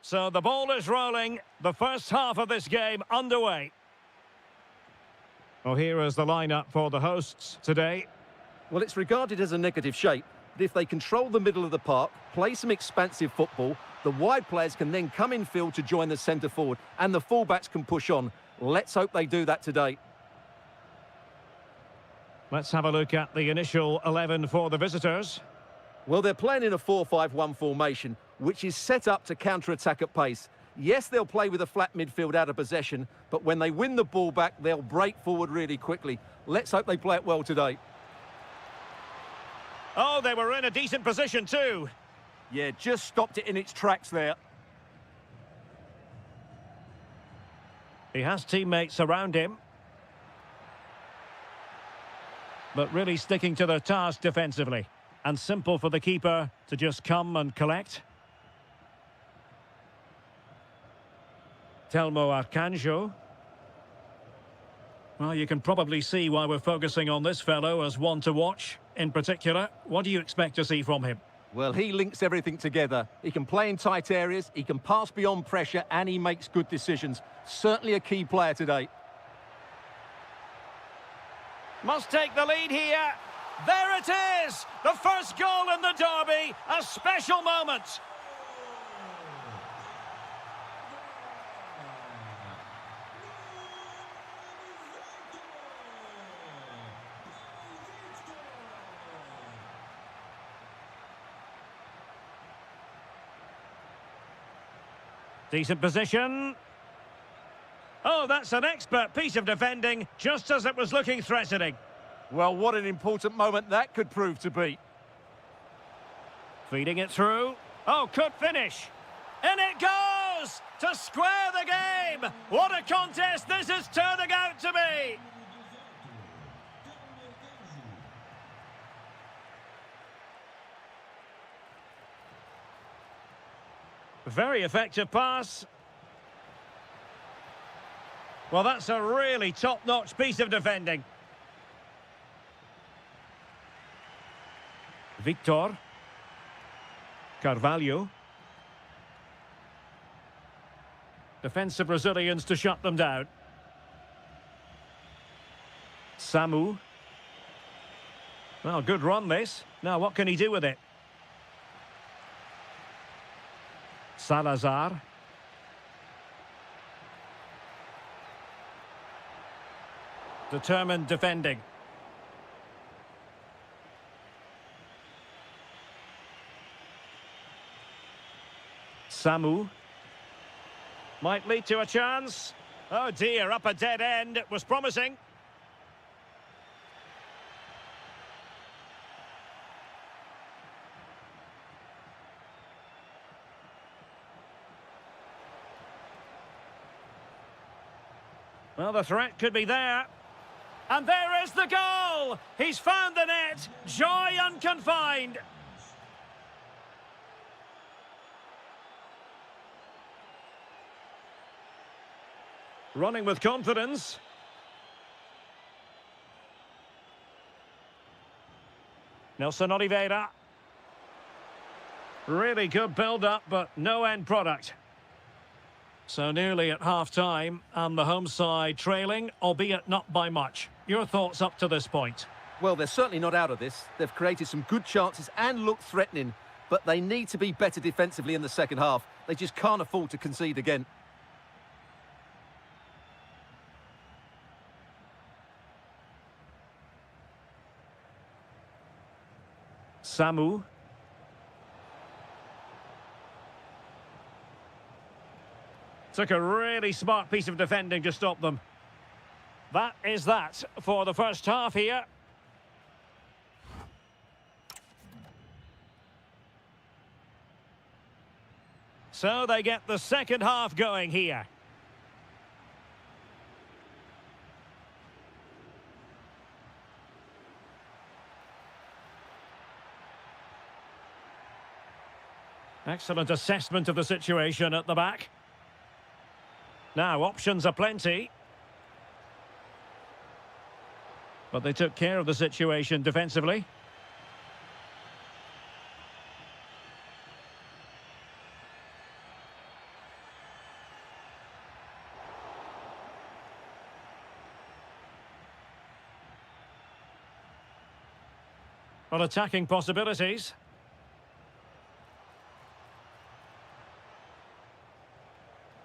So the ball is rolling. The first half of this game underway. Well, here is the lineup for the hosts today. Well, it's regarded as a negative shape. But if they control the middle of the park, play some expansive football, the wide players can then come in field to join the centre forward, and the fullbacks can push on. Let's hope they do that today. Let's have a look at the initial 11 for the visitors. Well, they're playing in a 4-5-1 formation, which is set up to counter-attack at pace. Yes, they'll play with a flat midfield out of possession, but when they win the ball back, they'll break forward really quickly. Let's hope they play it well today. Oh, they were in a decent position too. Yeah, just stopped it in its tracks there. He has teammates around him. But really sticking to their task defensively. And simple for the keeper to just come and collect. Telmo Arcanjo. Well, you can probably see why we're focusing on this fellow as one to watch. In particular, what do you expect to see from him? Well, he links everything together. He can play in tight areas, he can pass beyond pressure, and he makes good decisions. Certainly a key player today. Must take the lead here. There it is! The first goal in the derby. A special moment. Decent position. Oh, that's an expert piece of defending, just as it was looking threatening. Well, what an important moment that could prove to be. Feeding it through. Oh, could finish. In it goes! To square the game! What a contest this is turning out to be! Very effective pass. Well, that's a really top-notch piece of defending. Victor. Carvalho. Defensive Brazilians to shut them down. Samu. Well, good run this. Now, what can he do with it? Salazar. Determined defending. Samu. Might lead to a chance. Oh dear, up a dead end. It was promising. Well, the threat could be there. And there is the goal! He's found the net. Joy unconfined. Running with confidence. Nelson Oliveira. Really good build-up, but no end product. So nearly at half-time, and the home side trailing, albeit not by much. Your thoughts up to this point? Well, they're certainly not out of this. They've created some good chances and look threatening, but they need to be better defensively in the second half. They just can't afford to concede again. Samu. Took a really smart piece of defending to stop them. That is that for the first half here. So they get the second half going here. Excellent assessment of the situation at the back. Now, options are plenty. But they took care of the situation defensively. on attacking possibilities.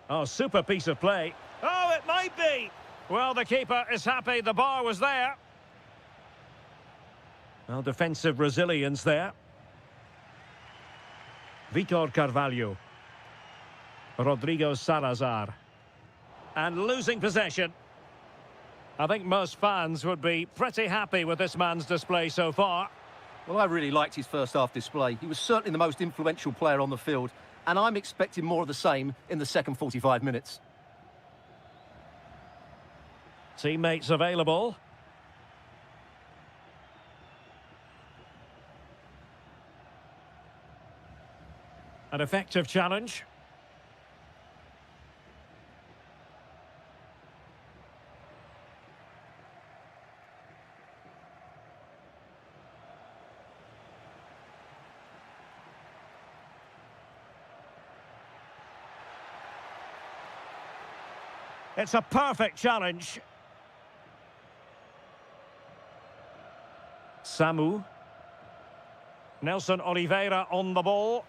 Oh, super piece of play. Oh, it might be. Well, the keeper is happy the bar was there. Well, defensive resilience there. Vitor Carvalho. Rodrigo Salazar. And losing possession. I think most fans would be pretty happy with this man's display so far. Well, I really liked his first half display. He was certainly the most influential player on the field, and I'm expecting more of the same in the second 45 minutes. Teammates available. An effective challenge. It's a perfect challenge. Samu. Nelson Oliveira on the ball.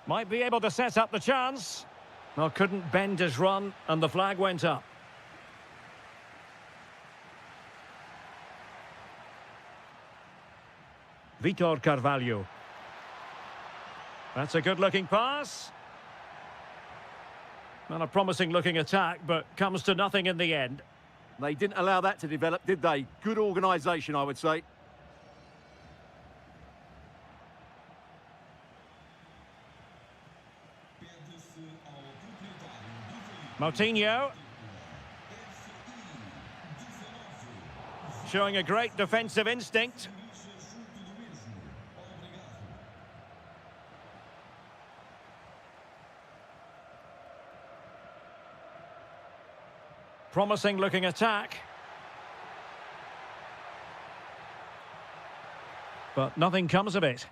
Might be able to set up the chance. Well, couldn't bend his run, and the flag went up. Vitor Carvalho. That's a good-looking pass. Well, a promising-looking attack, but comes to nothing in the end. They didn't allow that to develop, did they? Good organisation, I would say. Moutinho. Showing a great defensive instinct. Promising looking attack. But nothing comes of it.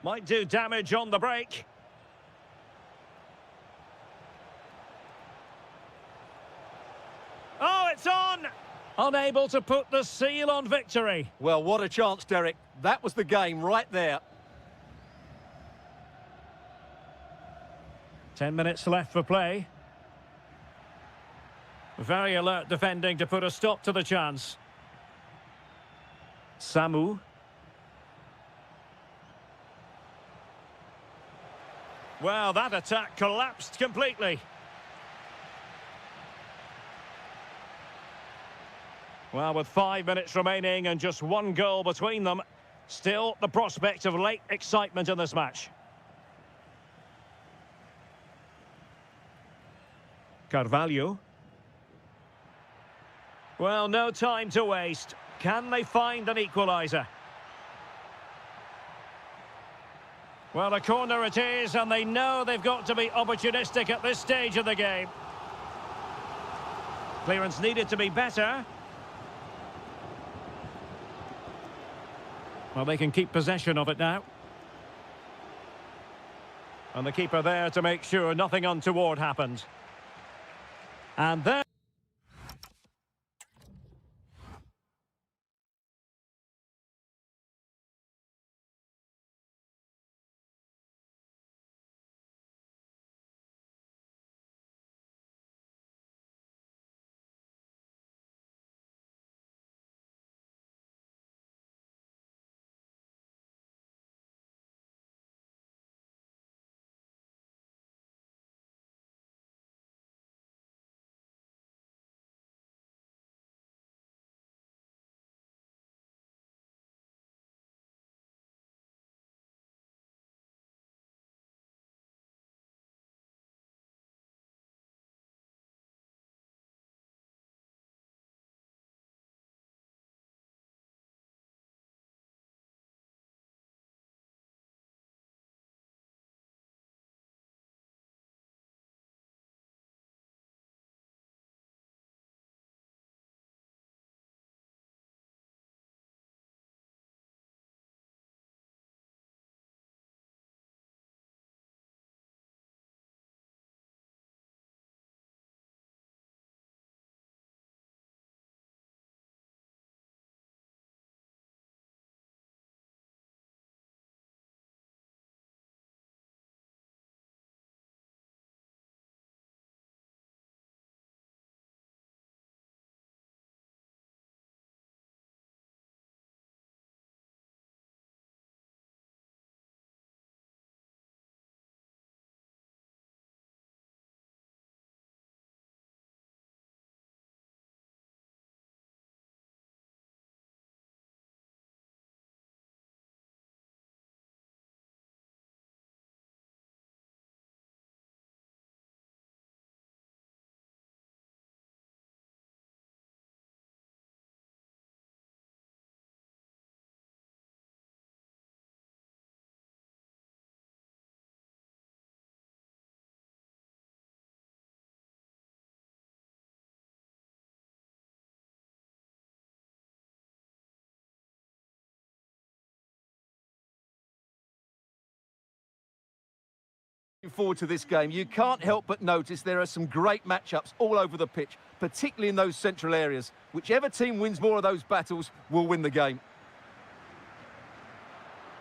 Might do damage on the break. Oh, it's on! Unable to put the seal on victory. Well, what a chance, Derek. That was the game right there. 10 minutes left for play. Very alert defending to put a stop to the chance. Samu. Well, that attack collapsed completely. Well, with 5 minutes remaining and just one goal between them, still the prospect of late excitement in this match. Carvalho. Well, no time to waste. Can they find an equaliser? Well, a corner it is, and they know they've got to be opportunistic at this stage of the game. Clearance needed to be better. Well, they can keep possession of it now. And the keeper there to make sure nothing untoward happened. And then... Forward to this game, you can't help but notice there are some great matchups all over the pitch, particularly in those central areas. Whichever team wins more of those battles will win the game.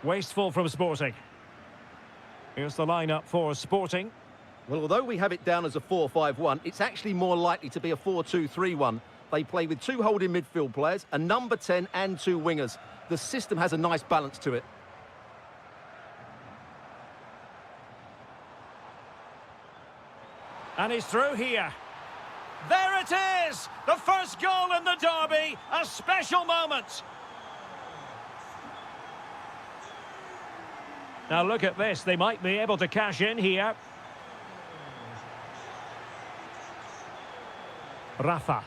Wasteful from Sporting. Here's the lineup for Sporting. Well, although we have it down as a 4-5-1, it's actually more likely to be a 4-2-3-1. They play with two holding midfield players, a number 10 and two wingers. The system has a nice balance to it. And he's through here. There it is! The first goal in the derby. A special moment. Now look at this. They might be able to cash in here. Rafa.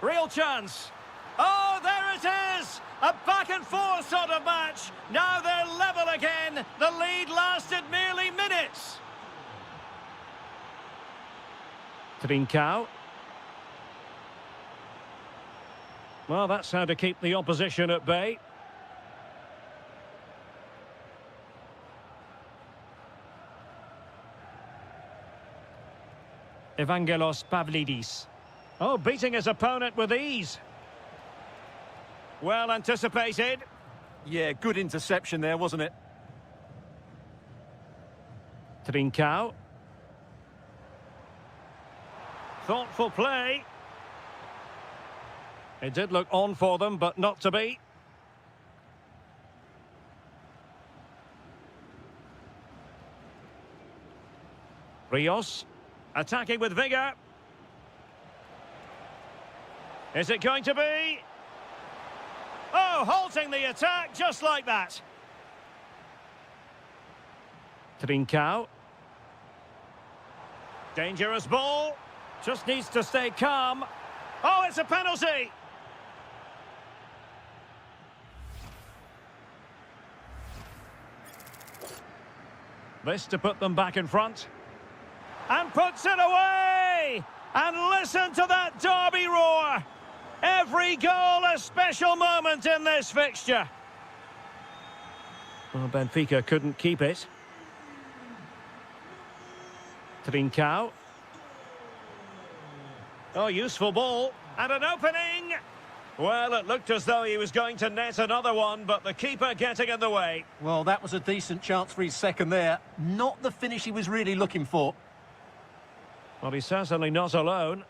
Real chance. Oh, there it is! A back and forth sort of match. Now they're level again. The lead lasted merely minutes. Trincao. Well, that's how to keep the opposition at bay. Evangelos Pavlidis. Oh, beating his opponent with ease. Well anticipated. Yeah, good interception there, wasn't it? Trincao. Thoughtful play. It did look on for them, but not to be. Rios, attacking with vigour. Is it going to be? Oh, halting the attack just like that. Trincao. Dangerous ball. Just needs to stay calm. Oh, it's a penalty! This to put them back in front. And puts it away! And listen to that derby roar! Every goal a special moment in this fixture. Well, Benfica couldn't keep it. Trincao. Oh, useful ball. And an opening. Well, it looked as though he was going to net another one, but the keeper getting in the way. Well, that was a decent chance for his second there. Not the finish he was really looking for. Well, he's certainly not alone.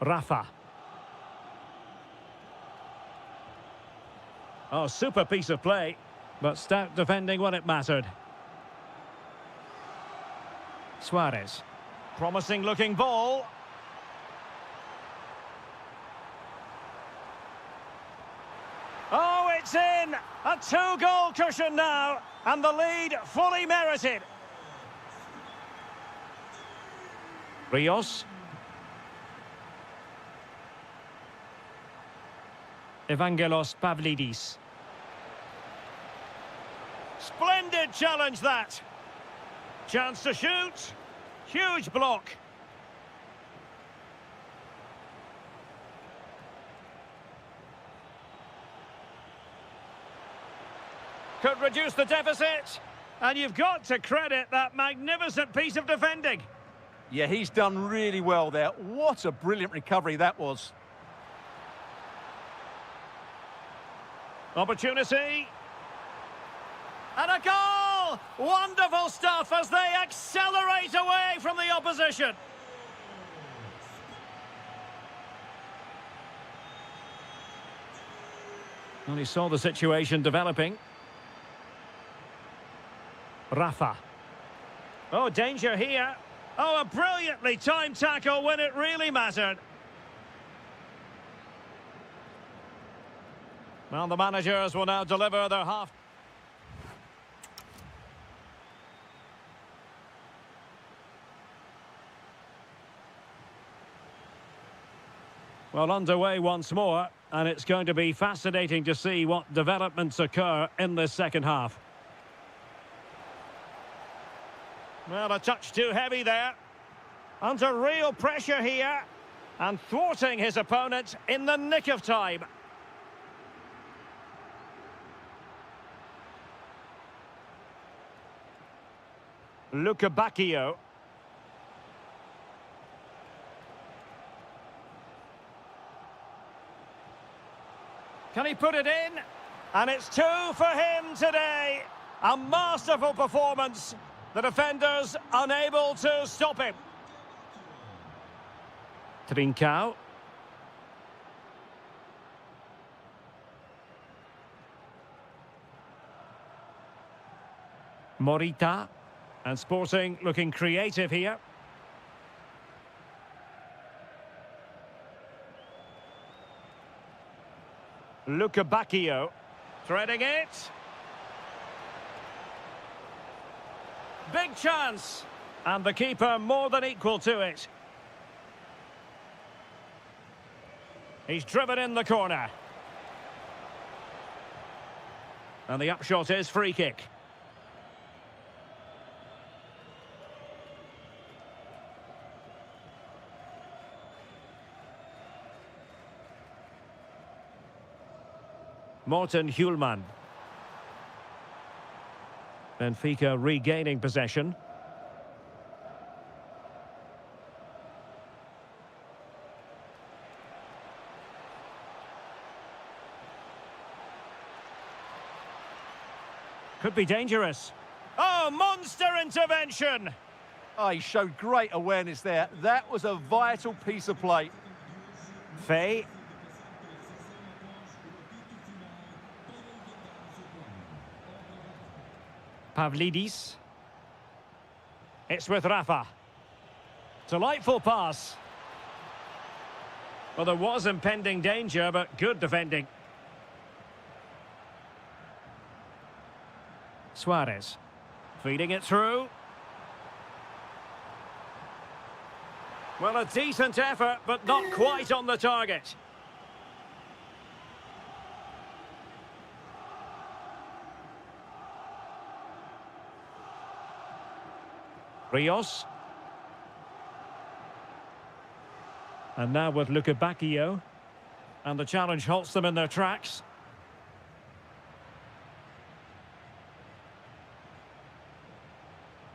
Rafa. Oh, super piece of play. But stout defending when it mattered. Suarez. Promising looking ball. Oh, it's in! A two-goal cushion now. And the lead fully merited. Rios. Evangelos Pavlidis. Splendid challenge that. Chance to shoot. Huge block. Could reduce the deficit. And you've got to credit that magnificent piece of defending. Yeah, he's done really well there. What a brilliant recovery that was. Opportunity. And a goal! Wonderful stuff as they accelerate away from the opposition. And he saw the situation developing. Rafa. Oh, danger here. Oh, a brilliantly timed tackle when it really mattered. Well, the managers will now deliver their half. Well, underway once more, and it's going to be fascinating to see what developments occur in this second half. Well, a touch too heavy there. Under real pressure here, and thwarting his opponent in the nick of time. Bacchio. Can he put it in? And it's 2 for him today. A masterful performance. The defenders unable to stop him. Trincao. Morita. And Sporting looking creative here. Bacchio. Threading it. Big chance. And the keeper more than equal to it. He's driven in the corner. And the upshot is free kick. Morten Hjulman. Benfica regaining possession. Could be dangerous. Oh, monster intervention! Oh, he showed great awareness there. That was a vital piece of play. Fay. Pavlidis. It's with Rafa. Delightful pass. Well, there was impending danger, but good defending. Suarez. Feeding it through. Well, a decent effort, but not quite on the target. Rios. And now with Bacchio. And the challenge halts them in their tracks.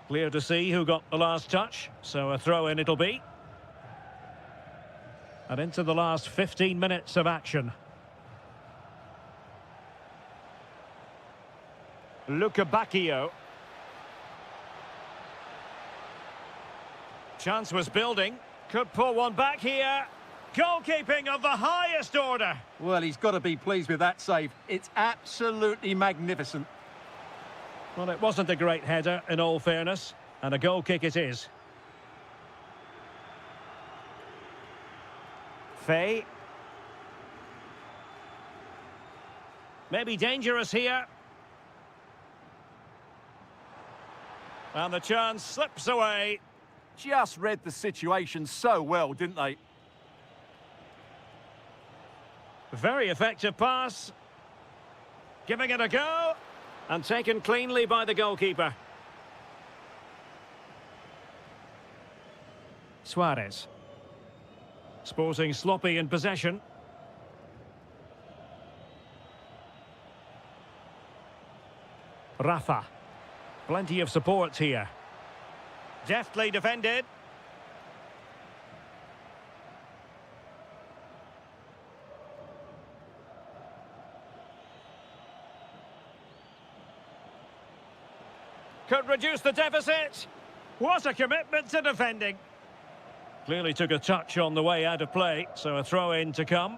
Clear to see who got the last touch, so a throw-in it'll be. And into the last 15 minutes of action. Bacchio. Chance was building. Could pull one back here. Goalkeeping of the highest order. Well, he's got to be pleased with that save. It's absolutely magnificent. Well, it wasn't a great header, in all fairness. And a goal kick it is. Fay. Maybe dangerous here. And the chance slips away. Just read the situation so well, didn't they? Very effective pass. Giving it a go. And taken cleanly by the goalkeeper. Suarez. Sporting sloppy in possession. Rafa. Plenty of support here. Deftly defended. Could reduce the deficit. What a commitment to defending. Clearly took a touch on the way out of play, so a throw-in to come.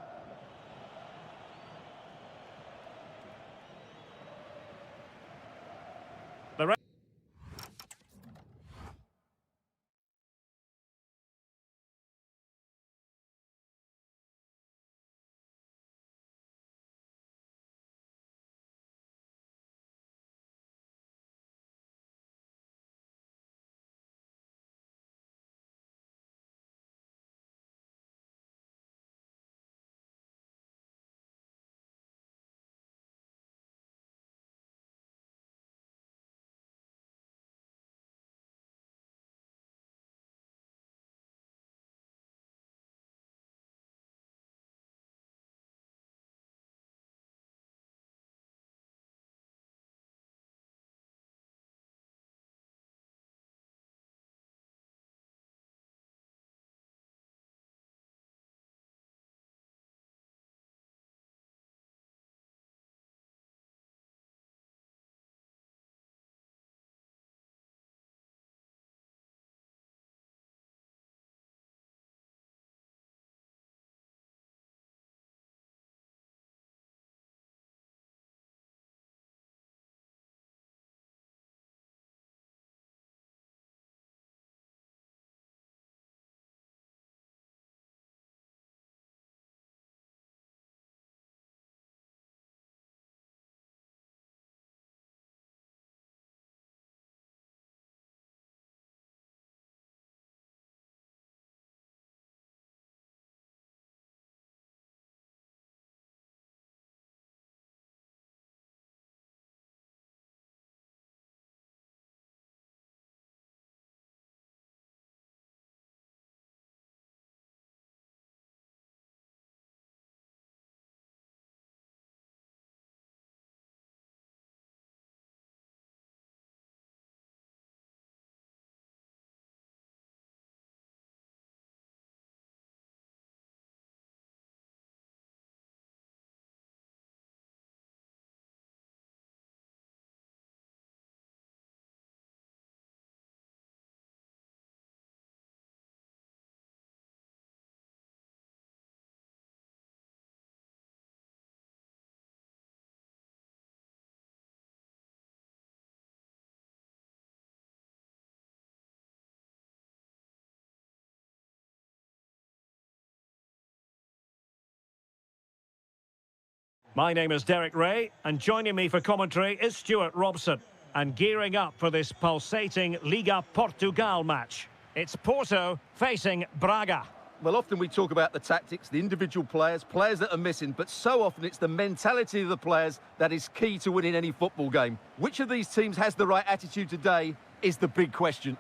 My name is Derek Ray, and joining me for commentary is Stuart Robson. And gearing up for this pulsating Liga Portugal match. It's Porto facing Braga. Well, often we talk about the tactics, the individual players, players that are missing, but so often it's the mentality of the players that is key to winning any football game. Which of these teams has the right attitude today is the big question.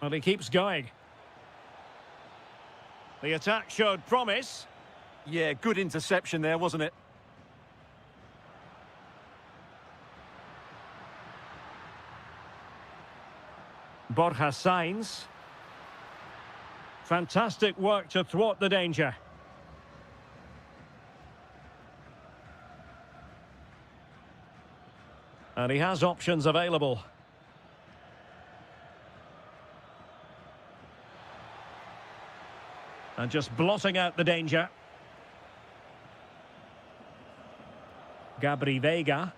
Well, he keeps going. The attack showed promise. Yeah, good interception there, wasn't it? Borja Sainz. Fantastic work to thwart the danger. And he has options available. And just blotting out the danger. Gabri Veiga.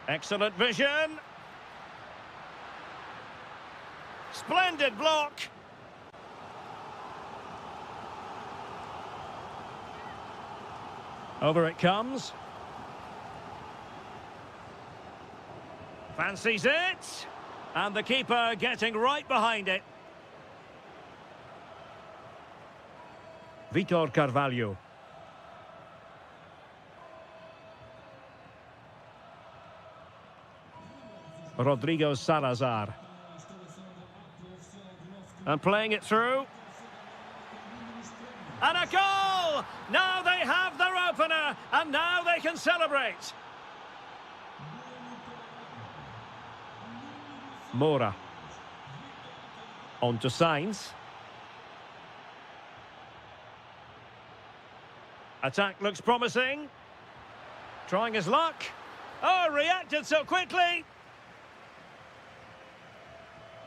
Excellent vision. Splendid block. Over it comes. Fancies it. And the keeper getting right behind it. Vitor Carvalho. Rodrigo Salazar. And playing it through. And a goal! Now they have their opener, and now they can celebrate. Moura. On to Sainz. Attack looks promising. Trying his luck. Oh, reacted so quickly.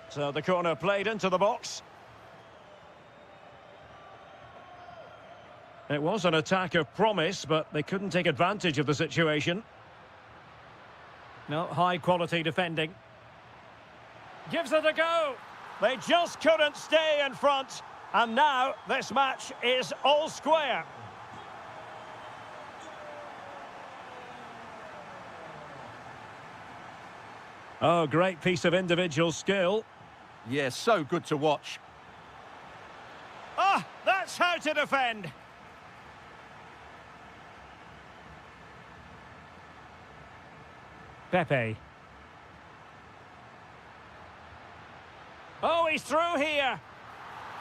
So the corner played into the box. It was an attack of promise, but they couldn't take advantage of the situation. No, high-quality defending. Gives it a go. They just couldn't stay in front. And now this match is all square. Oh, great piece of individual skill. Yeah, so good to watch. Ah, that's how to defend. Pepe. Oh, he's through here.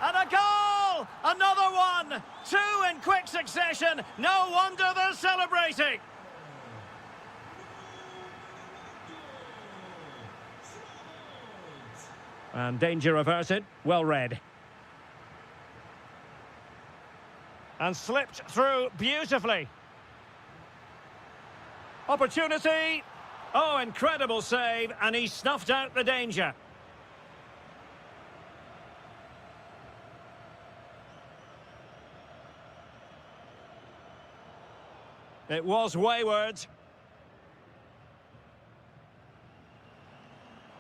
And a goal! Another one! Two in quick succession. No wonder they're celebrating. And danger averted. Well read. And slipped through beautifully. Opportunity. Oh, incredible save. And he snuffed out the danger. It was wayward.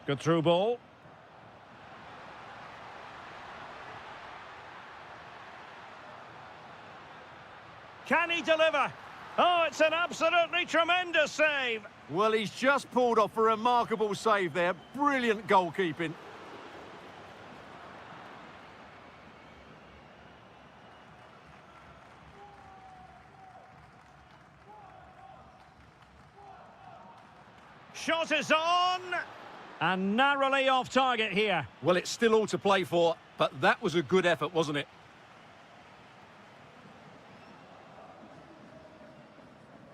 Good through ball. Can he deliver? Oh, it's an absolutely tremendous save. Well, he's just pulled off a remarkable save there. Brilliant goalkeeping. Shot is on. And narrowly off target here. Well, it's still all to play for, but that was a good effort, wasn't it?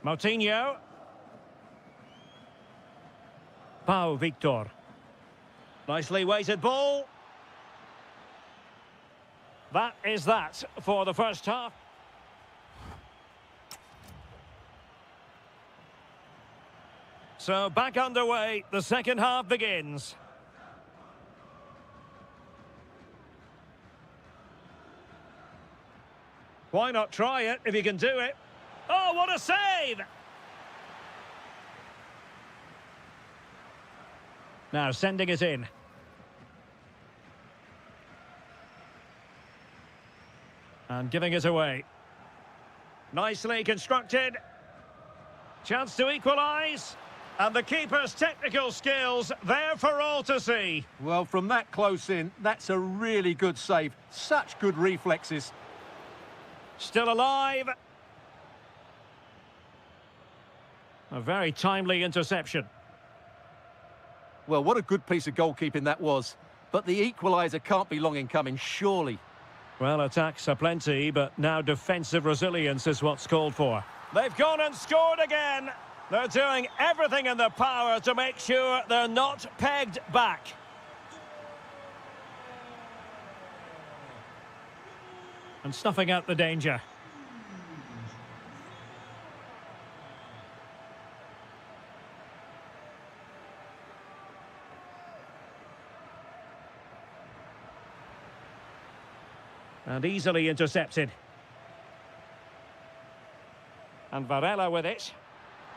Moutinho. Pau Victor. Nicely weighted ball. That is that for the first half. So back underway, the second half begins. Why not try it if you can do it? Oh, what a save! Now sending it in. And giving it away. Nicely constructed. Chance to equalise. And the keeper's technical skills there for all to see. Well, from that close in, that's a really good save. Such good reflexes. Still alive. A very timely interception. Well, what a good piece of goalkeeping that was. But the equaliser can't be long in coming, surely. Well, attacks are plenty, but now defensive resilience is what's called for. They've gone and scored again. They're doing everything in their power to make sure they're not pegged back. And snuffing out the danger. And easily intercepted. And Varela with it.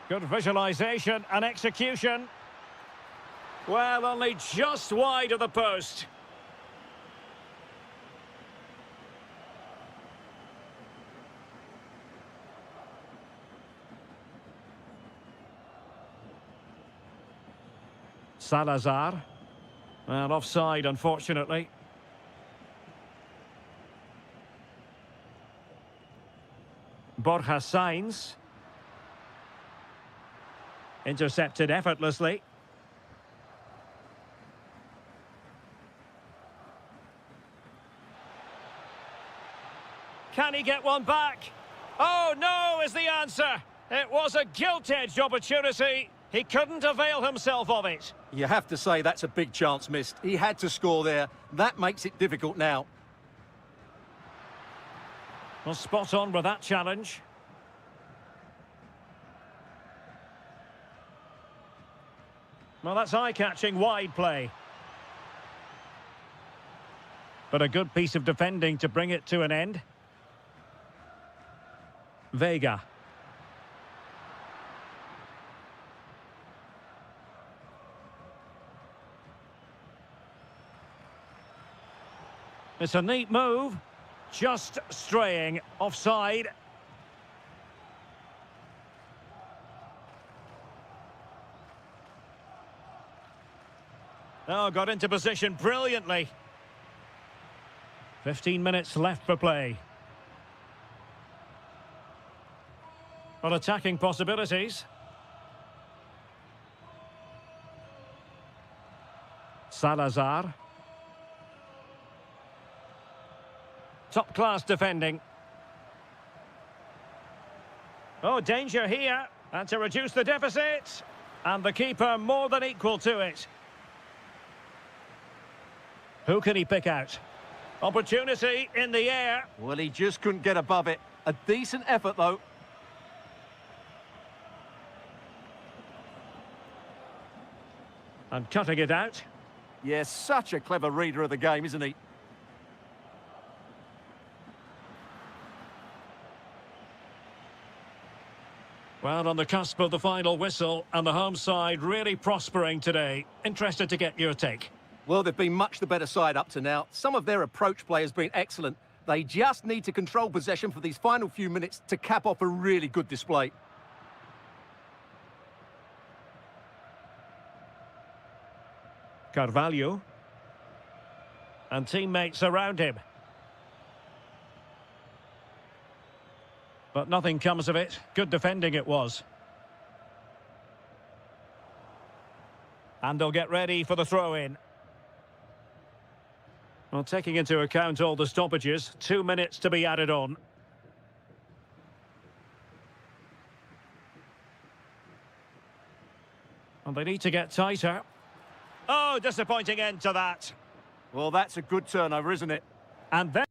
Good visualisation and execution. Well, only just wide of the post. Salazar. Well, offside, unfortunately. Borja Sainz. Intercepted effortlessly. Can he get one back? Oh, no is the answer. It was a gilt-edged opportunity. He couldn't avail himself of it. You have to say that's a big chance missed. He had to score there. That makes it difficult now. Well, spot on with that challenge. Well, that's eye-catching wide play. But a good piece of defending to bring it to an end. Vega. It's a neat move. Just straying offside. Oh, got into position brilliantly. 15 minutes left for play. Well, attacking possibilities. Salazar. Top-class defending. Oh, danger here. And to reduce the deficit. And the keeper more than equal to it. Who can he pick out? Opportunity in the air. Well, he just couldn't get above it. A decent effort, though. And cutting it out. Yes, such a clever reader of the game, isn't he? Well, on the cusp of the final whistle, and the home side really prospering today. Interested to get your take. Well, they've been much the better side up to now. Some of their approach play has been excellent. They just need to control possession for these final few minutes to cap off a really good display. Carvalho. And teammates around him. But nothing comes of it. Good defending it was. And they'll get ready for the throw-in. Well, taking into account all the stoppages, 2 minutes to be added on. And they need to get tighter. Oh, disappointing end to that. Well, that's a good turnover, isn't it? And then...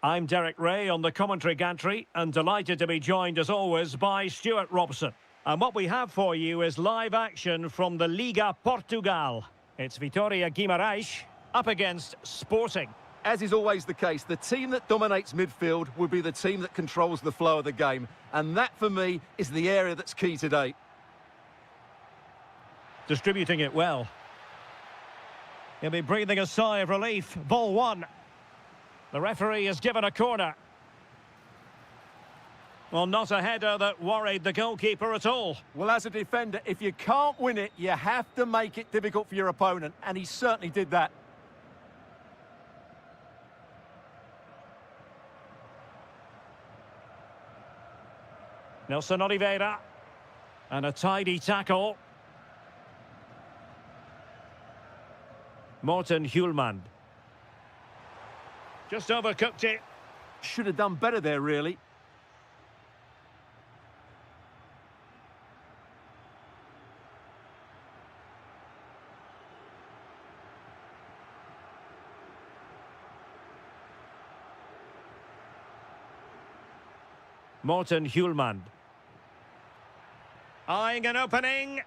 I'm Derek Ray on the commentary gantry and delighted to be joined as always by Stuart Robson. And what we have for you is live action from the Liga Portugal. It's Vitória Guimarães up against Sporting. As is always the case, the team that dominates midfield will be the team that controls the flow of the game. And that, for me, is the area that's key today. Distributing it well. He'll be breathing a sigh of relief. Ball one. The referee has given a corner. Well, not a header that worried the goalkeeper at all. Well, as a defender, if you can't win it, you have to make it difficult for your opponent. And he certainly did that. Nelson Oliveira. And a tidy tackle. Morten Hjulmand. Just overcooked it. Should have done better there, really. Morten Hjulmand. Eyeing an opening.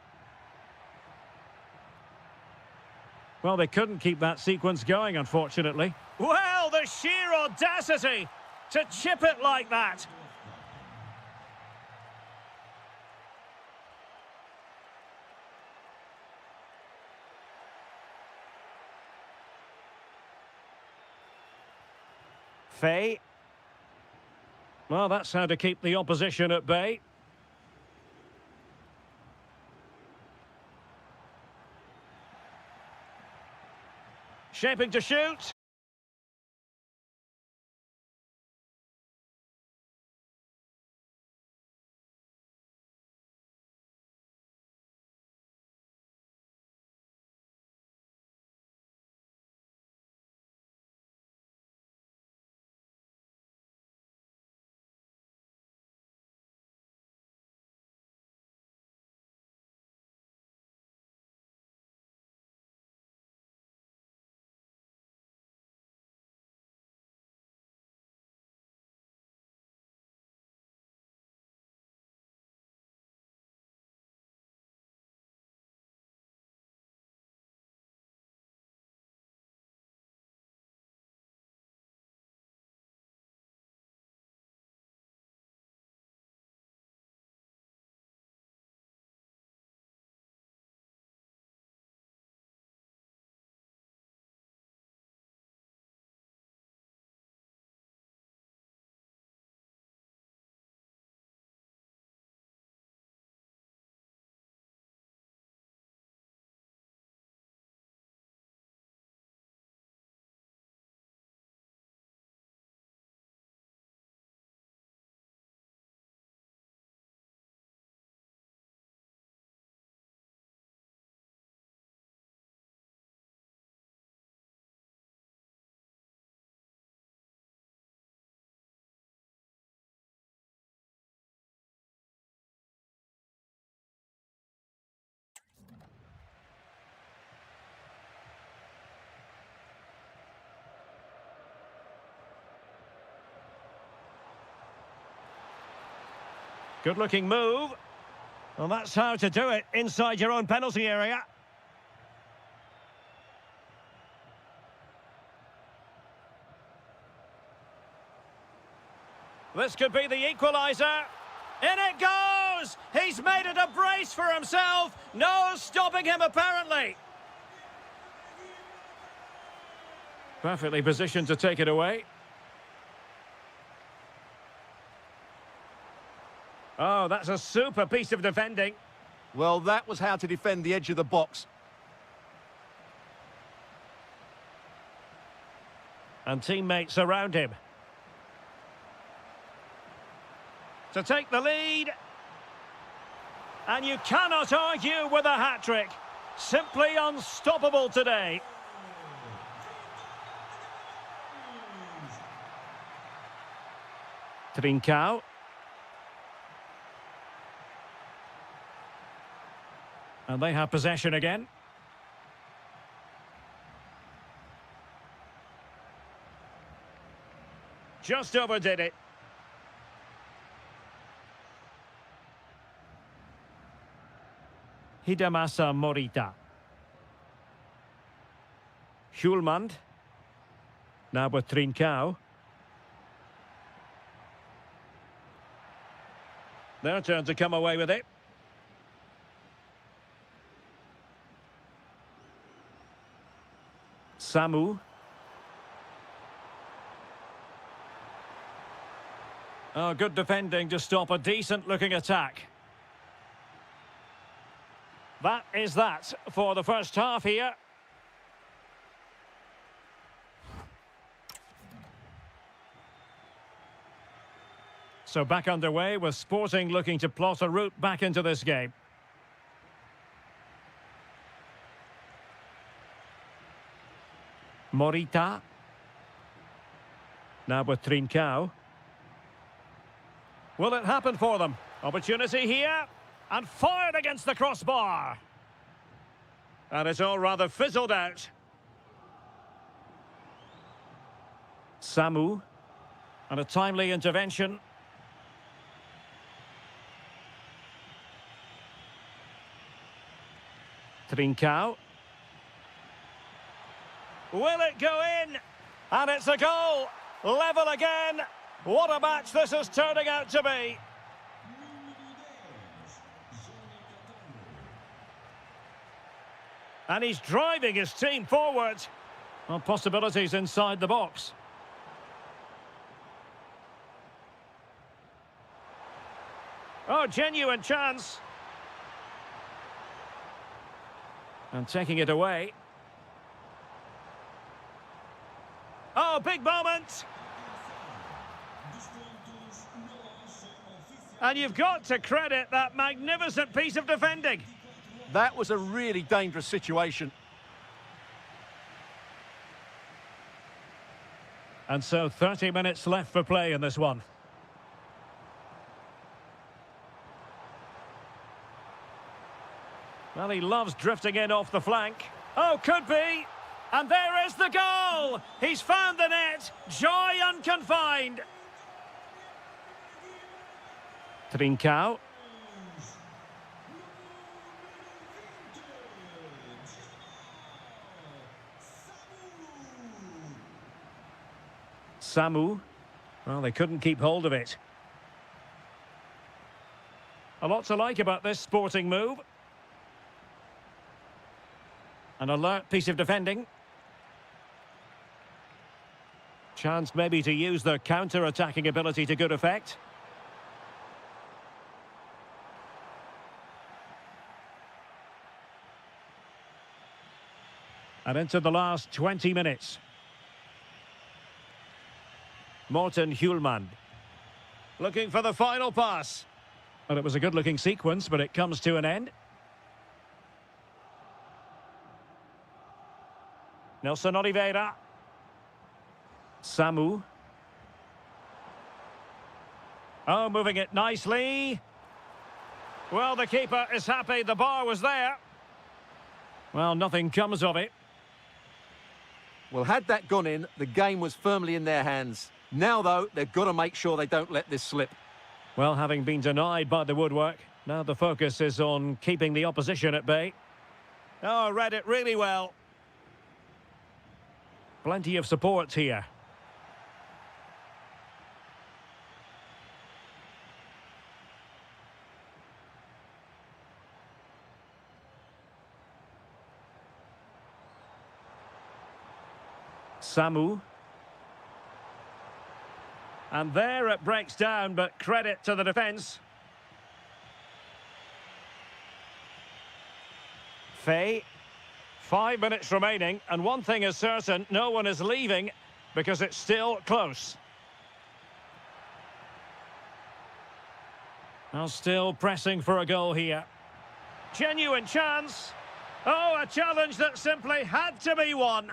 Well, they couldn't keep that sequence going, unfortunately. Well, the sheer audacity to chip it like that. Faye. Well, that's how to keep the opposition at bay. Shaping to shoot. Good-looking move. Well, that's how to do it inside your own penalty area. This could be the equaliser. In it goes! He's made it a brace for himself. No stopping him, apparently. Perfectly positioned to take it away. Oh, that's a super piece of defending. Well, that was how to defend the edge of the box. And teammates around him. To take the lead. And you cannot argue with a hat-trick. Simply unstoppable today. Trincao. And they have possession again. Just overdid it. Hidemasa Morita. Hjulmand. Now with Trincao. Their turn to come away with it. Samu. Oh, good defending to stop a decent-looking attack. That is that for the first half here. So back underway with Sporting looking to plot a route back into this game. Morita. Now with Trincao. Will it happen for them? Opportunity here. And fired against the crossbar. And it's all rather fizzled out. Samu. And a timely intervention. Trincao. Will it go in? And it's a goal. Level again. What a match this is turning out to be. And he's driving his team forward. Well, possibilities inside the box. Oh, genuine chance. And taking it away. Oh, big moment. And you've got to credit that magnificent piece of defending. That was a really dangerous situation. And so 30 minutes left for play in this one. Well, he loves drifting in off the flank. Oh, could be. And there is the goal. He's found the net. Joy unconfined. Trincao. Samu. Well, they couldn't keep hold of it. A lot to like about this Sporting move. An alert piece of defending. Chance maybe to use their counter-attacking ability to good effect. And into the last 20 minutes. Morten Hjulmand. Looking for the final pass. Well, it was a good-looking sequence, but it comes to an end. Nelson Oliveira. Samu. Oh, moving it nicely. Well, the keeper is happy the bar was there. Well, nothing comes of it. Well, had that gone in, the game was firmly in their hands. Now, though, they've got to make sure they don't let this slip. Well, having been denied by the woodwork, now the focus is on keeping the opposition at bay. Oh, read it really well. Plenty of support here. Samu. And there it breaks down, but credit to the defence. Faye. 5 minutes remaining, and one thing is certain, no one is leaving because it's still close. Well, still pressing for a goal here. Genuine chance. Oh, a challenge that simply had to be won.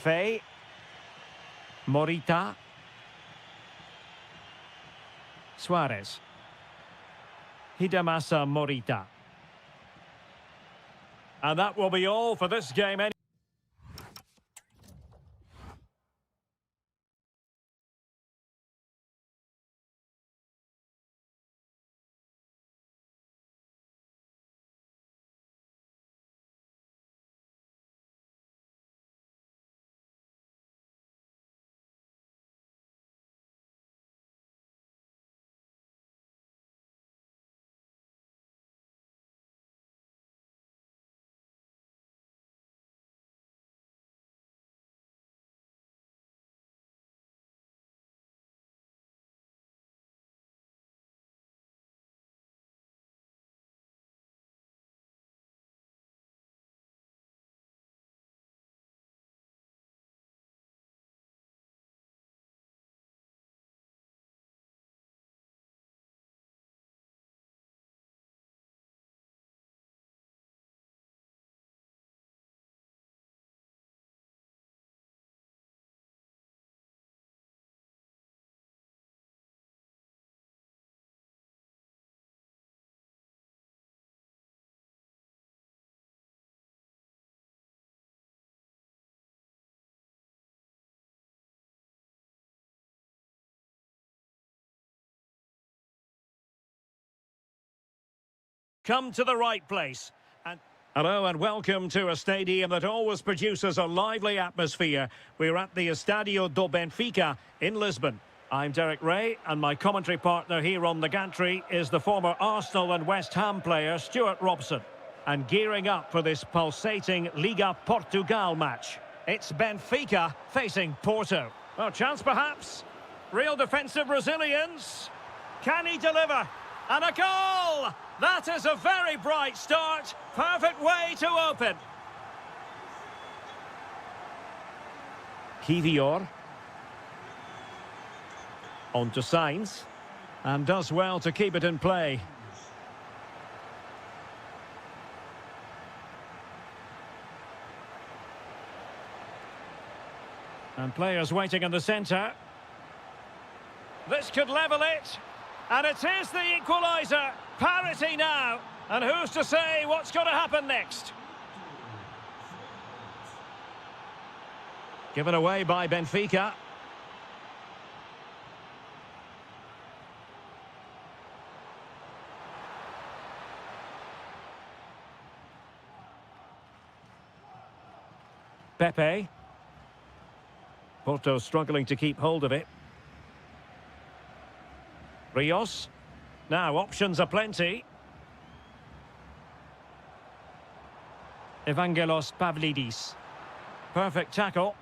Faye. Morita. Suarez. Hidemasa Morita. And that will be all for this game. Come to the right place. Hello and welcome to a stadium that always produces a lively atmosphere. We're at the Estadio do Benfica in Lisbon. I'm Derek Ray, and my commentary partner here on the gantry is the former Arsenal and West Ham player Stuart Robson. And gearing up for this pulsating Liga Portugal match, it's Benfica facing Porto. Well, chance perhaps. Real defensive resilience. Can he deliver? And a goal! That is a very bright start. Perfect way to open. Kivior. On to Sainz. And does well to keep it in play. And players waiting in the centre. This could level it. And it is the equaliser. Parity now. And who's to say what's going to happen next? Given away by Benfica. Pepe. Porto struggling to keep hold of it. Rios. Now, options are plenty. Evangelos Pavlidis. Perfect tackle.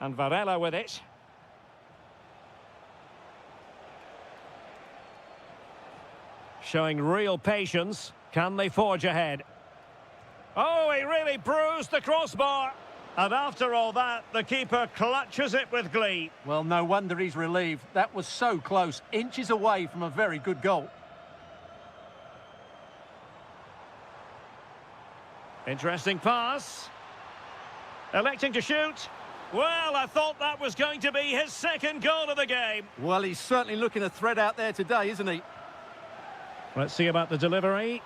And Varela with it. Showing real patience. Can they forge ahead? Oh, he really bruised the crossbar. And after all that, the keeper clutches it with glee. Well, no wonder he's relieved. That was so close, inches away from a very good goal. Interesting pass. Electing to shoot. Well, I thought that was going to be his second goal of the game. Well, he's certainly looking a threat out there today, isn't he? Let's see about the delivery.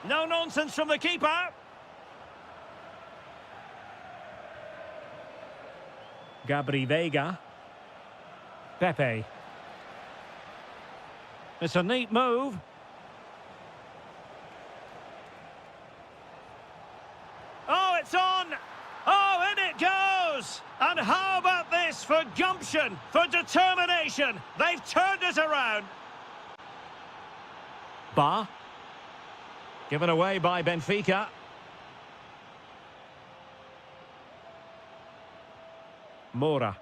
No nonsense from the keeper. Gabri Veiga. Pepe. It's a neat move. Oh, it's on! Oh, in it goes! And how about this for gumption, for determination? They've turned it around. Ba. Given away by Benfica. Moura.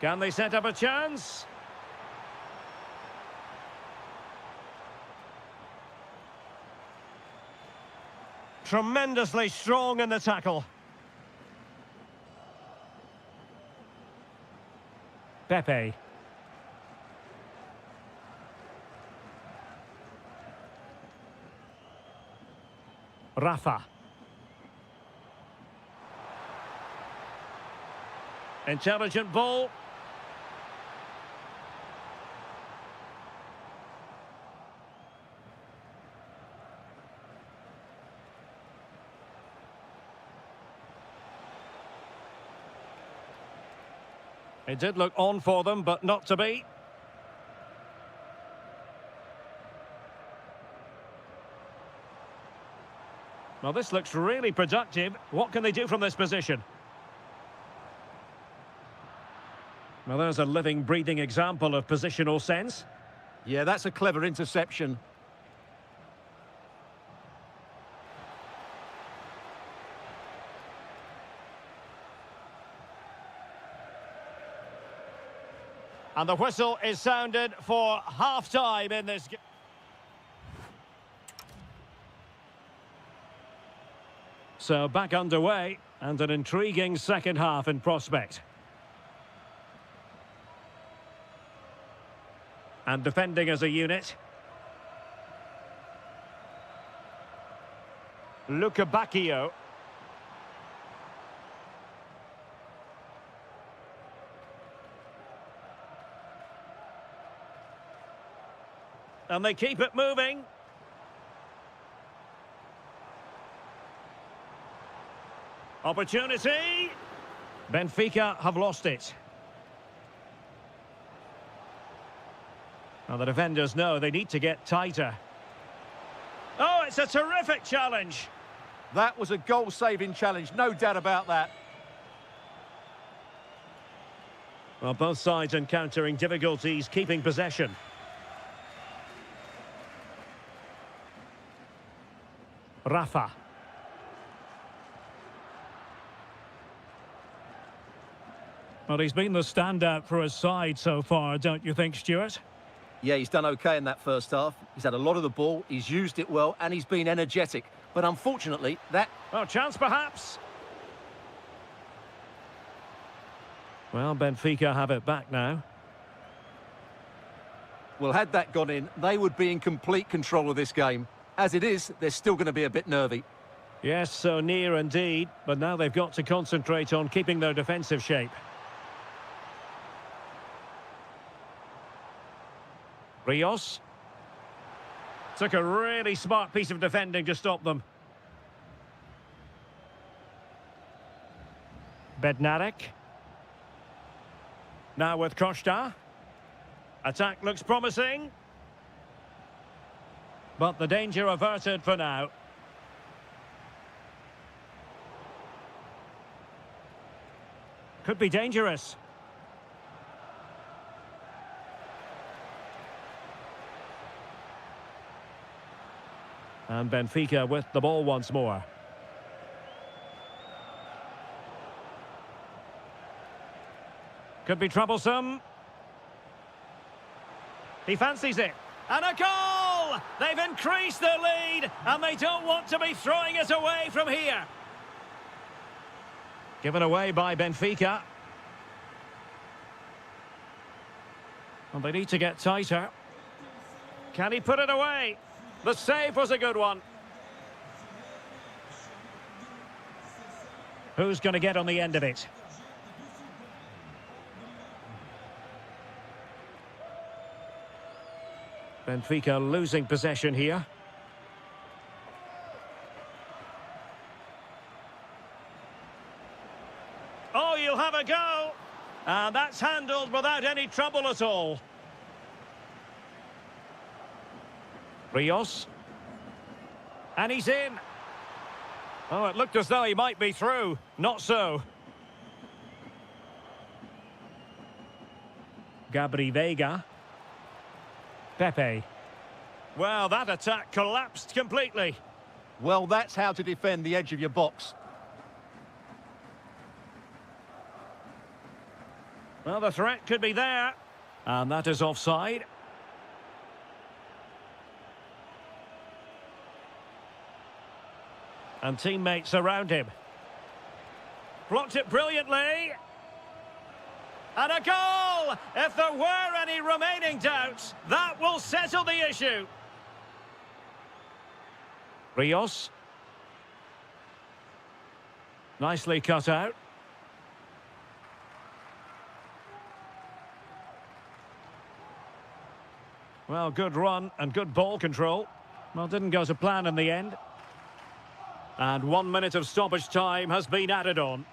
Can they set up a chance? Tremendously strong in the tackle. Pepe. Rafa. Intelligent ball. It did look on for them, but not to be. Well, this looks really productive. What can they do from this position? Well, there's a living, breathing example of positional sense. Yeah, that's a clever interception. And the whistle is sounded for half-time in this game. So back underway, and an intriguing second half in prospect. And defending as a unit. Luca Bacchio. And they keep it moving. Opportunity. Benfica have lost it. Now the defenders know they need to get tighter. Oh, it's a terrific challenge. That was a goal-saving challenge, no doubt about that. Well, both sides encountering difficulties keeping possession. Rafa. Well, he's been the standout for his side so far, don't you think, Stuart? Yeah, he's done okay in that first half. He's had a lot of the ball, he's used it well, and he's been energetic. But unfortunately, that... Oh, chance perhaps. Well, Benfica have it back now. Well, had that gone in, they would be in complete control of this game. As it is, they're still going to be a bit nervy. Yes, so near indeed, but now they've got to concentrate on keeping their defensive shape. Rios. Took a really smart piece of defending to stop them. Bednarek. Now with Costa. Attack looks promising. But the danger averted for now. Could be dangerous. And Benfica with the ball once more. Could be troublesome. He fancies it. And a goal! They've increased their lead, and they don't want to be throwing it away from here. Given away by Benfica. And they need to get tighter. Can he put it away? The save was a good one. Who's going to get on the end of it? Benfica losing possession here. Oh, you'll have a go. And that's handled without any trouble at all. Rios. And he's in. Oh, it looked as though he might be through. Not so. Gabri Veiga. Pepe. Well, that attack collapsed completely. Well, that's how to defend the edge of your box. Well, the threat could be there. And that is offside. And teammates around him. Blocked it brilliantly. And a goal! If there were any remaining doubts, that will settle the issue. Rios. Nicely cut out. Well, good run and good ball control. Well, didn't go to plan in the end. And 1 minute of stoppage time has been added on.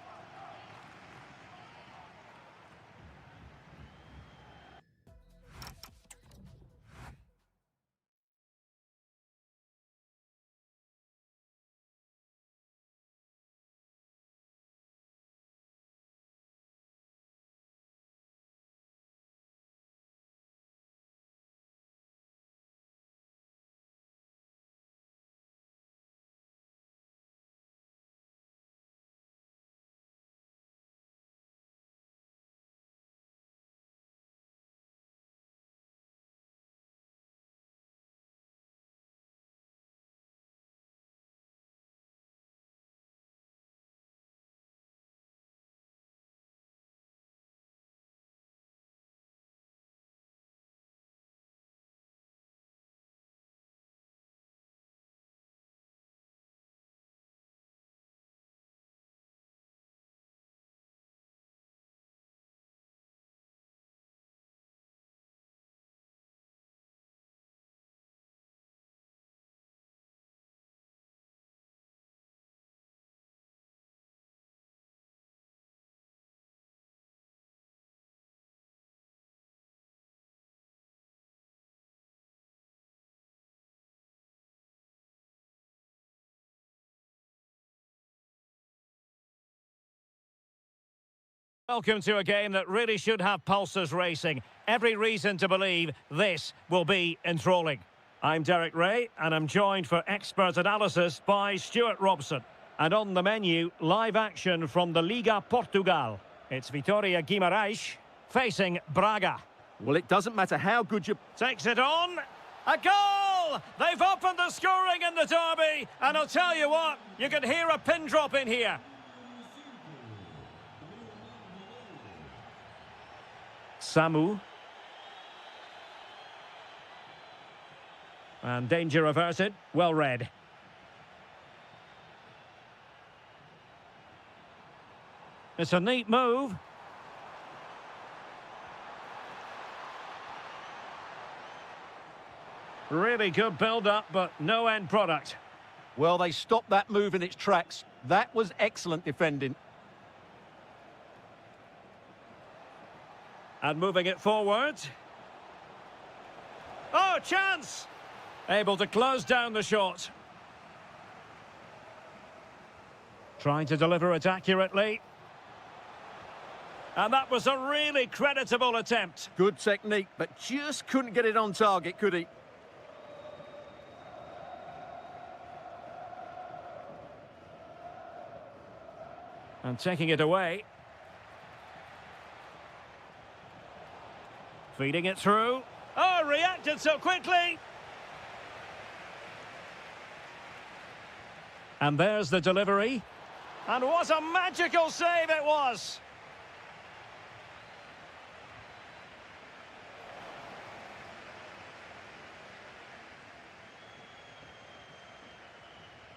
Welcome to a game that really should have pulses racing. Every reason to believe this will be enthralling. I'm Derek Ray, and I'm joined for expert analysis by Stuart Robson. And on the menu, live action from the Liga Portugal. It's Vitória Guimarães facing Braga. Well, it doesn't matter how good you... Takes it on. A goal! They've opened the scoring in the derby. And I'll tell you what, you can hear a pin drop in here. Samu. And danger averted. Well read. It's a neat move. Really good build-up, but no end product. Well, they stopped that move in its tracks. That was excellent defending. And moving it forward. Oh, chance! Able to close down the shot. Trying to deliver it accurately. And that was a really creditable attempt. Good technique, but just couldn't get it on target, could he? And taking it away. Feeding it through. Oh, reacted so quickly. And there's the delivery. And what a magical save it was.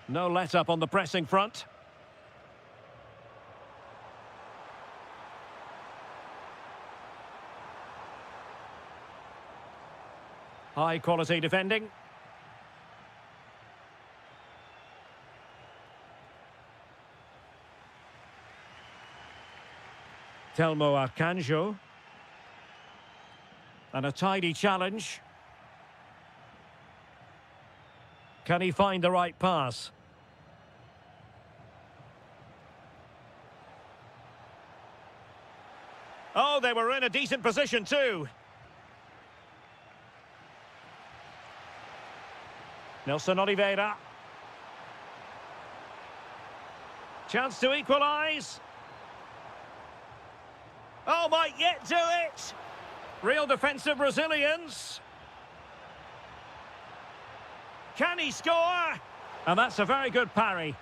No let-up on the pressing front. High-quality defending. Telmo Arcanjo. And a tidy challenge. Can he find the right pass? Oh, they were in a decent position too. Nelson Oliveira. Chance to equalise. Oh, might yet do it. Real defensive Brazilians. Can he score? And that's a very good parry.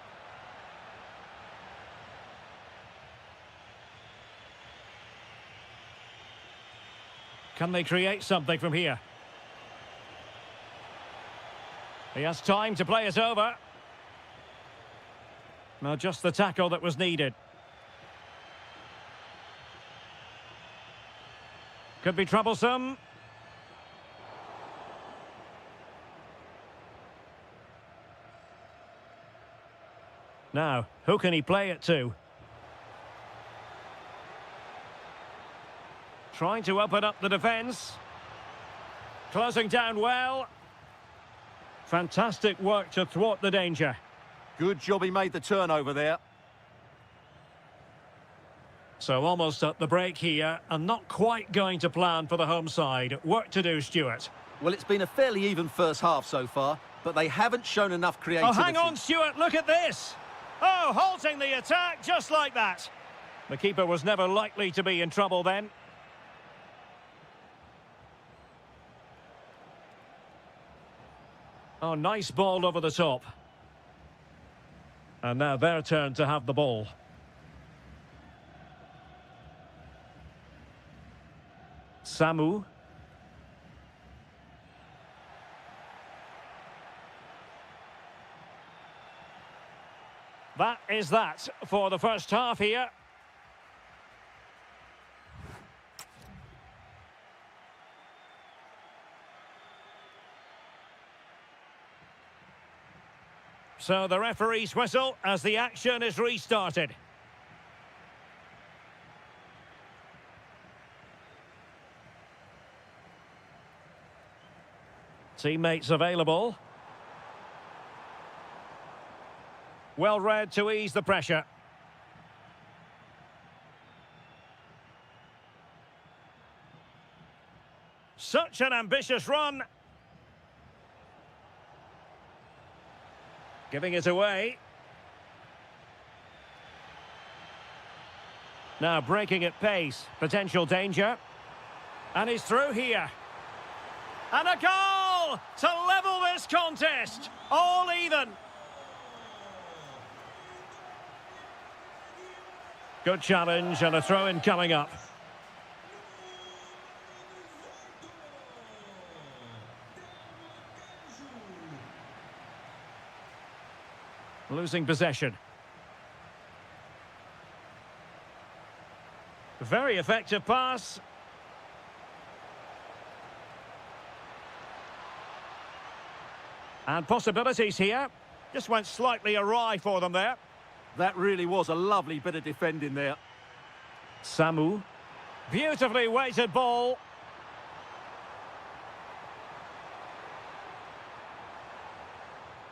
Can they create something from here? He has time to play it over. Now just the tackle that was needed. Could be troublesome. Now, who can he play it to? Trying to open up the defence. Closing down well. Fantastic work to thwart the danger. Good job he made the turnover there. So almost at the break here, and not quite going to plan for the home side. Work to do, Stuart. Well, it's been a fairly even first half so far, but they haven't shown enough creativity. Oh, hang on, Stuart, look at this! Oh, halting the attack just like that. The keeper was never likely to be in trouble then. Oh, nice ball over the top. And now their turn to have the ball. Samu. That is that for the first half here. So the referee's whistle as the action is restarted. Teammates available. Well read to ease the pressure. Such an ambitious run. Giving it away. Now breaking at pace. Potential danger. And he's through here. And a goal to level this contest. All even. Good challenge and a throw-in coming up. Losing possession. Very effective pass. And possibilities here. Just went slightly awry for them there. That really was a lovely bit of defending there. Samu. Beautifully weighted ball.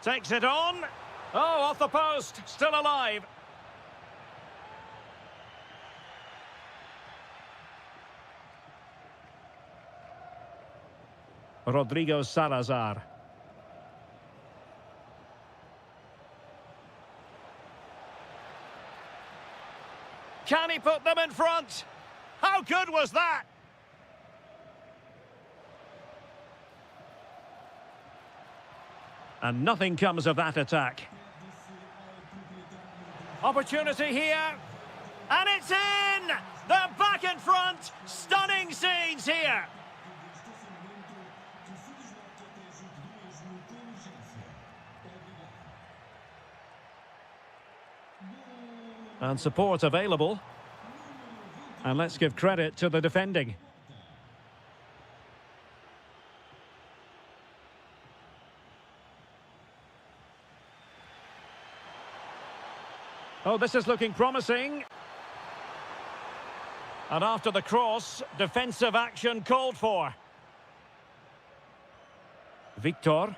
Takes it on. Oh, off the post. Still alive. Rodrigo Salazar. Can he put them in front? How good was that? And nothing comes of that attack. Opportunity here. And it's in! They're back in front. Stunning scenes here. And support available. And let's give credit to the defending. Oh, this is looking promising. And after the cross, defensive action called for. Victor.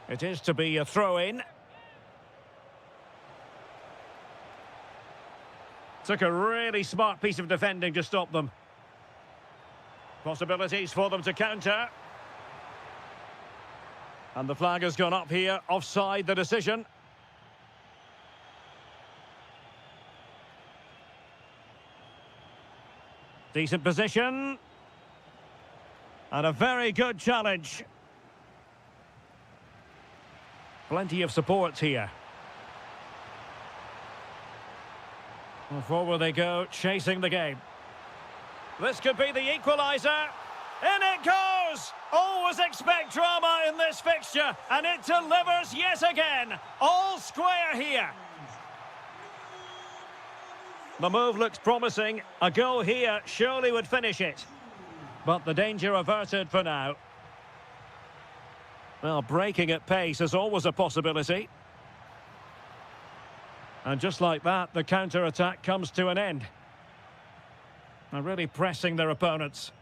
It is to be a throw-in. Took a really smart piece of defending to stop them. Possibilities for them to counter. And the flag has gone up here. Offside the decision. Decent position. And a very good challenge. Plenty of support here. And forward they go, chasing the game. This could be the equaliser. In it goes! goes. Always expect drama in this fixture, and it delivers yet again. All square here. The move looks promising. A goal here surely would finish it. But the danger averted for now. Well, breaking at pace is always a possibility. And just like that, the counter-attack comes to an end. They're really pressing their opponents.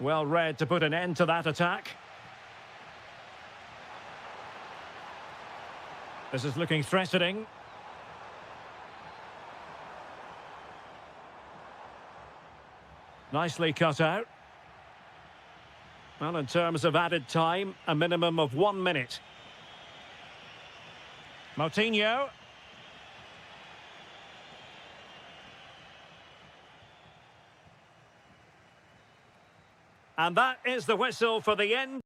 Well read to put an end to that attack. This is looking threatening. Nicely cut out. Well, in terms of added time, a minimum of 1 minute. Moutinho. And that is the whistle for the end.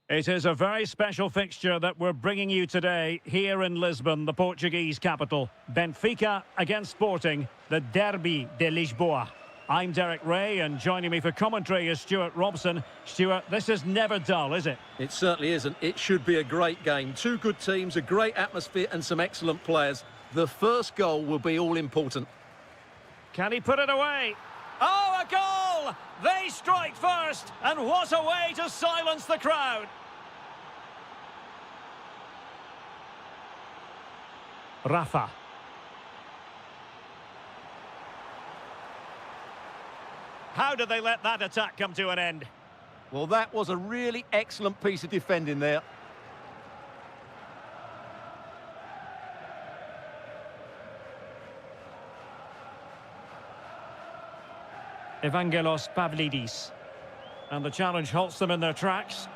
It is a very special fixture that we're bringing you today here in Lisbon, the Portuguese capital. Benfica against Sporting, the Derby de Lisboa. I'm Derek Ray, and joining me for commentary is Stuart Robson. Stuart, this is never dull, is it? It certainly isn't. It should be a great game. Two good teams, a great atmosphere and some excellent players. The first goal will be all important. Can he put it away? Oh, a goal! They strike first, and what a way to silence the crowd. Rafa. How did they let that attack come to an end? Well, that was a really excellent piece of defending there. Evangelos Pavlidis. And the challenge halts them in their tracks.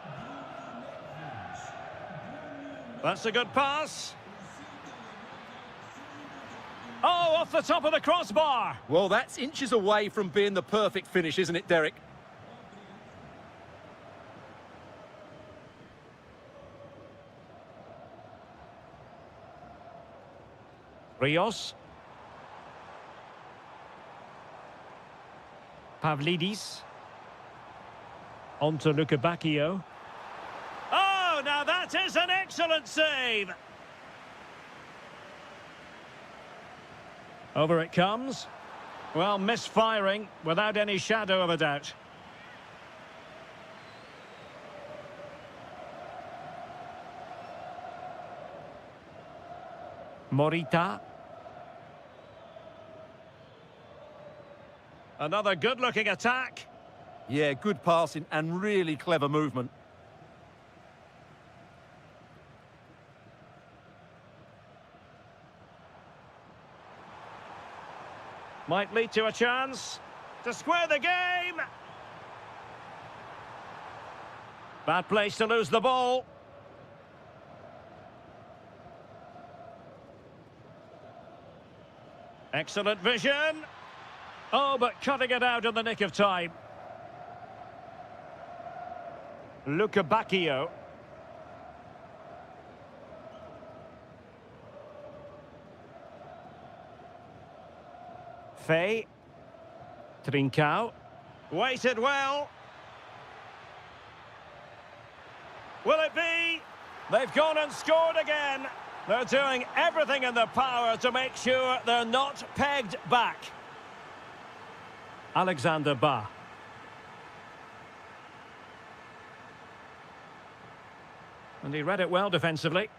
That's a good pass. Oh, off the top of the crossbar. Well, that's inches away from being the perfect finish, isn't it, Derek? Rios. Pavlidis. On to Bacchio. Oh, now that is an excellent save. Over it comes. Well, misfiring without any shadow of a doubt. Morita. Another good-looking attack. Yeah, good passing and really clever movement. Might lead to a chance to square the game. Bad place to lose the ball. Excellent vision. Oh, but cutting it out in the nick of time. Bacchio. Fay. Trincao. Waited well. Will it be? They've gone and scored again. They're doing everything in their power to make sure they're not pegged back. Alexander Ba. And he read it well defensively.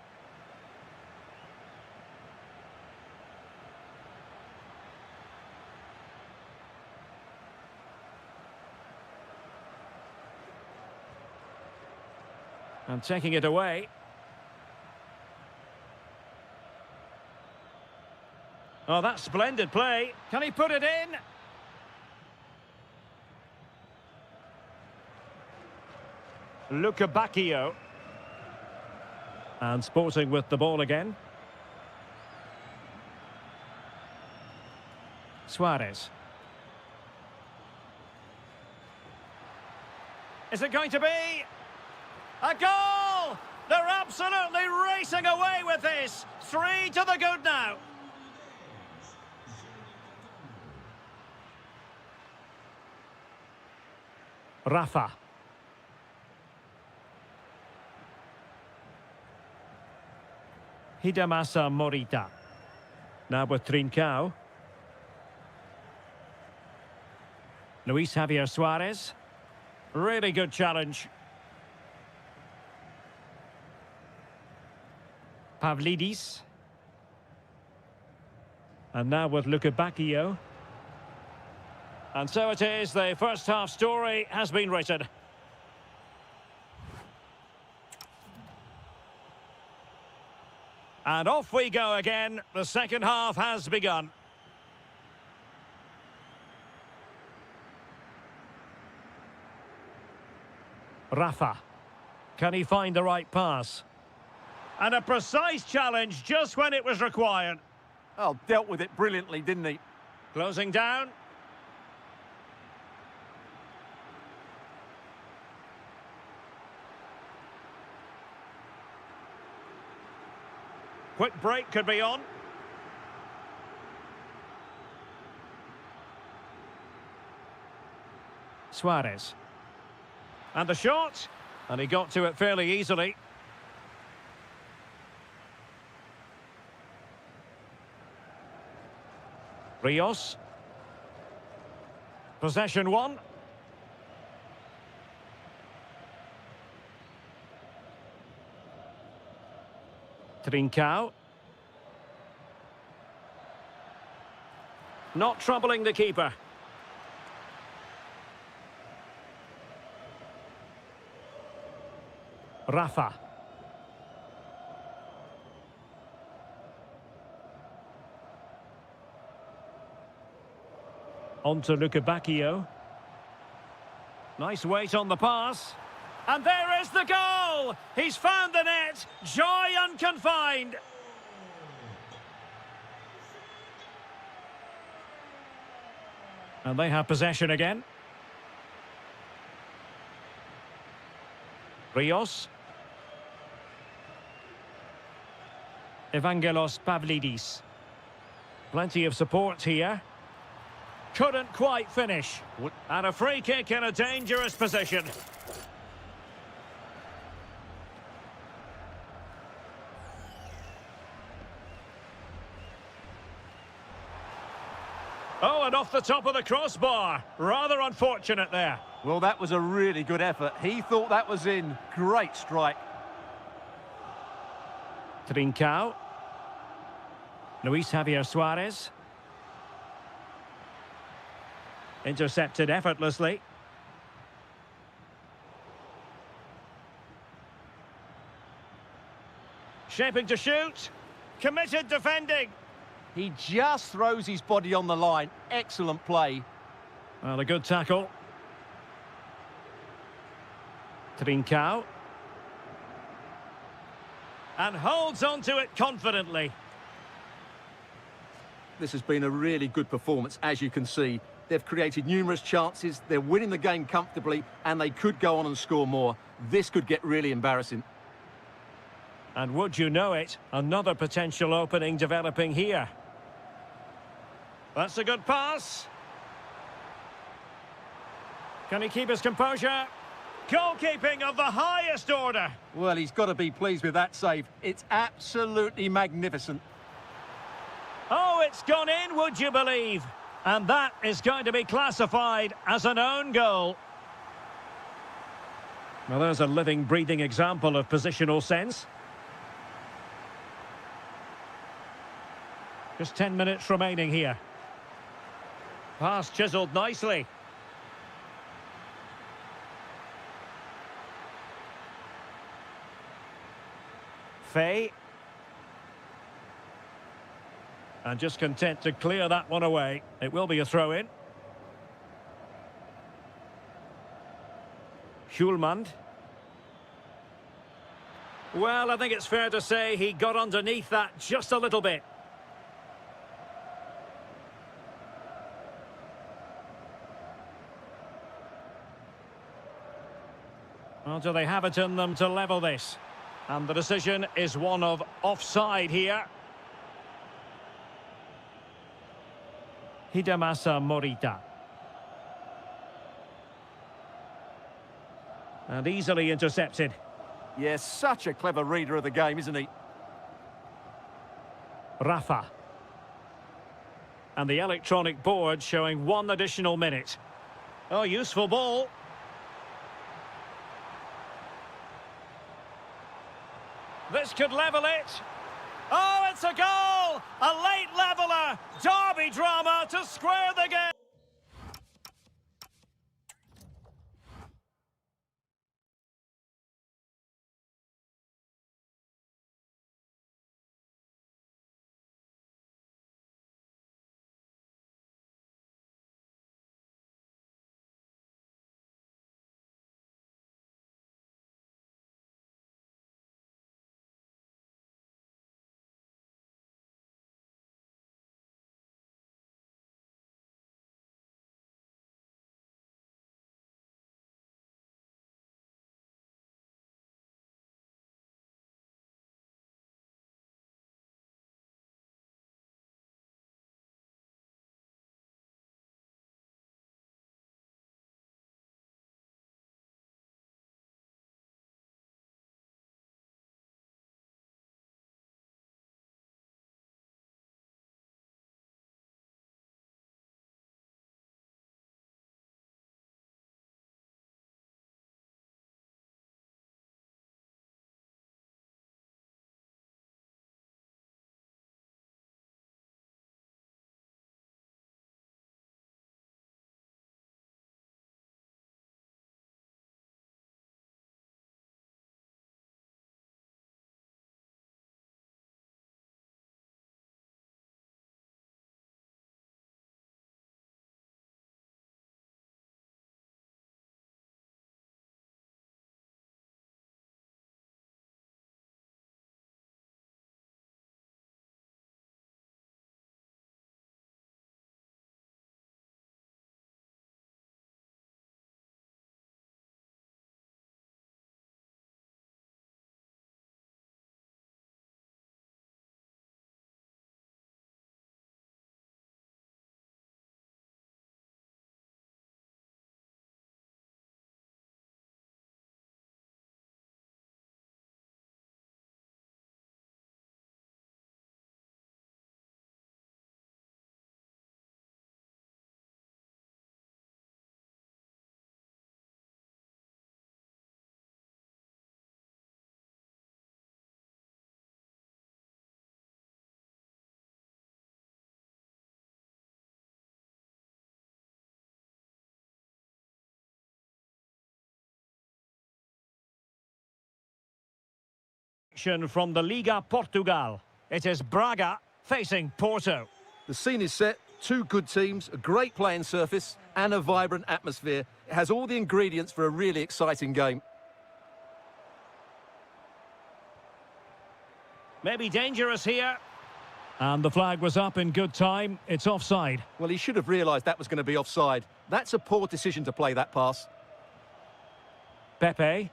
And taking it away. Oh, that's splendid play. Can he put it in? Luca Bacchio. And Sporting with the ball again. Suarez. Is it going to be a goal? They're absolutely racing away with this. 3 to the good now. Rafa. Hidemasa Morita. Now with Trincao. Luis Javier Suarez. Really good challenge. Pavlidis. And now with Luca Bacchio. And so it is, the first half story has been written. And off we go again. The second half has begun. Rafa. Can he find the right pass? And a precise challenge just when it was required. Oh, dealt with it brilliantly, didn't he? Closing down. Quick break could be on. Suarez. And the shot. And he got to it fairly easily. Rios. Possession 1. Trincao. Not troubling the keeper. Rafa. On to Luca Bacchio. Nice weight on the pass. And there is the goal! He's found the net. Joy unconfined. And they have possession again. Rios. Evangelos Pavlidis. Plenty of support here. Couldn't quite finish. And a free kick in a dangerous position. Oh, and off the top of the crossbar. Rather unfortunate there. Well, that was a really good effort. He thought that was in. Great strike. Trincao. Luis Javier Suarez. Intercepted effortlessly. Shaping to shoot. Committed defending. He just throws his body on the line. Excellent play. Well, a good tackle. Trincao. And holds on to it confidently. This has been a really good performance, as you can see. They've created numerous chances, they're winning the game comfortably, and they could go on and score more. This could get really embarrassing. And would you know it, another potential opening developing here. That's a good pass. Can he keep his composure? Goalkeeping of the highest order. Well, he's got to be pleased with that save. It's absolutely magnificent. Oh, it's gone in, would you believe? And that is going to be classified as an own goal. Well, there's a living, breathing example of positional sense. Just 10 minutes remaining here. Pass chiselled nicely. Fay. And just content to clear that one away. It will be a throw-in. Schulmand. Well, I think it's fair to say he got underneath that just a little bit. Well, do they have it in them to level this? And the decision is one of offside here. Hidemasa Morita. And easily intercepted. Yes, such a clever reader of the game, isn't he? Rafa. And the electronic board showing 1 additional minute. Oh, useful ball. This could level it. Oh, it's a goal! A late leveller! Derby drama to square the game! From the Liga Portugal. It is Braga facing Porto. The scene is set. 2 good teams, a great playing surface and a vibrant atmosphere. It has all the ingredients for a really exciting game. Maybe dangerous here. And the flag was up in good time. It's offside. Well, he should have realised that was going to be offside. That's a poor decision to play that pass. Pepe.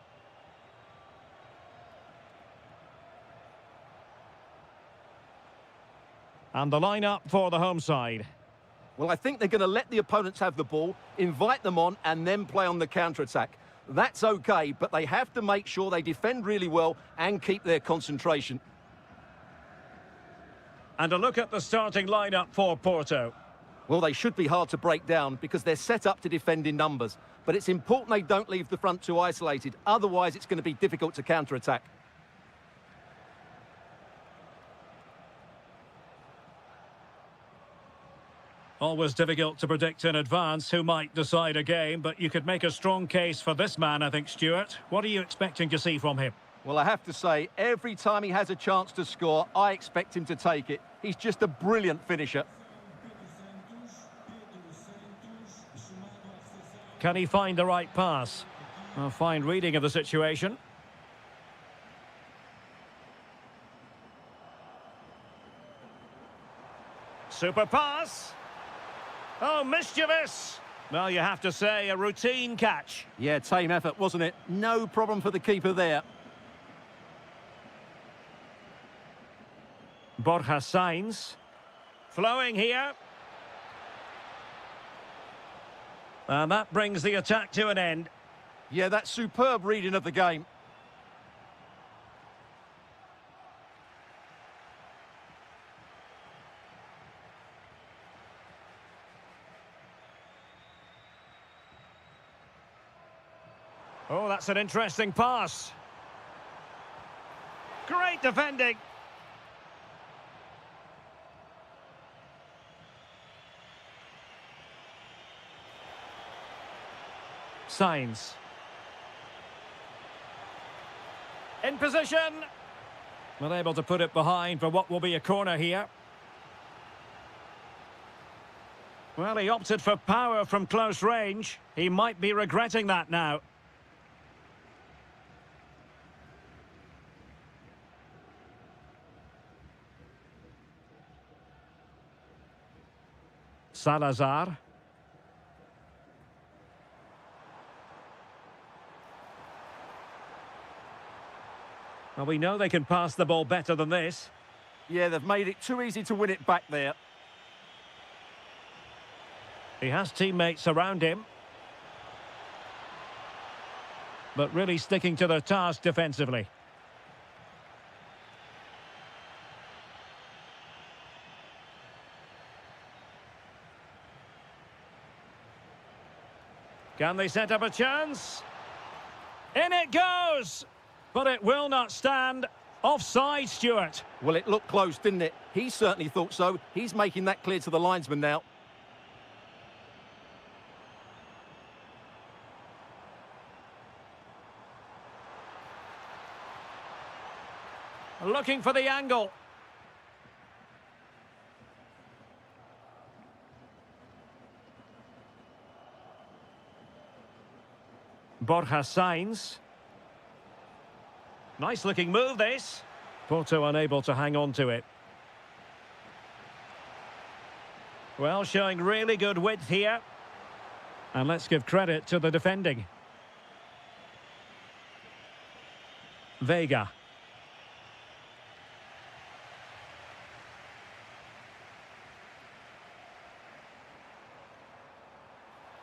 And the lineup for the home side. Well, I think they're going to let the opponents have the ball, invite them on, and then play on the counter-attack. That's okay, but they have to make sure they defend really well and keep their concentration. And a look at the starting lineup for Porto. Well, they should be hard to break down because they're set up to defend in numbers. But it's important they don't leave the front two isolated. Otherwise, it's going to be difficult to counter-attack. Always difficult to predict in advance who might decide a game, but you could make a strong case for this man, I think, Stuart. What are you expecting to see from him? Well, I have to say, every time he has a chance to score, I expect him to take it. He's just a brilliant finisher. Can he find the right pass? A fine reading of the situation. Super pass. Oh, mischievous. Well, you have to say, a routine catch. Yeah, team effort, wasn't it? No problem for the keeper there. Borja Sainz. Flowing here. And that brings the attack to an end. Yeah, that's superb reading of the game. Oh, that's an interesting pass. Great defending. Sainz. In position. Not able to put it behind for what will be a corner here. Well, he opted for power from close range. He might be regretting that now. Salazar. Well, we know they can pass the ball better than this. Yeah, they've made it too easy to win it back there. He has teammates around him. But really sticking to their task defensively. Can they set up a chance? In it goes! But it will not stand. Offside, Stuart. Well, it looked close, didn't it? He certainly thought so. He's making that clear to the linesman now. Looking for the angle. Borja Sainz. Nice looking move, this. Porto unable to hang on to it. Well, showing really good width here. And let's give credit to the defending. Vega.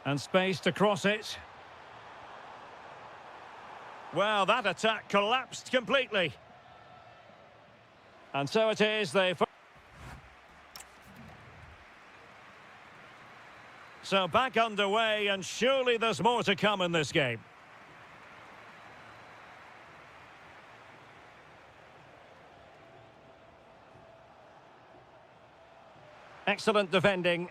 And space to cross it. Well, that attack collapsed completely. And so it is, So back underway, and surely there's more to come in this game. Excellent defending.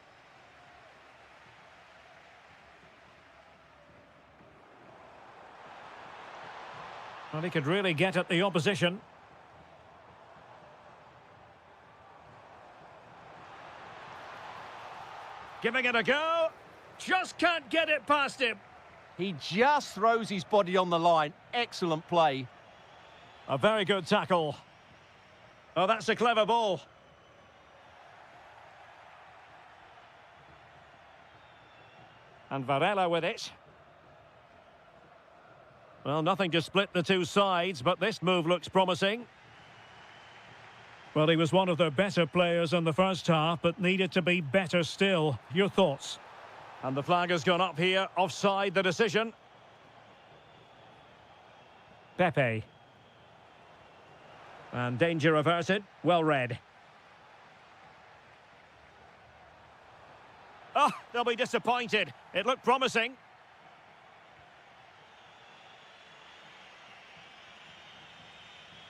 Well, he could really get at the opposition. Giving it a go. Just can't get it past him. He just throws his body on the line. Excellent play. A very good tackle. Oh, that's a clever ball. And Varela with it. Well, nothing to split the two sides, but this move looks promising. Well, he was one of their better players in the first half, but needed to be better still. Your thoughts? And the flag has gone up here, offside the decision. Pepe. And danger averted, well read. Oh, they'll be disappointed. It looked promising.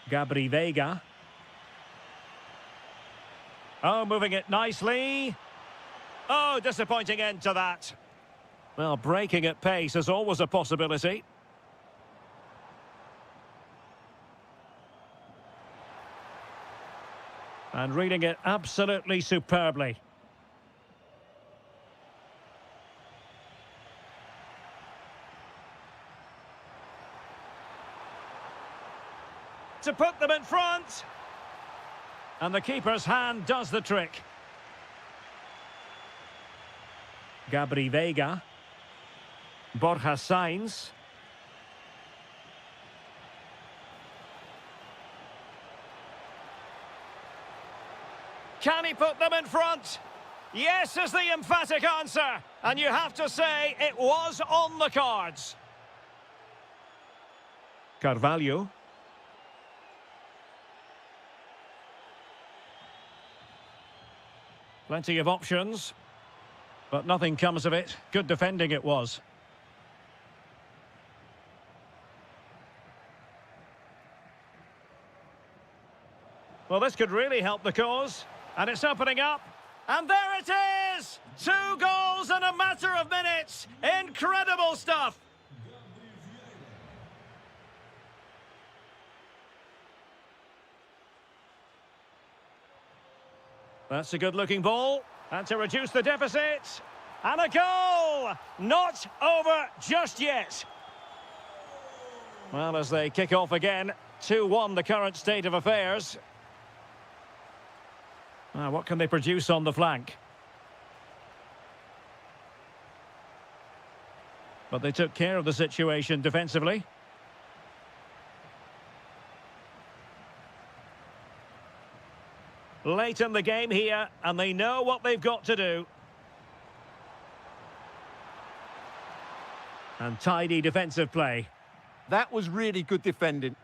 Gabri Veiga. Oh, moving it nicely. Oh, disappointing end to that. Well, breaking at pace is always a possibility. And reading it absolutely superbly. To put them in front. And the keeper's hand does the trick. Gabri Veiga. Borja Sainz. Can he put them in front? Yes is the emphatic answer. And you have to say it was on the cards. Carvalho. Plenty of options, but nothing comes of it. Good defending it was. Well, this could really help the cause. And it's opening up. And there it is! 2 goals in a matter of minutes. Incredible stuff. That's a good-looking ball. And to reduce the deficit. And a goal! Not over just yet. Well, as they kick off again, 2-1 the current state of affairs. What can they produce on the flank? But they took care of the situation defensively. Late in the game here, and they know what they've got to do. And tidy defensive play. That was really good defending.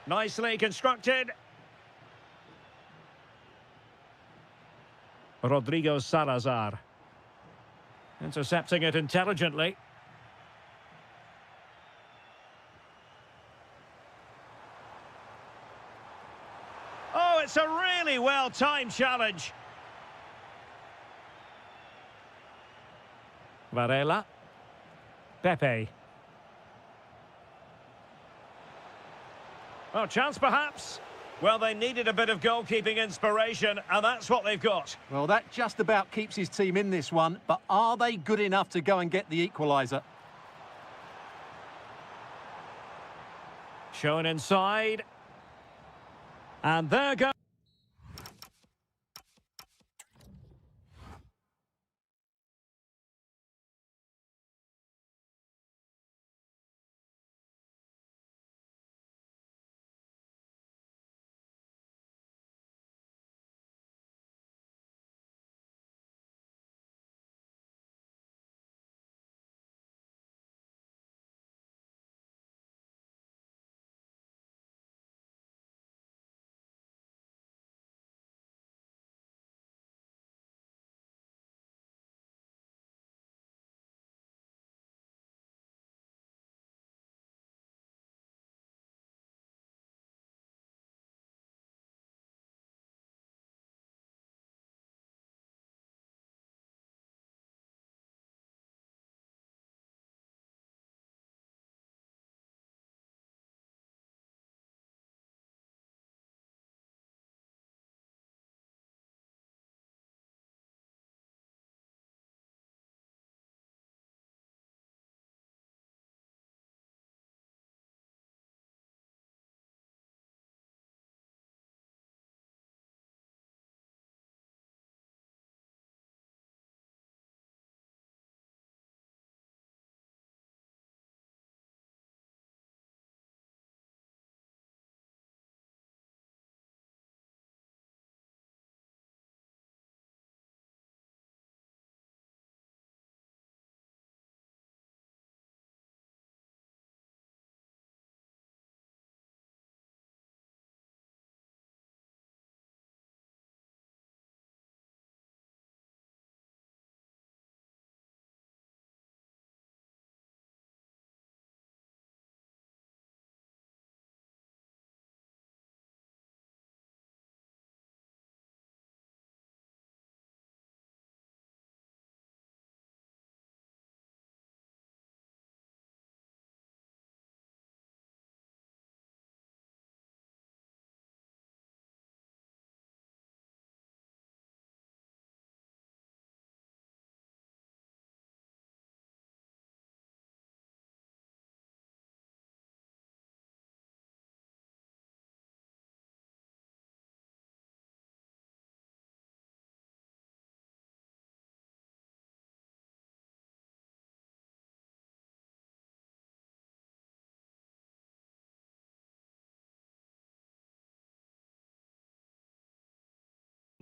Nicely constructed. Rodrigo Salazar. Intercepting it intelligently. Oh, it's a really well-timed challenge. Varela. Pepe. Oh, chance perhaps. Well, they needed a bit of goalkeeping inspiration, and that's what they've got. Well, that just about keeps his team in this one, but are they good enough to go and get the equaliser? Shown inside. And there goes.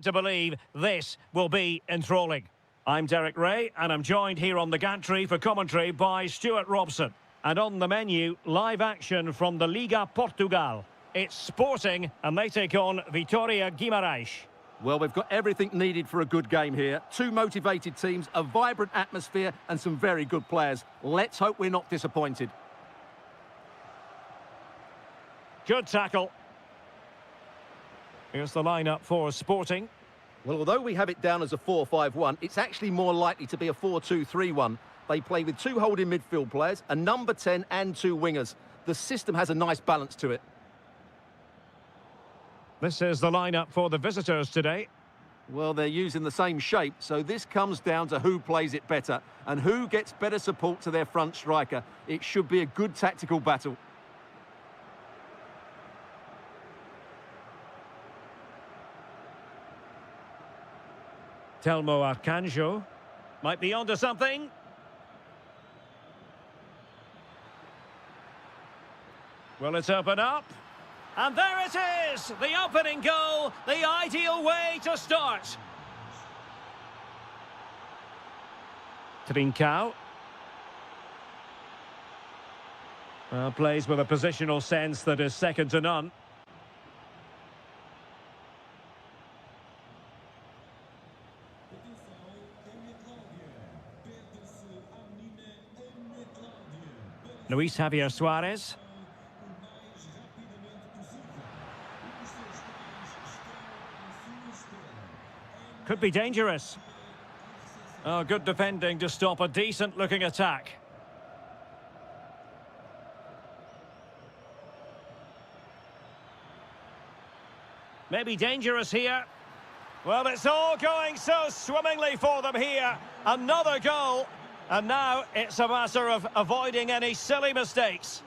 To believe this will be enthralling. I'm Derek Ray, and I'm joined here on the gantry for commentary by Stuart Robson. And on the menu, live action from the Liga Portugal. It's Sporting, and they take on Vitória Guimarães. Well, we've got everything needed for a good game here. Two motivated teams, a vibrant atmosphere, and some very good players. Let's hope we're not disappointed. Good tackle. Here's the lineup for Sporting. Well, although we have it down as a 4-5-1, it's actually more likely to be a 4-2-3-1. They play with two holding midfield players, a number 10 and two wingers. The system has a nice balance to it. This is the lineup for the visitors today. Well, they're using the same shape, so this comes down to who plays it better and who gets better support to their front striker. It should be a good tactical battle. Telmo Arcanjo might be onto something. Will it open up? And there it is! The opening goal, the ideal way to start. Trincao. Plays with a positional sense that is second to none. Luis Javier Suarez. Could be dangerous. Oh, good defending to stop a decent-looking attack. Maybe dangerous here. Well, it's all going so swimmingly for them here. Another goal. And now it's a matter of avoiding any silly mistakes.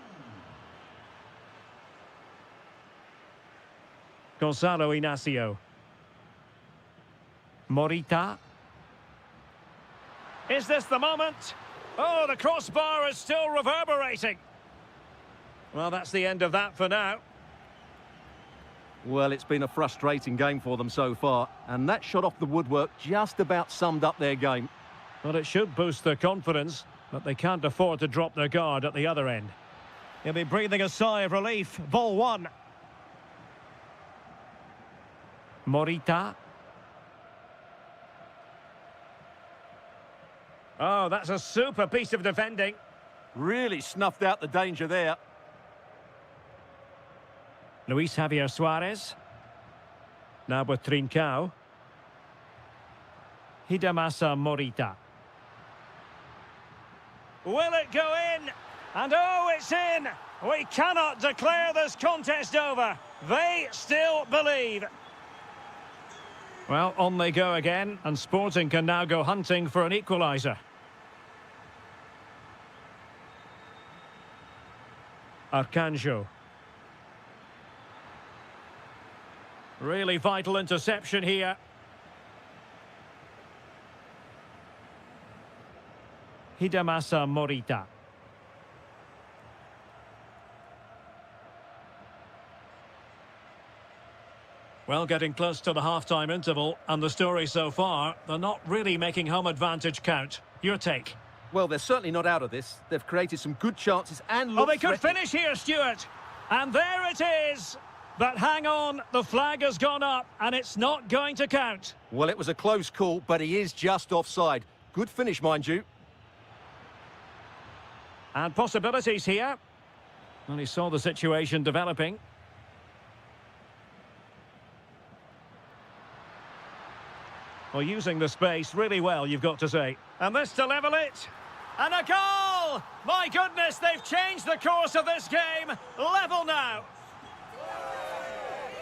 Gonzalo Inacio. Morita. Is this the moment? Oh, the crossbar is still reverberating. Well, that's the end of that for now. Well, it's been a frustrating game for them so far, and that shot off the woodwork just about summed up their game. Well, it should boost their confidence, but they can't afford to drop their guard at the other end. He'll be breathing a sigh of relief. Ball one. Morita. Oh, that's a super piece of defending. Really snuffed out the danger there. Luis Javier Suarez. Now with Trincao. Hidemasa Morita. Will it go in? And oh, it's in! We cannot declare this contest over. They still believe. Well, on they go again, and Sporting can now go hunting for an equaliser. Arcanjo. Really vital interception here. Hidemasa Morita. Well, getting close to the half-time interval, and the story so far, they're not really making home advantage count. Your take? Well, they're certainly not out of this. They've created some good chances and Oh, they could finish here, Stuart. And there it is. But hang on, the flag has gone up, and it's not going to count. Well, it was a close call, but he is just offside. Good finish, mind you. And possibilities here. Well, he saw the situation developing. Well, using the space really well, you've got to say. And this to level it. And a goal! My goodness, they've changed the course of this game. Level now.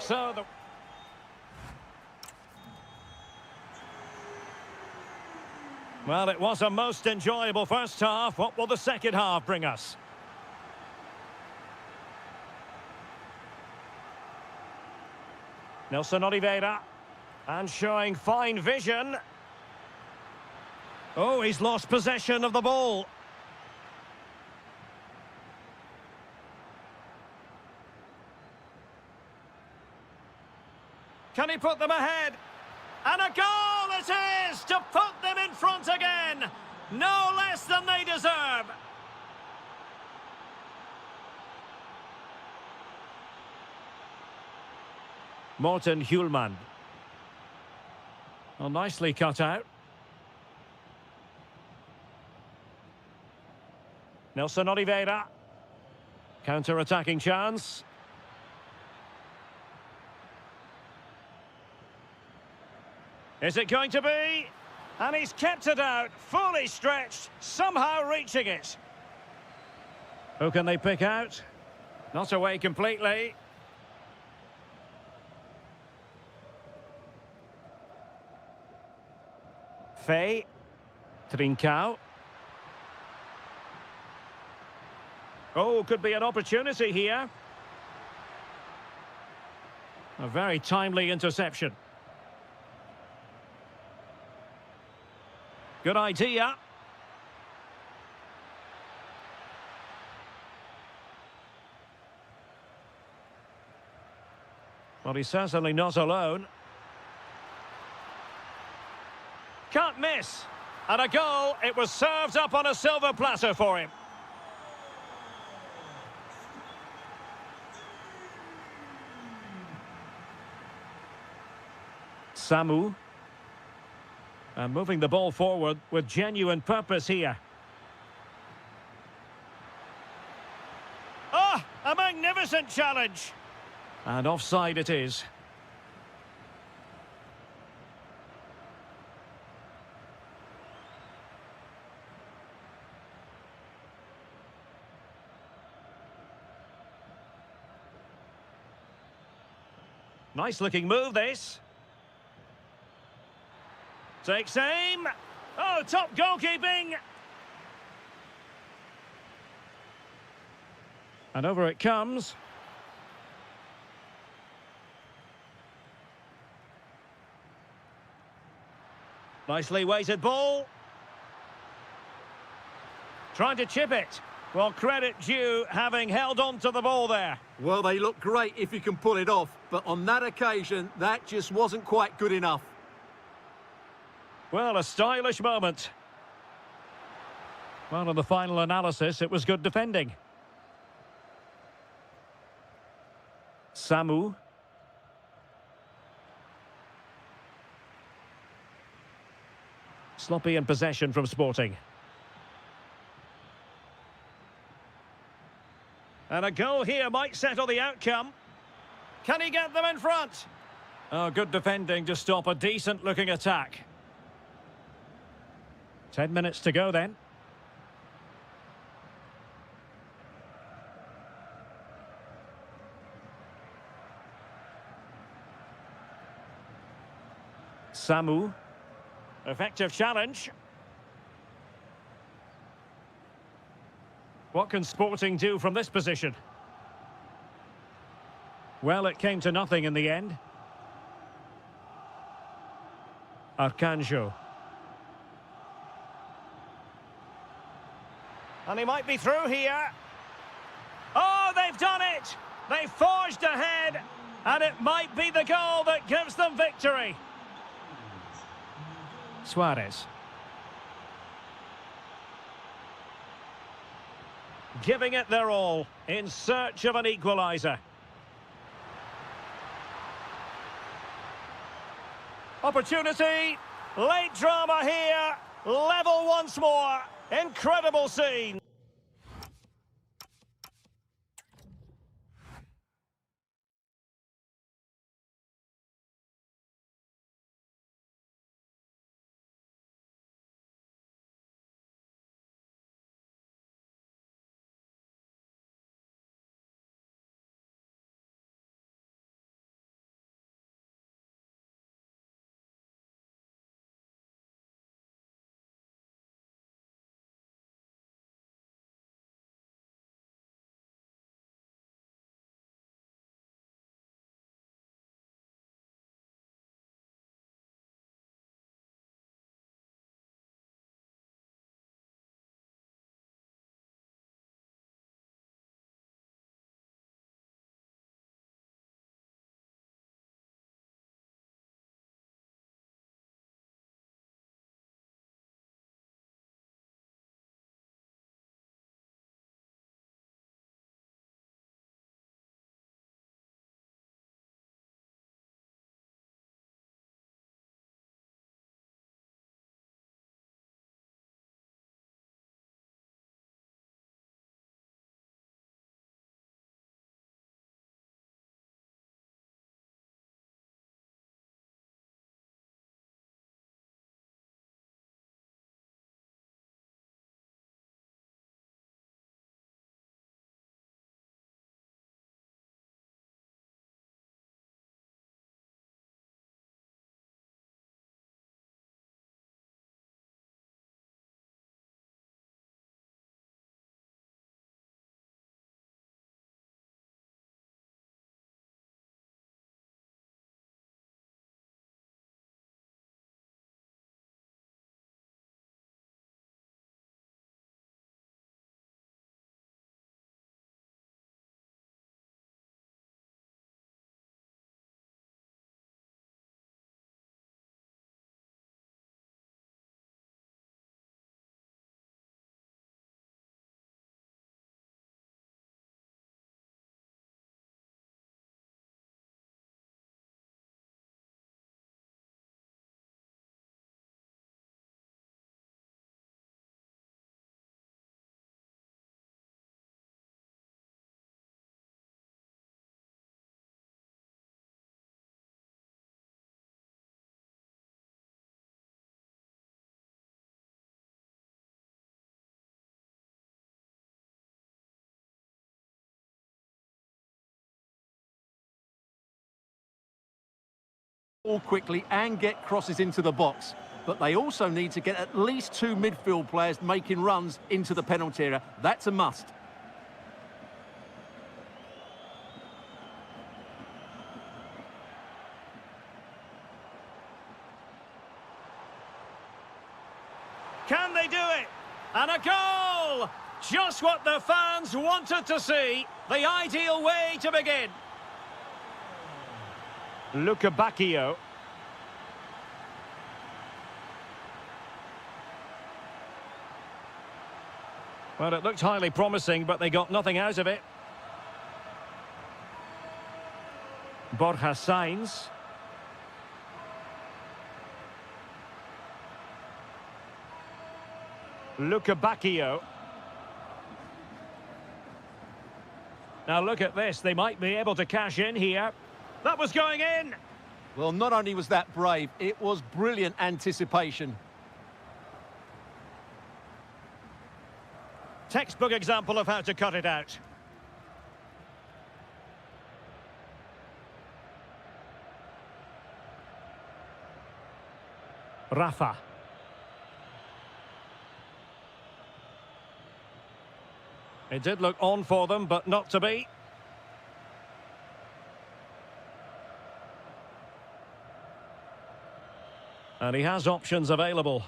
So the... Well, it was a most enjoyable first half. What will the second half bring us? Nelson Oliveira. And showing fine vision. Oh, he's lost possession of the ball. Can he put them ahead? And a goal it is to put them in front again. No less than they deserve. Morten Hjulman. Well, nicely cut out. Nelson Oliveira. Counter-attacking chance. Is it going to be? And he's kept it out, fully stretched, somehow reaching it. Who can they pick out? Not away completely. Fay. Trincao. Oh, could be an opportunity here. A very timely interception. Good idea. Well, he's certainly not alone. Can't miss. And a goal. It was served up on a silver platter for him. Samu. And moving the ball forward with genuine purpose here. Oh, a magnificent challenge. And offside it is. Nice looking move, this. Takes aim. Oh, top goalkeeping. And over it comes. Nicely weighted ball. Trying to chip it. Well, credit due having held on to the ball there. Well, they look great if you can pull it off, but on that occasion, that just wasn't quite good enough. Well, a stylish moment. Well, in the final analysis, it was good defending. Samu. Sloppy in possession from Sporting. And a goal here might settle the outcome. Can he get them in front? Oh, good defending to stop a decent-looking attack. 10 minutes to go then. Samu. Effective challenge. What can Sporting do from this position? Well, it came to nothing in the end. Arcanjo. And he might be through here. Oh, they've done it! They forged ahead, and it might be the goal that gives them victory. Suarez. Giving it their all, in search of an equaliser. Opportunity, late drama here, level once more. Incredible scene. ball quickly and get crosses into the box. But they also need to get at least 2 midfield players making runs into the penalty area. That's a must. Can they do it? And a goal! Just what the fans wanted to see. The ideal way to begin. Bacchio. Well, it looked highly promising, but they got nothing out of it. Borja Sainz. Bacchio. Now look at this, they might be able to cash in here. That was going in! Well, not only was that brave, it was brilliant anticipation. Textbook example of how to cut it out. Rafa. It did look on for them, but not to be. And he has options available.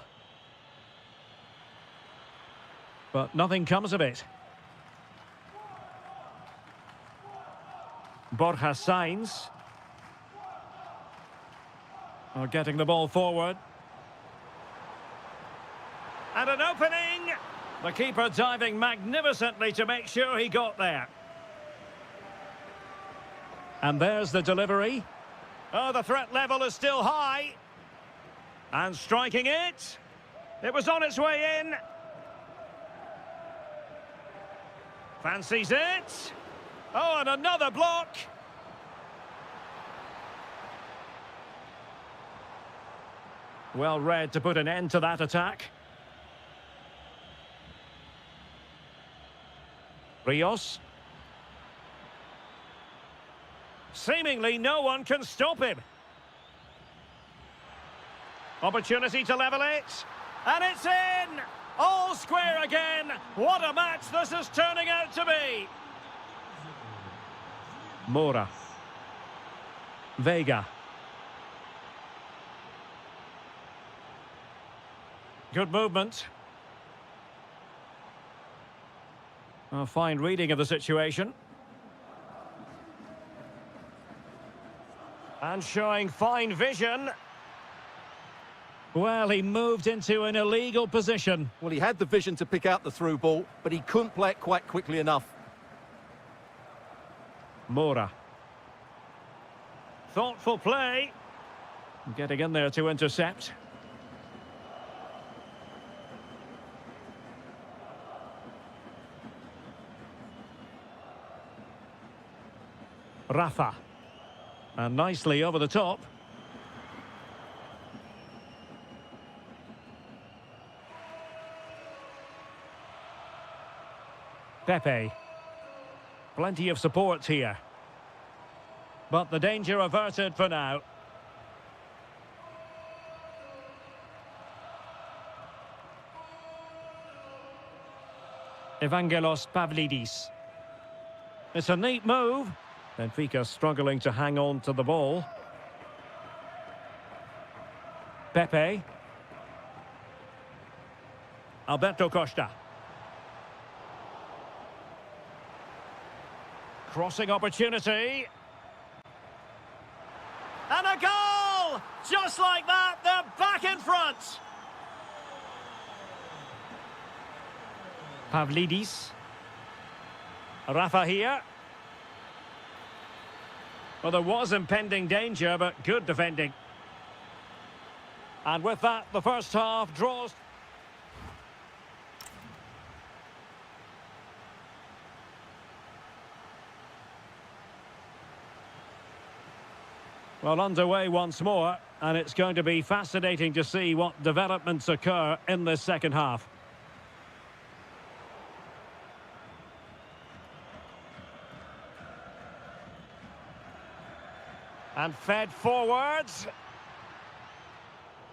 But nothing comes of it. Borja Sainz. Oh, getting the ball forward. And an opening! The keeper diving magnificently to make sure he got there. And there's the delivery. Oh, the threat level is still high. And striking it. It was on its way in. Fancies it. Oh, and another block. Well read to put an end to that attack. Rios. Seemingly no one can stop him. Opportunity to level it. And it's in! All square again. What a match this is turning out to be. Mora. Vega. Good movement. A fine reading of the situation. And showing fine vision. Well, he moved into an illegal position. Well, he had the vision to pick out the through ball, but he couldn't play it quite quickly enough. Mora. Thoughtful play. Getting in there to intercept. Rafa. And nicely over the top. Pepe. Plenty of support here. But the danger averted for now. Evangelos Pavlidis. It's a neat move. Benfica struggling to hang on to the ball. Pepe. Alberto Costa. Crossing opportunity. And a goal! Just like that, they're back in front. Pavlidis. Rafa here. Well, there was impending danger, but good defending. And with that, the first half draws. Well, underway once more, and it's going to be fascinating to see what developments occur in this second half. And fed forwards.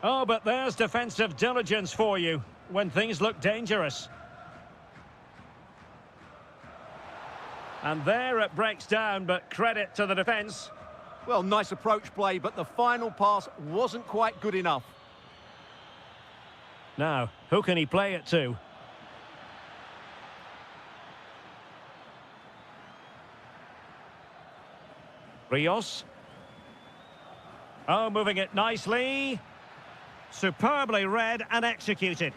Oh, but there's defensive diligence for you when things look dangerous. And there it breaks down, but credit to the defence. Well, nice approach play, but the final pass wasn't quite good enough. Now, who can he play it to? Rios. Oh, moving it nicely. Superbly read and executed.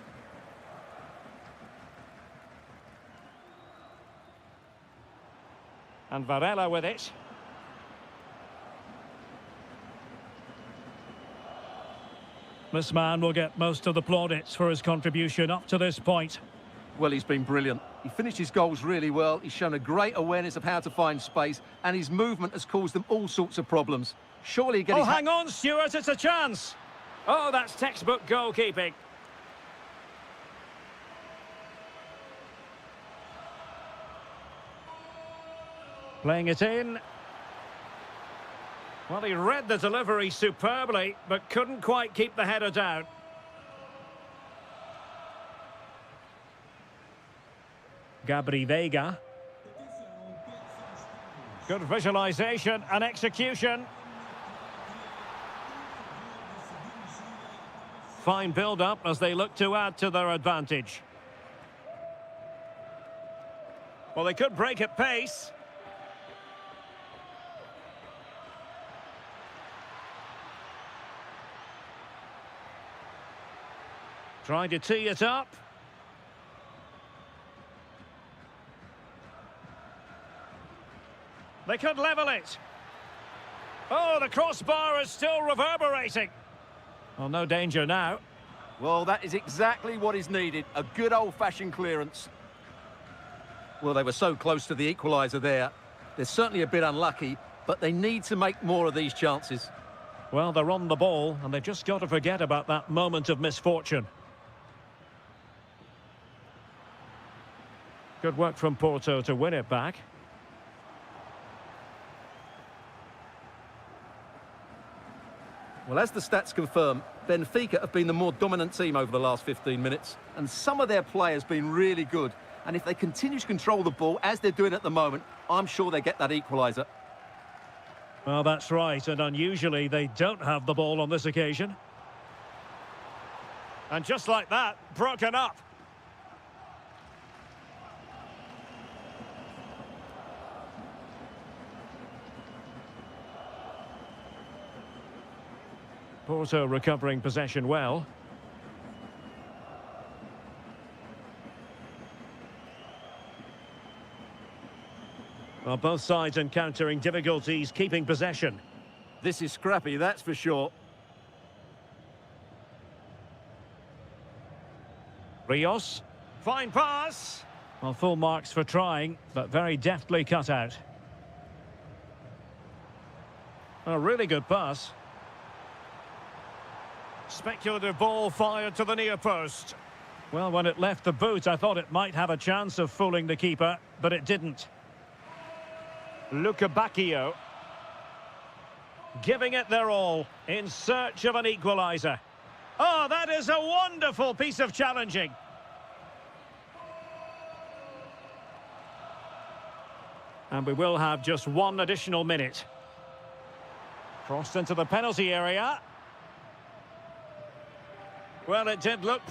And Varela with it. This man will get most of the plaudits for his contribution up to this point. Well, he's been brilliant. He finished his goals really well. He's shown a great awareness of how to find space, and his movement has caused them all sorts of problems. Surely he gets. Oh, hang on, Stuart, it's a chance. Oh, that's textbook goalkeeping. Playing it in. Well, he read the delivery superbly, but couldn't quite keep the header down. Gabri Veiga. Good visualisation and execution. Fine build-up as they look to add to their advantage. Well, they could break at pace. Trying to tee it up. They could level it. Oh, the crossbar is still reverberating. Well, no danger now. Well, that is exactly what is needed. A good old-fashioned clearance. Well, they were so close to the equaliser there. They're certainly a bit unlucky, but they need to make more of these chances. Well, they're on the ball, and they've just got to forget about that moment of misfortune. Good work from Porto to win it back. Well, as the stats confirm, Benfica have been the more dominant team over the last 15 minutes, and some of their play has been really good. And if they continue to control the ball, as they're doing at the moment, I'm sure they get that equaliser. Well, that's right, and unusually they don't have the ball on this occasion. And just like that, broken up. Porto recovering possession well. Well, both sides encountering difficulties keeping possession. This is scrappy, that's for sure. Rios. Fine pass. Well, full marks for trying, but very deftly cut out. A really good pass. Speculative ball fired to the near post. Well, when it left the boot, I thought it might have a chance of fooling the keeper, but it didn't. Luca Bacchio. Giving it their all in search of an equaliser. Oh, that is a wonderful piece of challenging. And we will have just one additional minute. Crossed into the penalty area. Well, it did look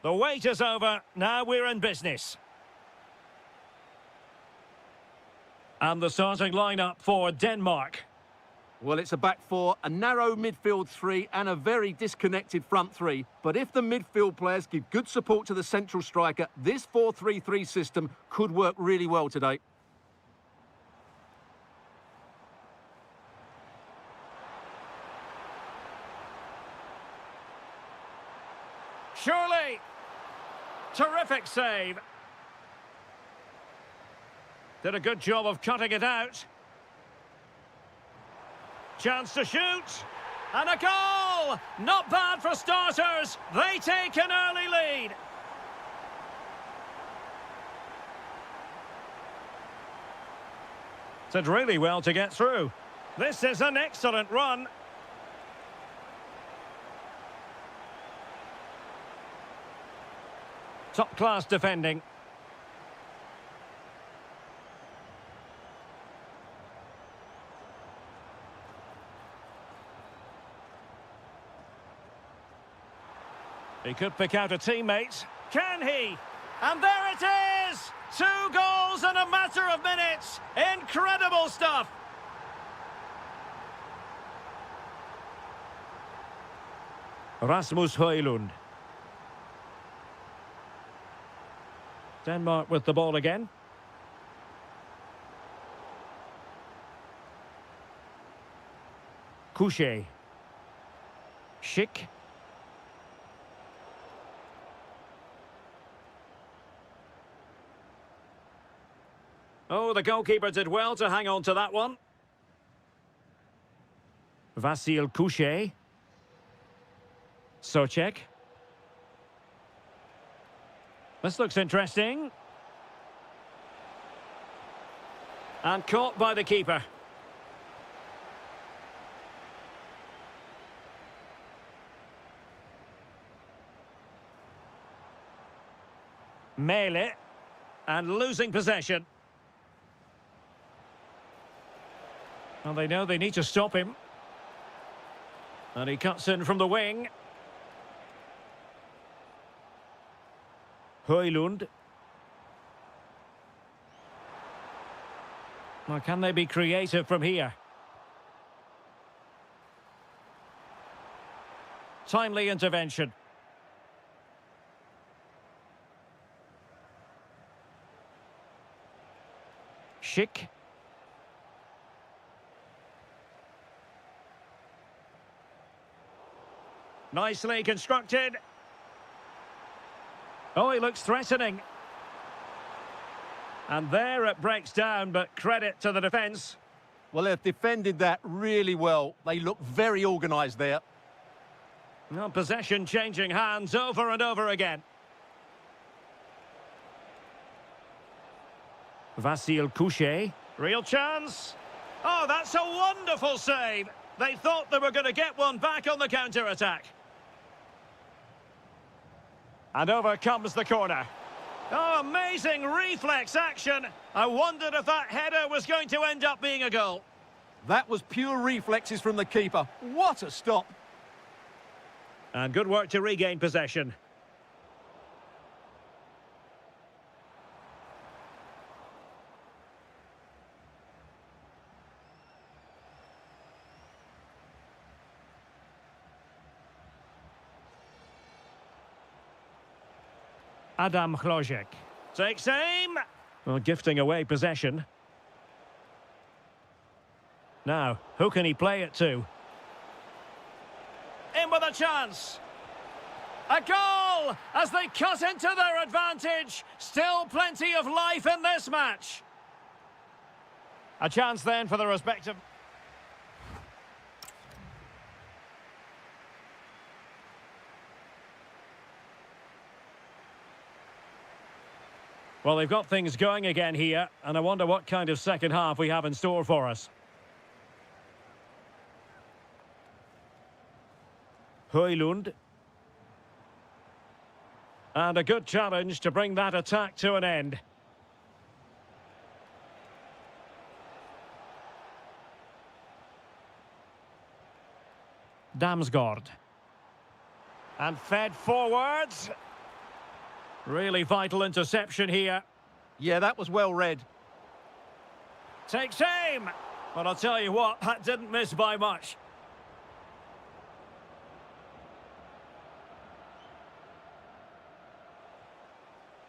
The wait is over. Now we're in business. And the starting lineup for Denmark. Well, it's a back four, a narrow midfield three and a very disconnected front three. But if the midfield players give good support to the central striker, this 4-3-3 system could work really well today. Surely. Terrific save. Did a good job of cutting it out. Chance to shoot. And a goal! Not bad for starters. They take an early lead. Did really well to get through. This is an excellent run. Top-class defending. He could pick out a teammate. Can he? And there it is! 2 goals in a matter of minutes. Incredible stuff. Rasmus Højlund. Denmark with the ball again. Couché. Schick. Oh, the goalkeeper did well to hang on to that one. Vasil Couché. Socek. This looks interesting. And caught by the keeper. Mele. And losing possession. Well, they know they need to stop him. And he cuts in from the wing. Højlund. Well, can they be creative from here? Timely intervention. Schick. Nicely constructed. Oh, he looks threatening. And there it breaks down, but credit to the defence. Well, they've defended that really well. They look very organised there. Well, possession changing hands over and over again. Vasil Couché. Real chance. Oh, that's a wonderful save. They thought they were going to get one back on the counter-attack. And over comes the corner. Oh, amazing reflex action. I wondered if that header was going to end up being a goal. That was pure reflexes from the keeper. What a stop. And good work to regain possession. Adam Hlojek takes aim. Well, gifting away possession. Now, who can he play it to? In with a chance. A goal as they cut into their advantage. Still plenty of life in this match. A chance then for the respective... Well, they've got things going again here, and I wonder what kind of second half we have in store for us. Højlund. And a good challenge to bring that attack to an end. Damsgaard. And fed forwards. Really vital interception here. Yeah, that was well read. Takes aim. But I'll tell you what, that didn't miss by much.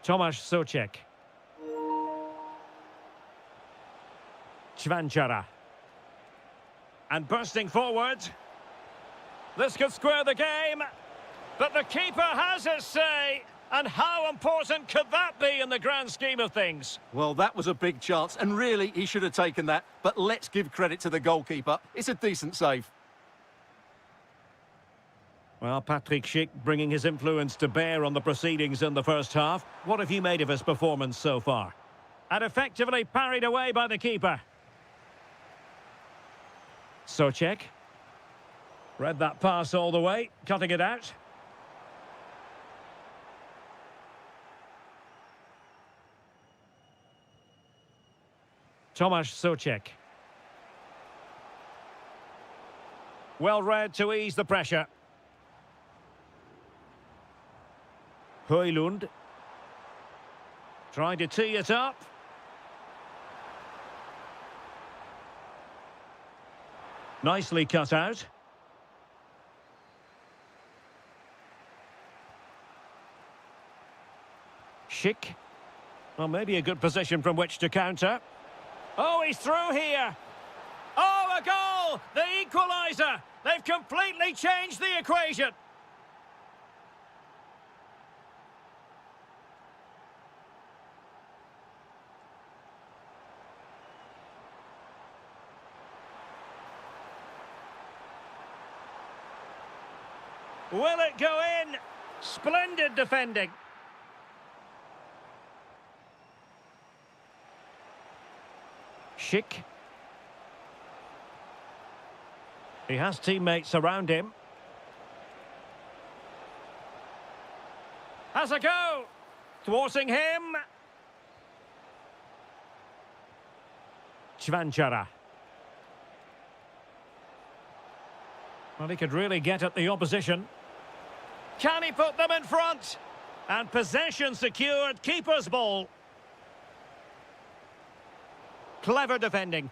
Tomasz Souček. Čvančara. And bursting forward. This could square the game. But the keeper has his say. And how important could that be in the grand scheme of things? Well, that was a big chance, and really, he should have taken that. But let's give credit to the goalkeeper. It's a decent save. Well, Patrick Schick bringing his influence to bear on the proceedings in the first half. What have you made of his performance so far? And effectively parried away by the keeper. Souček. Read that pass all the way, cutting it out. Tomasz Souček. Well read to ease the pressure. Højlund. Trying to tee it up. Nicely cut out. Schick. Well, maybe a good position from which to counter. Oh, he's through here. Oh, a goal! The equaliser! They've completely changed the equation. Will it go in? Splendid defending. Schick. He has teammates around him. Has a go. Thwarting him. Čvančara. Well, he could really get at the opposition. Can he put them in front? And possession secured, keeper's ball. Clever defending.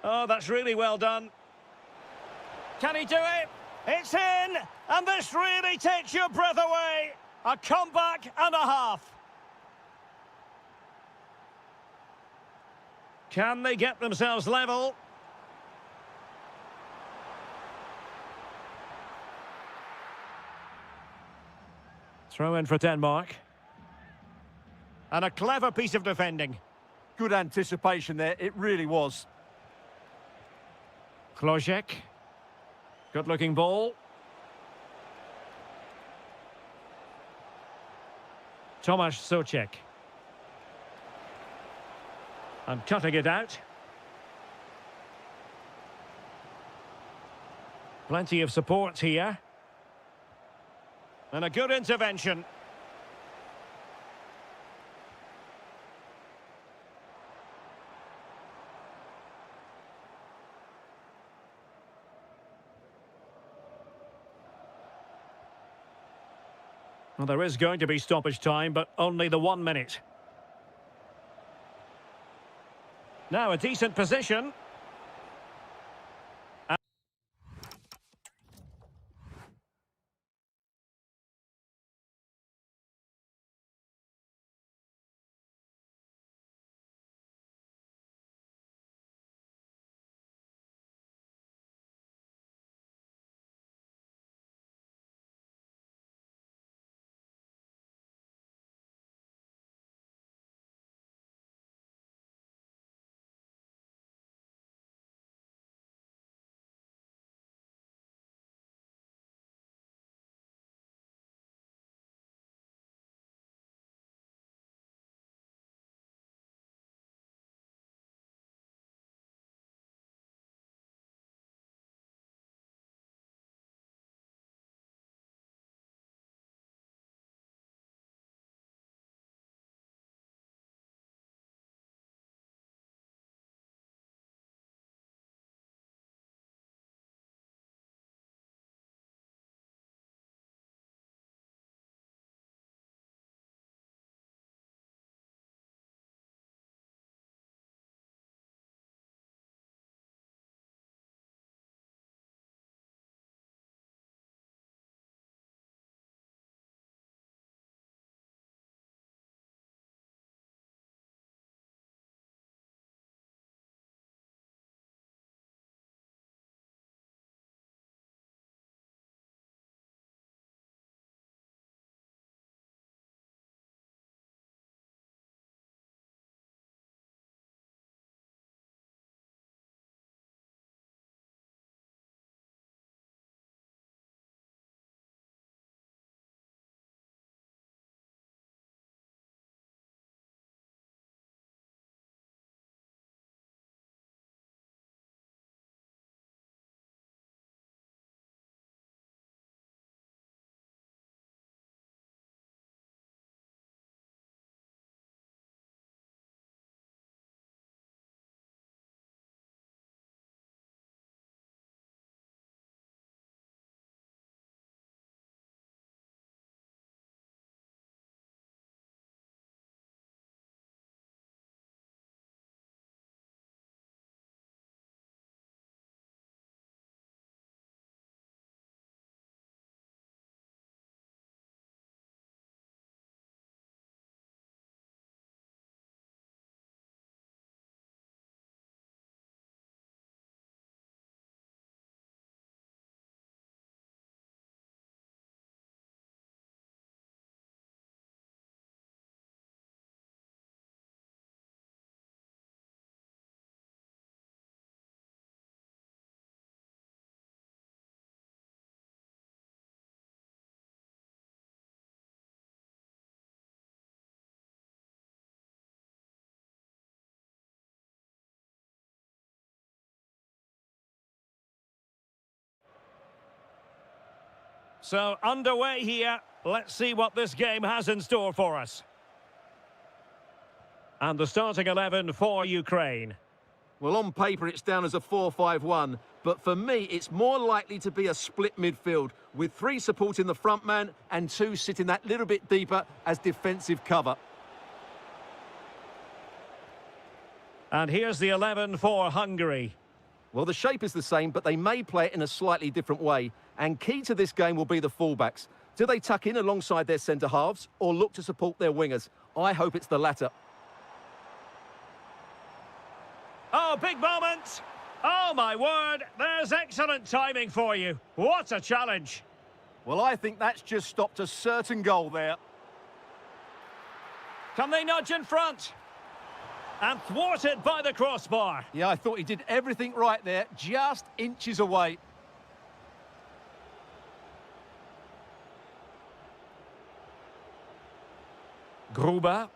Oh, that's really well done. Can he do it? It's in! And this really takes your breath away. A comeback and a half. Can they get themselves level? Throw in for Denmark. And a clever piece of defending. Good anticipation there, it really was. Klojek. Good-looking ball. Tomasz Souček. And cutting it out. Plenty of support here. And a good intervention. Well, there is going to be stoppage time, but only the 1 minute. Now a decent position. So, underway here. Let's see what this game has in store for us. And the starting 11 for Ukraine. Well, on paper, it's down as a 4-5-1, but for me, it's more likely to be a split midfield, with 3 supporting the front man and 2 sitting that little bit deeper as defensive cover. And here's the 11 for Hungary. Well, the shape is the same, but they may play it in a slightly different way. And key to this game will be the fullbacks. Do they tuck in alongside their centre-halves or look to support their wingers? I hope it's the latter. Oh, big moment! Oh, my word! There's excellent timing for you. What a challenge! Well, I think that's just stopped a certain goal there. Can they nudge in front? And thwarted by the crossbar. Yeah, I thought he did everything right there, just inches away. Gruber.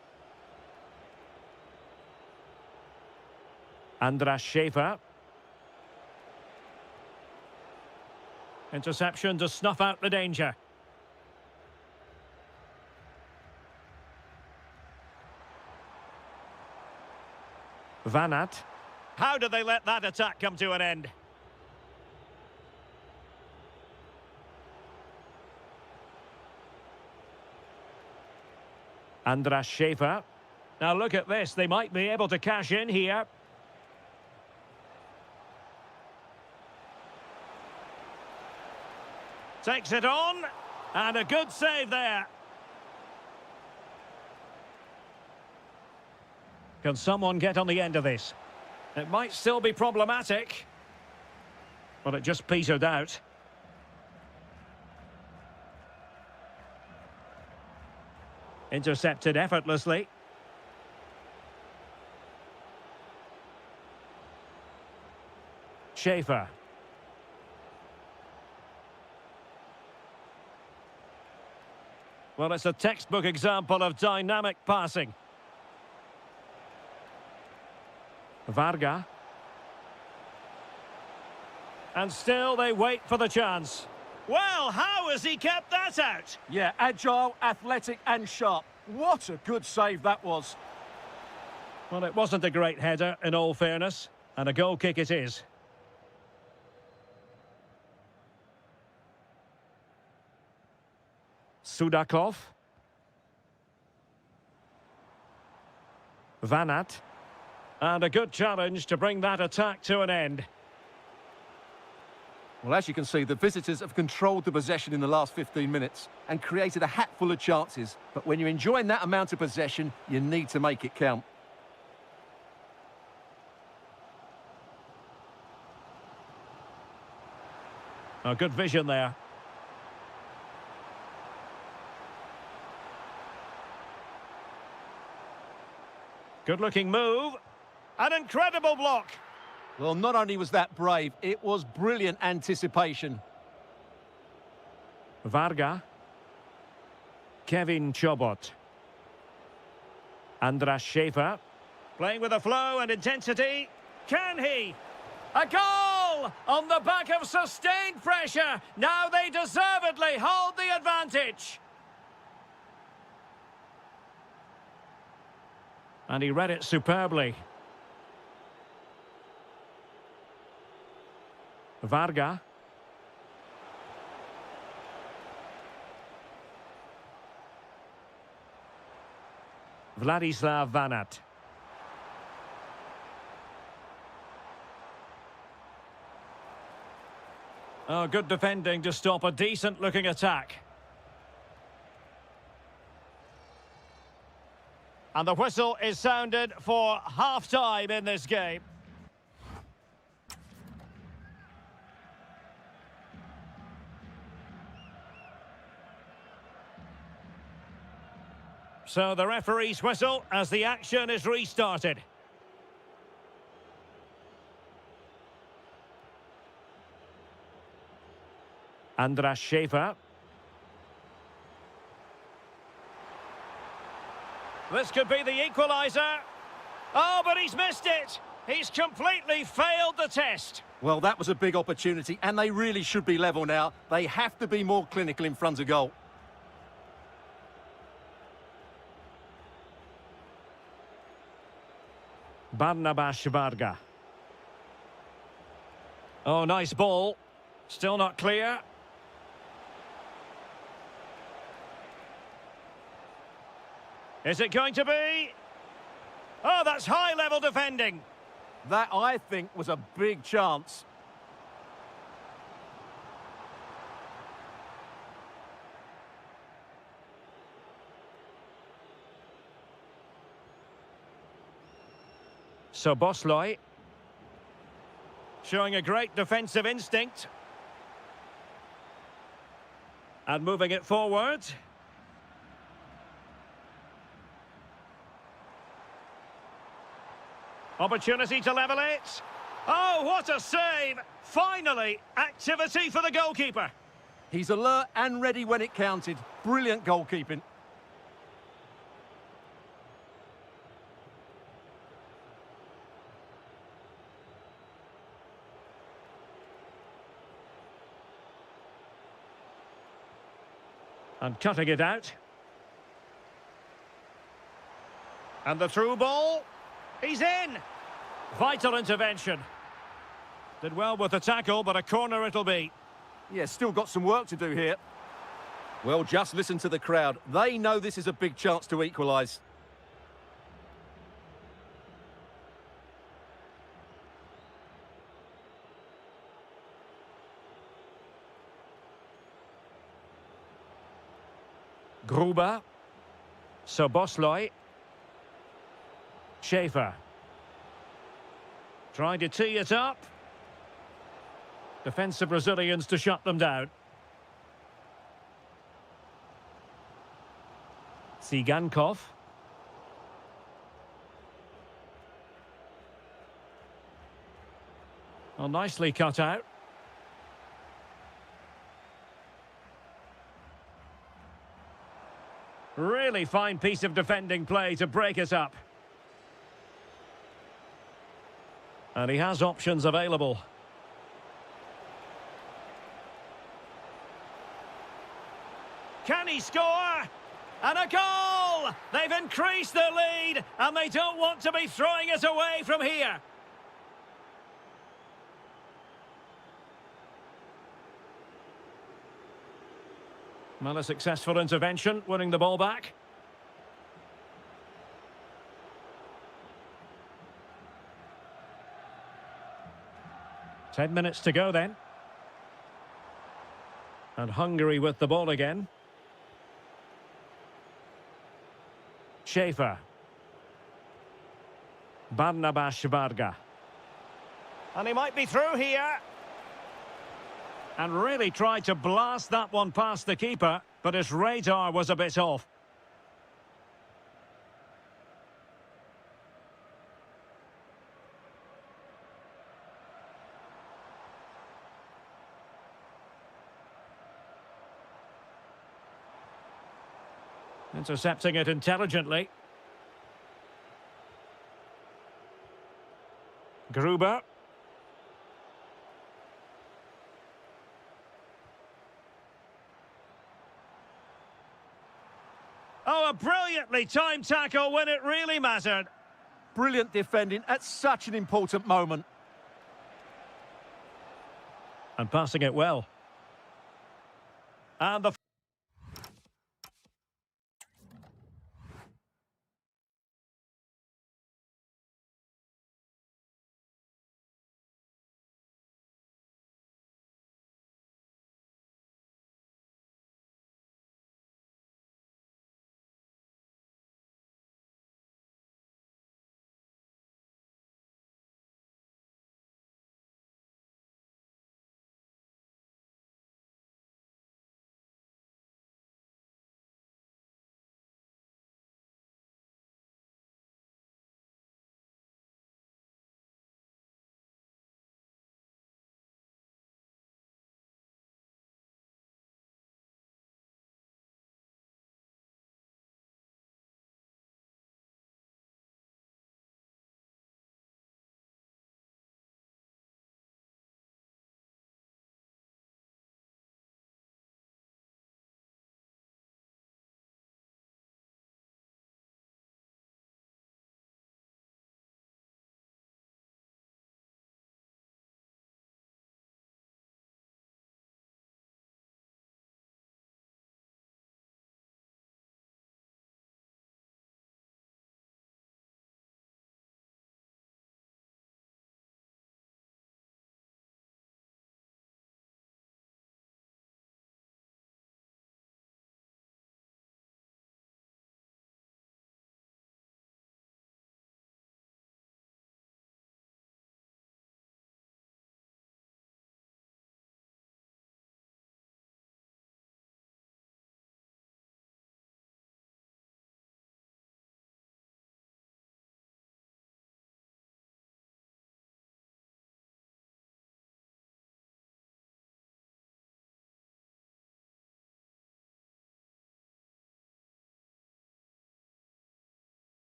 Andras Schäfer. Interception to snuff out the danger. Van Aert. How do they let that attack come to an end? Andras Schäfer. Now look at this, they might be able to cash in here. Takes it on, and a good save there. Can someone get on the end of this? It might still be problematic, but it just petered out. Intercepted effortlessly. Schäfer. Well, it's a textbook example of dynamic passing. Varga. And still they wait for the chance. Well, how has he kept that out? Yeah, agile, athletic and sharp. What a good save that was. Well, it wasn't a great header, in all fairness. And a goal kick it is. Sudakov. Van Aert. And a good challenge to bring that attack to an end. Well, as you can see, the visitors have controlled the possession in the last 15 minutes and created a hatful of chances. But when you're enjoying that amount of possession, you need to make it count. Oh, good vision there. Good-looking move. An incredible block. Well, not only was that brave, it was brilliant anticipation. Varga. Kevin Chobot. Andras Schäfer. Playing with a flow and intensity. Can he? A goal! On the back of sustained pressure. Now they deservedly hold the advantage. And he read it superbly. Varga. Vladislav Van Aert. Oh, good defending to stop a decent-looking attack. And the whistle is sounded for half-time in this game. So the referee's whistle as the action is restarted. Andras Schäfer. This could be the equaliser. Oh, but he's missed it. He's completely failed the test. Well, that was a big opportunity, and they really should be level now. They have to be more clinical in front of goal. Barnabas Varga. Oh, nice ball. Still not clear. Is it going to be? Oh, that's high-level defending. That, I think, was a big chance. So Bosloy showing a great defensive instinct and moving it forward. Opportunity to level it. Oh, what a save! Finally, activity for the goalkeeper. He's alert and ready when it counted. Brilliant goalkeeping. And cutting it out. And the through ball. He's in. Vital intervention. Did well with the tackle, but a corner it'll be. Yeah, still got some work to do here. Well, just listen to the crowd. They know this is a big chance to equalise. Gruber. Sobosloy. Schaefer. Trying to tee it up. Defensive Brazilians to shut them down. Tsigankov. Oh, nicely cut out. Really fine piece of defending play to break it up. And he has options available. Can he score? And a goal! They've increased their lead, and they don't want to be throwing it away from here. Well, a successful intervention, winning the ball back. Ten minutes to go then. And Hungary with the ball again. Schaefer. Barnabas Varga. And he might be through here. And really tried to blast that one past the keeper, but his radar was a bit off. Intercepting it intelligently. Gruber. Oh, a brilliantly timed tackle when it really mattered. Brilliant defending at such an important moment. And passing it well. And the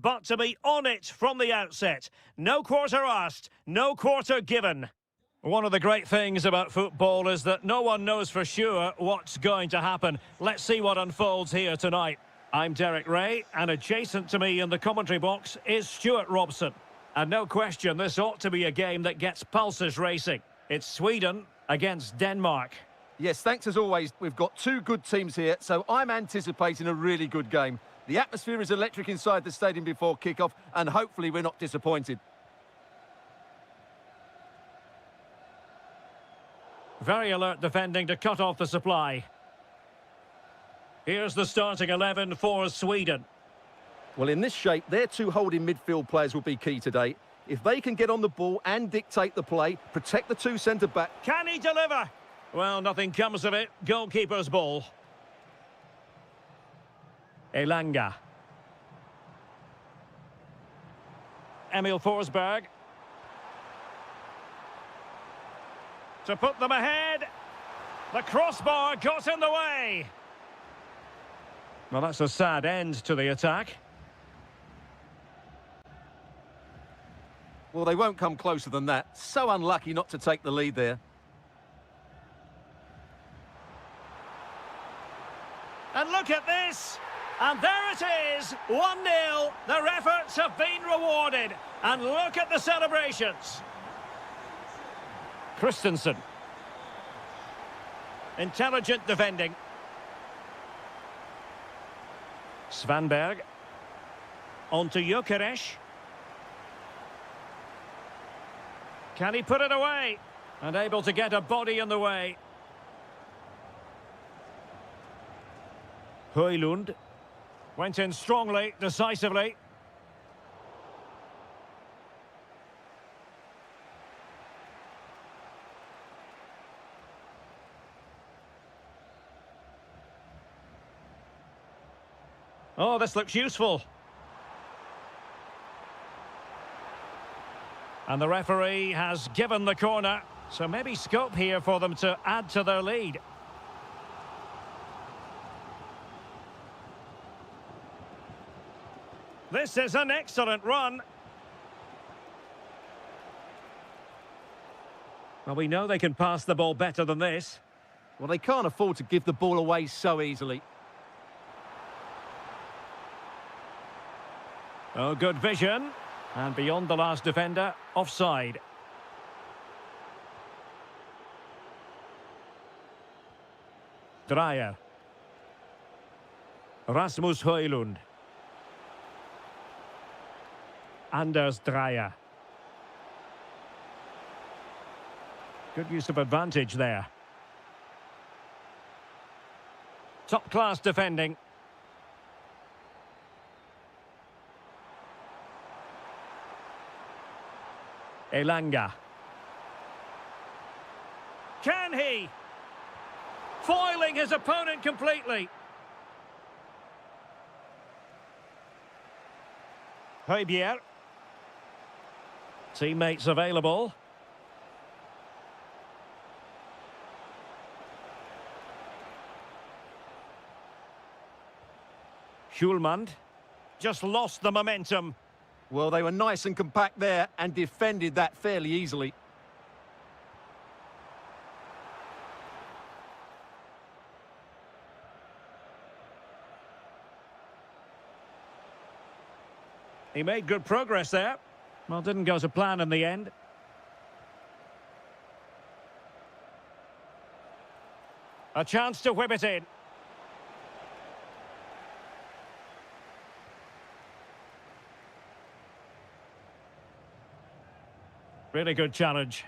but to be on it from the outset. No quarter asked, no quarter given. One of the great things about football is that no one knows for sure what's going to happen. Let's see what unfolds here tonight. I'm Derek Ray, and adjacent to me in the commentary box is Stuart Robson. And no question, this ought to be a game that gets pulses racing. It's Sweden against Denmark. Yes, thanks as always. We've got two good teams here, so I'm anticipating a really good game. The atmosphere is electric inside the stadium before kick-off, and hopefully we're not disappointed. Very alert defending to cut off the supply. Here's the starting 11 for Sweden. Well, in this shape, their two holding midfield players will be key today. If they can get on the ball and dictate the play, protect the two centre-back. Can he deliver? Well, nothing comes of it. Goalkeeper's ball. Elanga. Emil Forsberg. To put them ahead. The crossbar got in the way. Well, that's a sad end to the attack. Well, they won't come closer than that. So unlucky not to take the lead there. And look at this. And there it is, 1-0. Their efforts have been rewarded. And look at the celebrations. Christensen. Intelligent defending. Svanberg. On to Gyökeres. Can he put it away? And able to get a body in the way. Højlund. Went in strongly, decisively. Oh, this looks useful. And the referee has given the corner. So maybe scope here for them to add to their lead. This is an excellent run. Well, we know they can pass the ball better than this. Well, they can't afford to give the ball away so easily. Oh, good vision. And beyond the last defender, offside. Dreyer. Rasmus Højlund. Anders Dreyer. Good use of advantage there. Top-class defending. Elanga. Can he? Foiling his opponent completely. Højbjerg. Teammates available. Schulman just lost the momentum. Well, they were nice and compact there and defended that fairly easily. He made good progress there. Well, didn't go to plan in the end. A chance to whip it in. Really good challenge.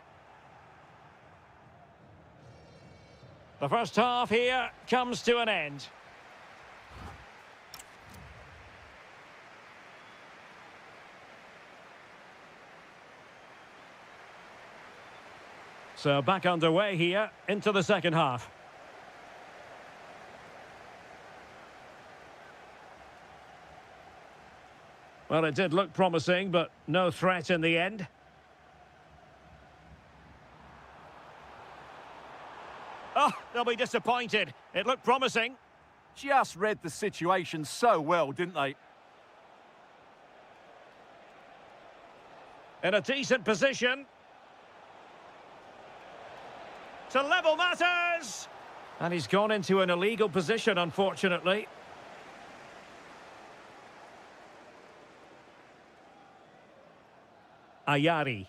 The first half here comes to an end. So back underway here into the second half. Well, it did look promising, but no threat in the end. Oh, they'll be disappointed. It looked promising. Just read the situation so well, didn't they? In a decent position. To level matters! And he's gone into an illegal position, unfortunately. Ayari.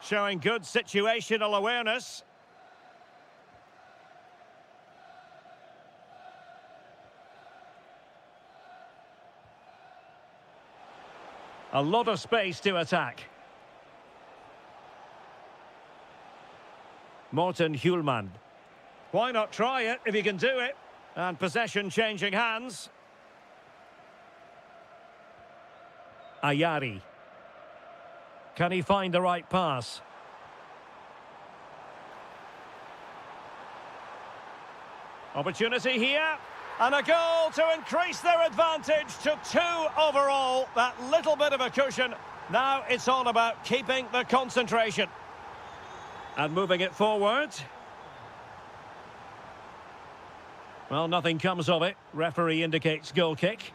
Showing good situational awareness. A lot of space to attack. Morten Hjulmand. Why not try it if you can do it? And possession changing hands. Ayari. Can he find the right pass? Opportunity here. And a goal to increase their advantage to 2 overall. That little bit of a cushion. Now it's all about keeping the concentration. And moving it forward. Well, nothing comes of it. Referee indicates goal kick.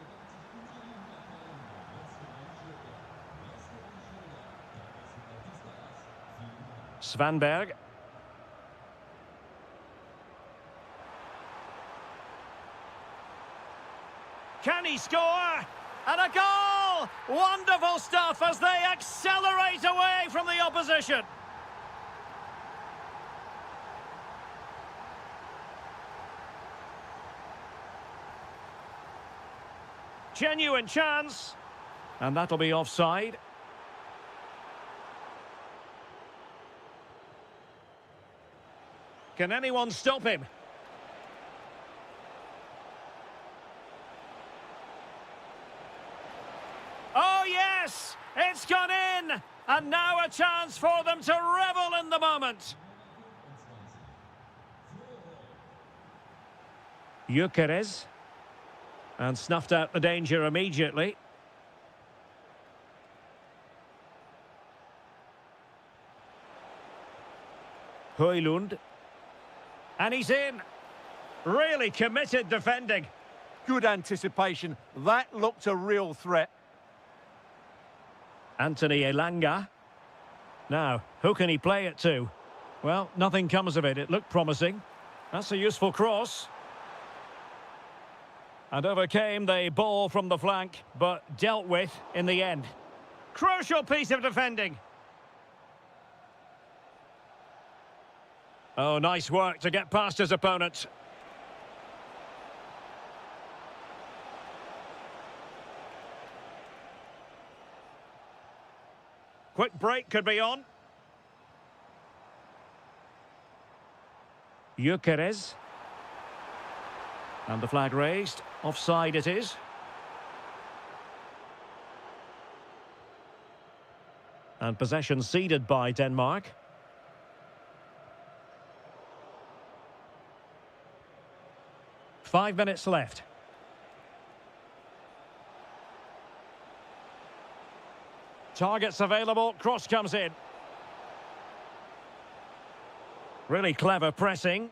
Svanberg. Can he score? And a goal! Wonderful stuff as they accelerate away from the opposition. Genuine chance. And that'll be offside. Can anyone stop him? Oh, yes! It's gone in! And now a chance for them to revel in the moment. Gyökeres. And snuffed out the danger immediately. Højlund. And he's in. Really committed defending. Good anticipation. That looked a real threat. Anthony Elanga. Now, who can he play it to? Well, nothing comes of it. It looked promising. That's a useful cross. And overcame the ball from the flank, but dealt with in the end. Crucial piece of defending. Oh, nice work to get past his opponent. Quick break could be on. Gyökeres. And the flag raised. Offside it is. And possession ceded by Denmark. Five minutes left. Targets available. Cross comes in. Really clever pressing.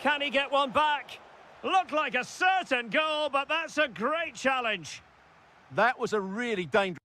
Can he get one back? Looked like a certain goal, but that's a great challenge. That was a really dangerous...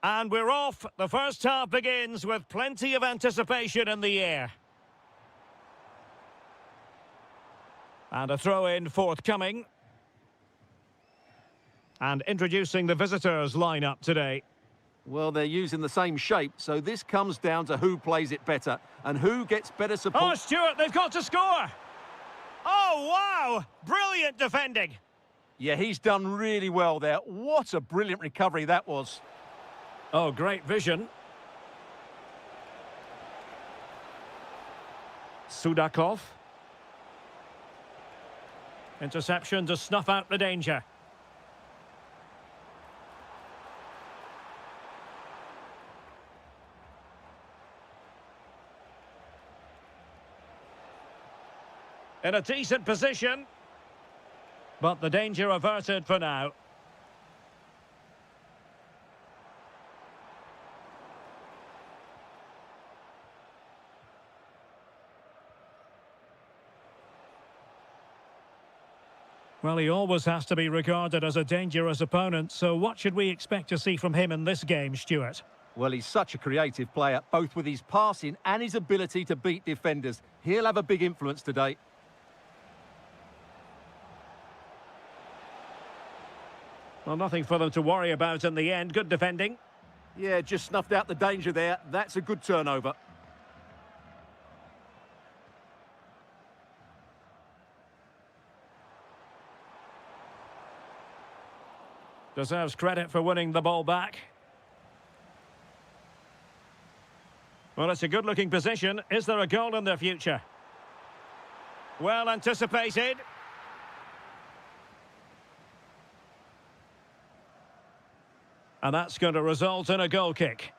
And we're off. The first half begins with plenty of anticipation in the air. And a throw-in forthcoming. And introducing the visitors' lineup today. Well, they're using the same shape, so this comes down to who plays it better and who gets better support. Oh, Stuart, they've got to score! Oh, wow! Brilliant defending! Yeah, he's done really well there. What a brilliant recovery that was. Oh, great vision. Sudakov. Interception to snuff out the danger. In a decent position. But the danger averted for now. Well, he always has to be regarded as a dangerous opponent, so what should we expect to see from him in this game, Stuart? Well, he's such a creative player, both with his passing and his ability to beat defenders. He'll have a big influence today. Well, nothing for them to worry about in the end. Good defending. Yeah, just snuffed out the danger there. That's a good turnover. Deserves credit for winning the ball back. Well, it's a good-looking position. Is there a goal in the future? Well anticipated. And that's going to result in a goal kick.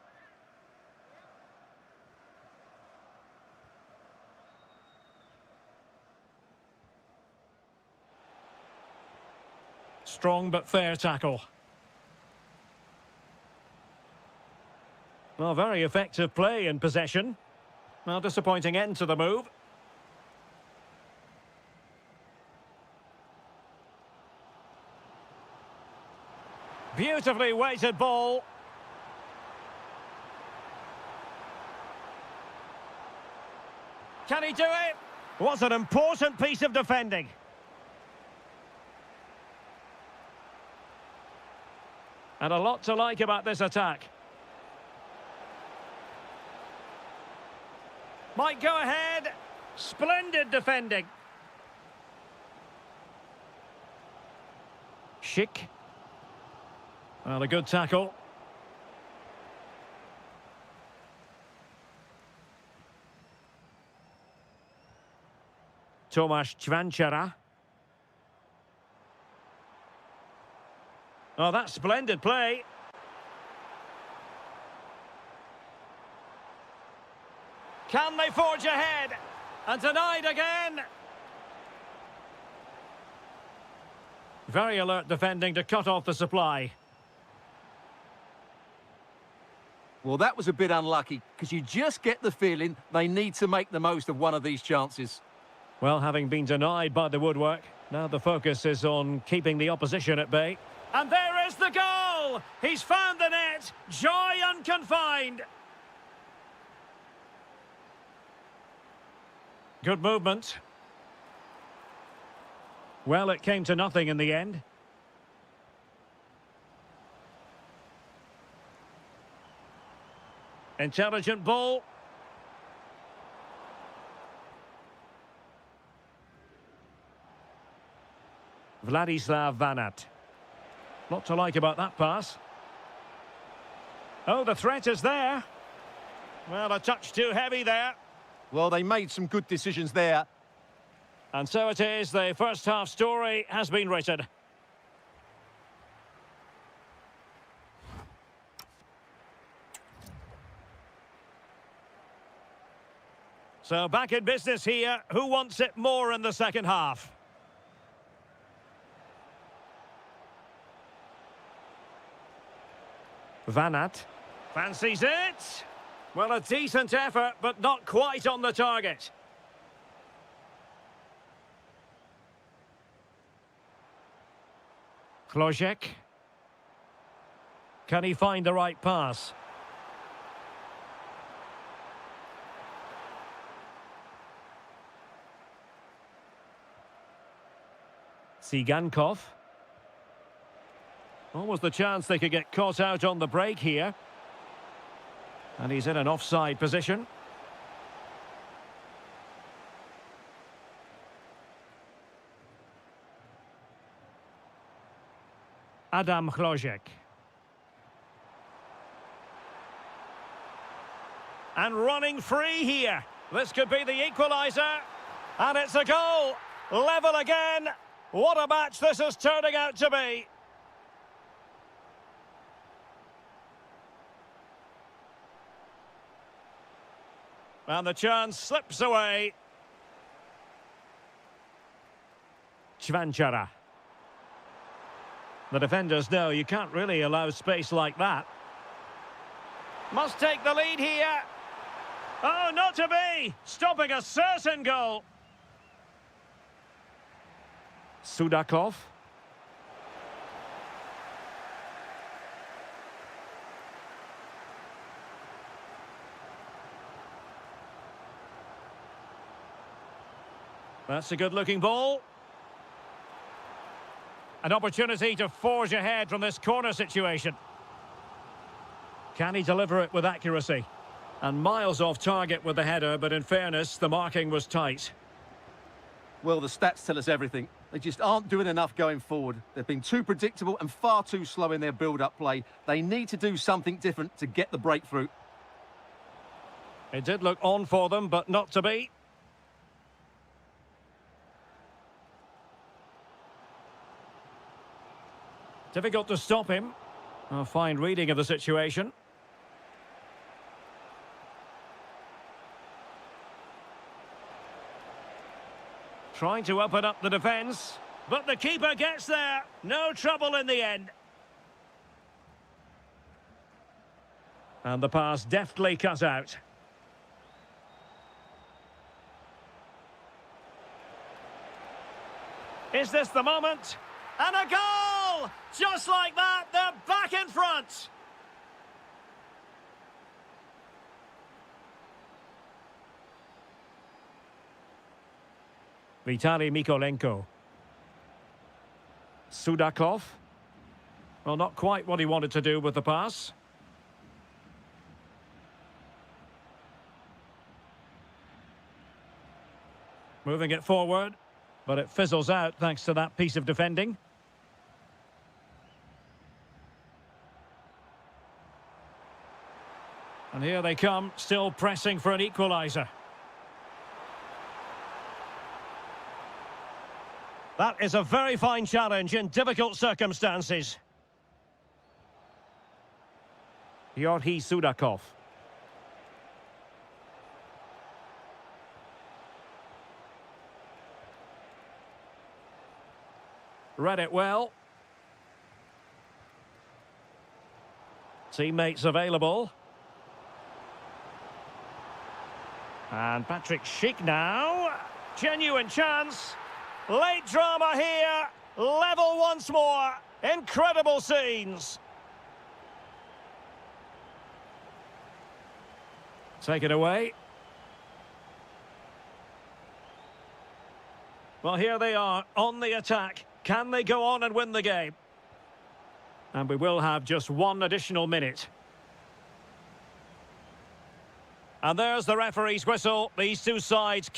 Strong but fair tackle. Well, very effective play in possession. Well, disappointing end to the move. Beautifully weighted ball. Can he do it? What an important piece of defending. And a lot to like about this attack. Might go ahead. Splendid defending. Schick. Well, a good tackle. Tomasz Ćvančara. Oh, that's splendid play. Can they forge ahead? And denied again. Very alert defending to cut off the supply. Well, that was a bit unlucky, because you just get the feeling they need to make the most of one of these chances. Well, having been denied by the woodwork, now the focus is on keeping the opposition at bay. And there is the goal! He's found the net! Joy unconfined! Good movement. Well, it came to nothing in the end. Intelligent ball. Vladislav Vanat. Lot to like about that pass. Oh, the threat is there. Well, a touch too heavy there. Well, they made some good decisions there. And so it is, the first half story has been written. So back in business here. Who wants it more in the second half? Vanat fancies it. Well, a decent effort, but not quite on the target. Klojek. Can he find the right pass? Sigankov. Almost the chance they could get caught out on the break here. And he's in an offside position. Adam Chlojek. And running free here. This could be the equaliser. And it's a goal. Level again. What a match this is turning out to be. And the chance slips away. Chvanchara. The defenders know you can't really allow space like that. Must take the lead here. Oh, not to be! Stopping a certain goal. Sudakov. That's a good-looking ball. An opportunity to forge ahead from this corner situation. Can he deliver it with accuracy? And miles off target with the header, but in fairness, the marking was tight. Well, the stats tell us everything. They just aren't doing enough going forward. They've been too predictable and far too slow in their build-up play. They need to do something different to get the breakthrough. It did look on for them, but not to be. Difficult to stop him. A fine reading of the situation. Trying to open up the defence, but the keeper gets there. No trouble in the end. And the pass deftly cut out. Is this the moment? And a goal! Just like that, they're back in front. Vitaly Mykolenko. Sudakov. Well, not quite what he wanted to do with the pass. Moving it forward, but it fizzles out thanks to that piece of defending. And here they come, still pressing for an equaliser. That is a very fine challenge in difficult circumstances. Georgi Sudakov. Read it well. Teammates available. And Patrick Schick now. Genuine chance. Late drama here. Level once more. Incredible scenes. Take it away. Well, here they are on the attack. Can they go on and win the game? And we will have just one additional minute. And there's the referee's whistle. These two sides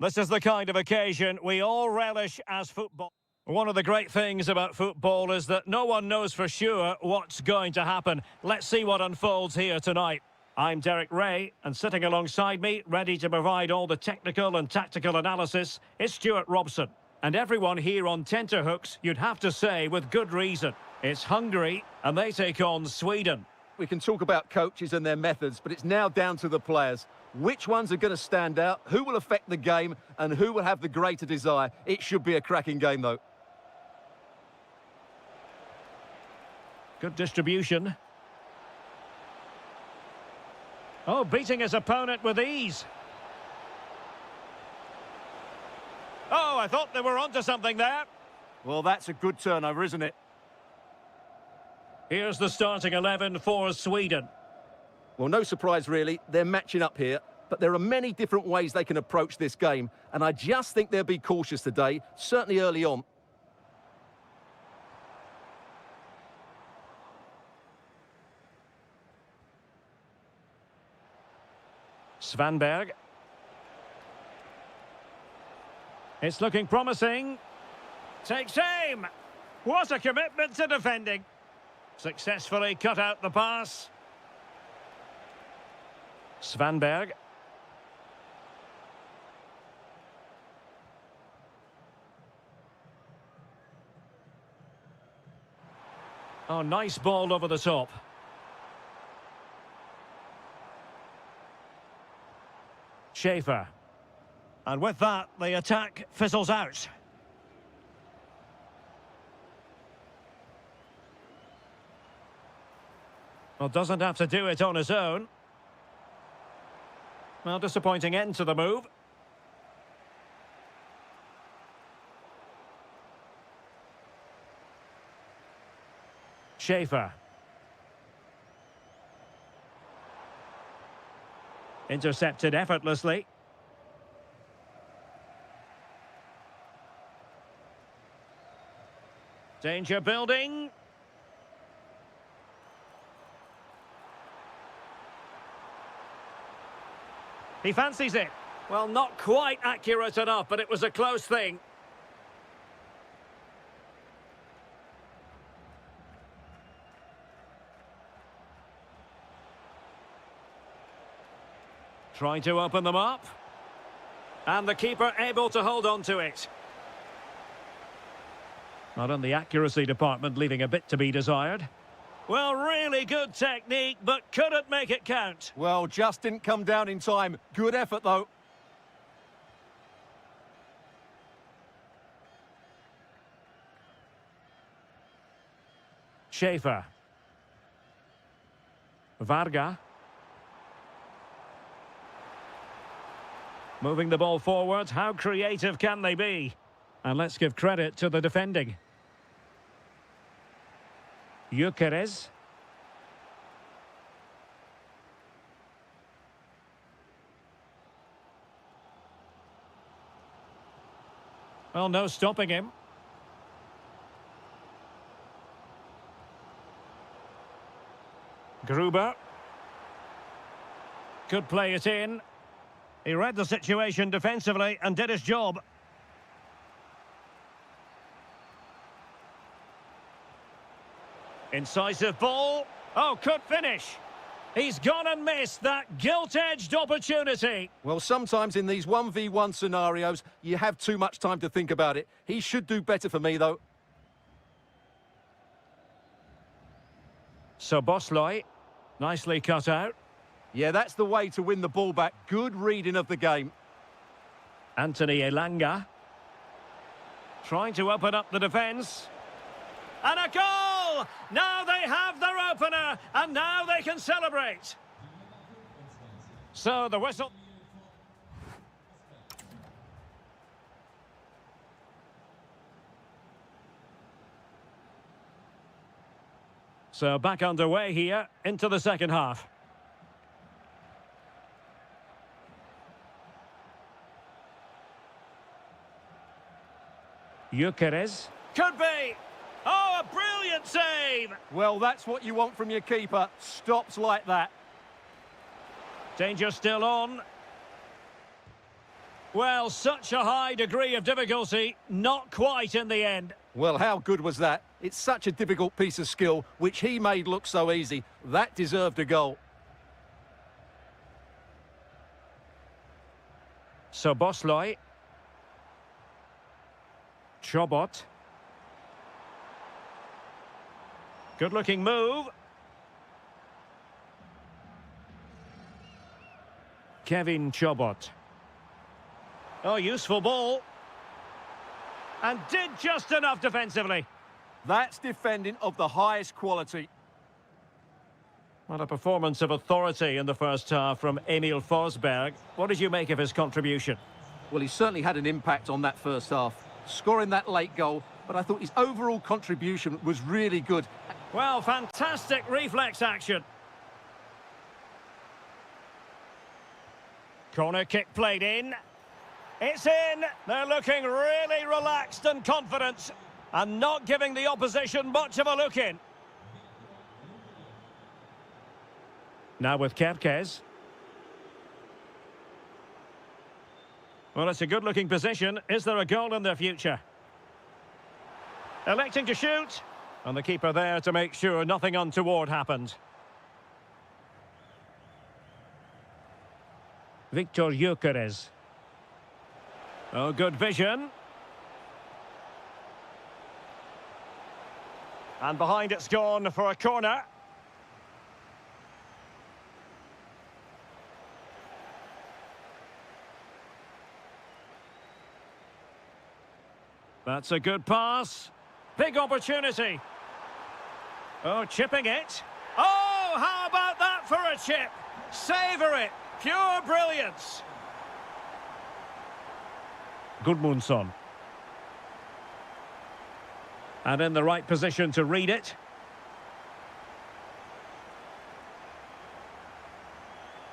This is the kind of occasion we all relish as football. One of the great things about football is that no one knows for sure what's going to happen. Let's see what unfolds here tonight. I'm Derek Ray, and sitting alongside me, ready to provide all the technical and tactical analysis, is Stuart Robson. And everyone here on tenterhooks, you'd have to say with good reason. It's Hungary, and they take on Sweden. We can talk about coaches and their methods, but it's now down to the players. Which ones are going to stand out, who will affect the game, and who will have the greater desire. It should be a cracking game, though. Good distribution. Oh, beating his opponent with ease. Oh, I thought they were onto something there. Well, that's a good turnover, isn't it? Here's the starting 11 for Sweden. Well, no surprise, really. They're matching up here, but there are many different ways they can approach this game, and I just think they'll be cautious today, certainly early on. Svanberg. It's looking promising. Takes aim. What a commitment to defending. Successfully cut out the pass. Svanberg. Oh, nice ball over the top. Schaefer. And with that, the attack fizzles out. Well, doesn't have to do it on his own. Well, disappointing end to the move. Schaefer. Intercepted effortlessly. Danger building. He fancies it. Well, not quite accurate enough, but it was a close thing. Trying to open them up. And the keeper able to hold on to it. Not in the accuracy department, leaving a bit to be desired. Well, really good technique, but couldn't make it count. Well, just didn't come down in time. Good effort, though. Schaefer. Varga. Moving the ball forward, how creative can they be? And let's give credit to the defending. Gyökeres. Well, no stopping him. Gruber. Could play it in. He read the situation defensively and did his job. Incisive ball. Oh, could finish. He's gone and missed that gilt-edged opportunity. Well, sometimes in these 1v1 scenarios, you have too much time to think about it. He should do better for me, though. Sobosloy. Nicely cut out. Yeah, that's the way to win the ball back. Good reading of the game. Anthony Elanga. Trying to open up the defence. And a goal! Now they have their opener, and now they can celebrate. So the whistle. So back underway here into the second half. Gyökeres. Could be. Oh, a brilliant save. Well, that's what you want from your keeper. Stops like that. Danger still on. Well, such a high degree of difficulty, not quite in the end. Well, how good was that? It's such a difficult piece of skill, which he made look so easy. That deserved a goal. So Bosley. Chobot. Good-looking move. Kevin Chobot. Oh, useful ball. And did just enough defensively. That's defending of the highest quality. What a performance of authority in the first half from Emil Forsberg. What did you make of his contribution? Well, he certainly had an impact on that first half, scoring that late goal, but I thought his overall contribution was really good. Well, fantastic reflex action. Corner kick played in. It's in. They're looking really relaxed and confident and not giving the opposition much of a look in. Now with Kerkez. Well, it's a good-looking position. Is there a goal in their future? Electing to shoot. And the keeper there to make sure nothing untoward happened. Victor Gyökeres. Oh, good vision. And behind it's gone for a corner. That's a good pass. Big opportunity. Oh, chipping it. Oh, how about that for a chip? Savour it. Pure brilliance. Gudmundsson. And in the right position to read it.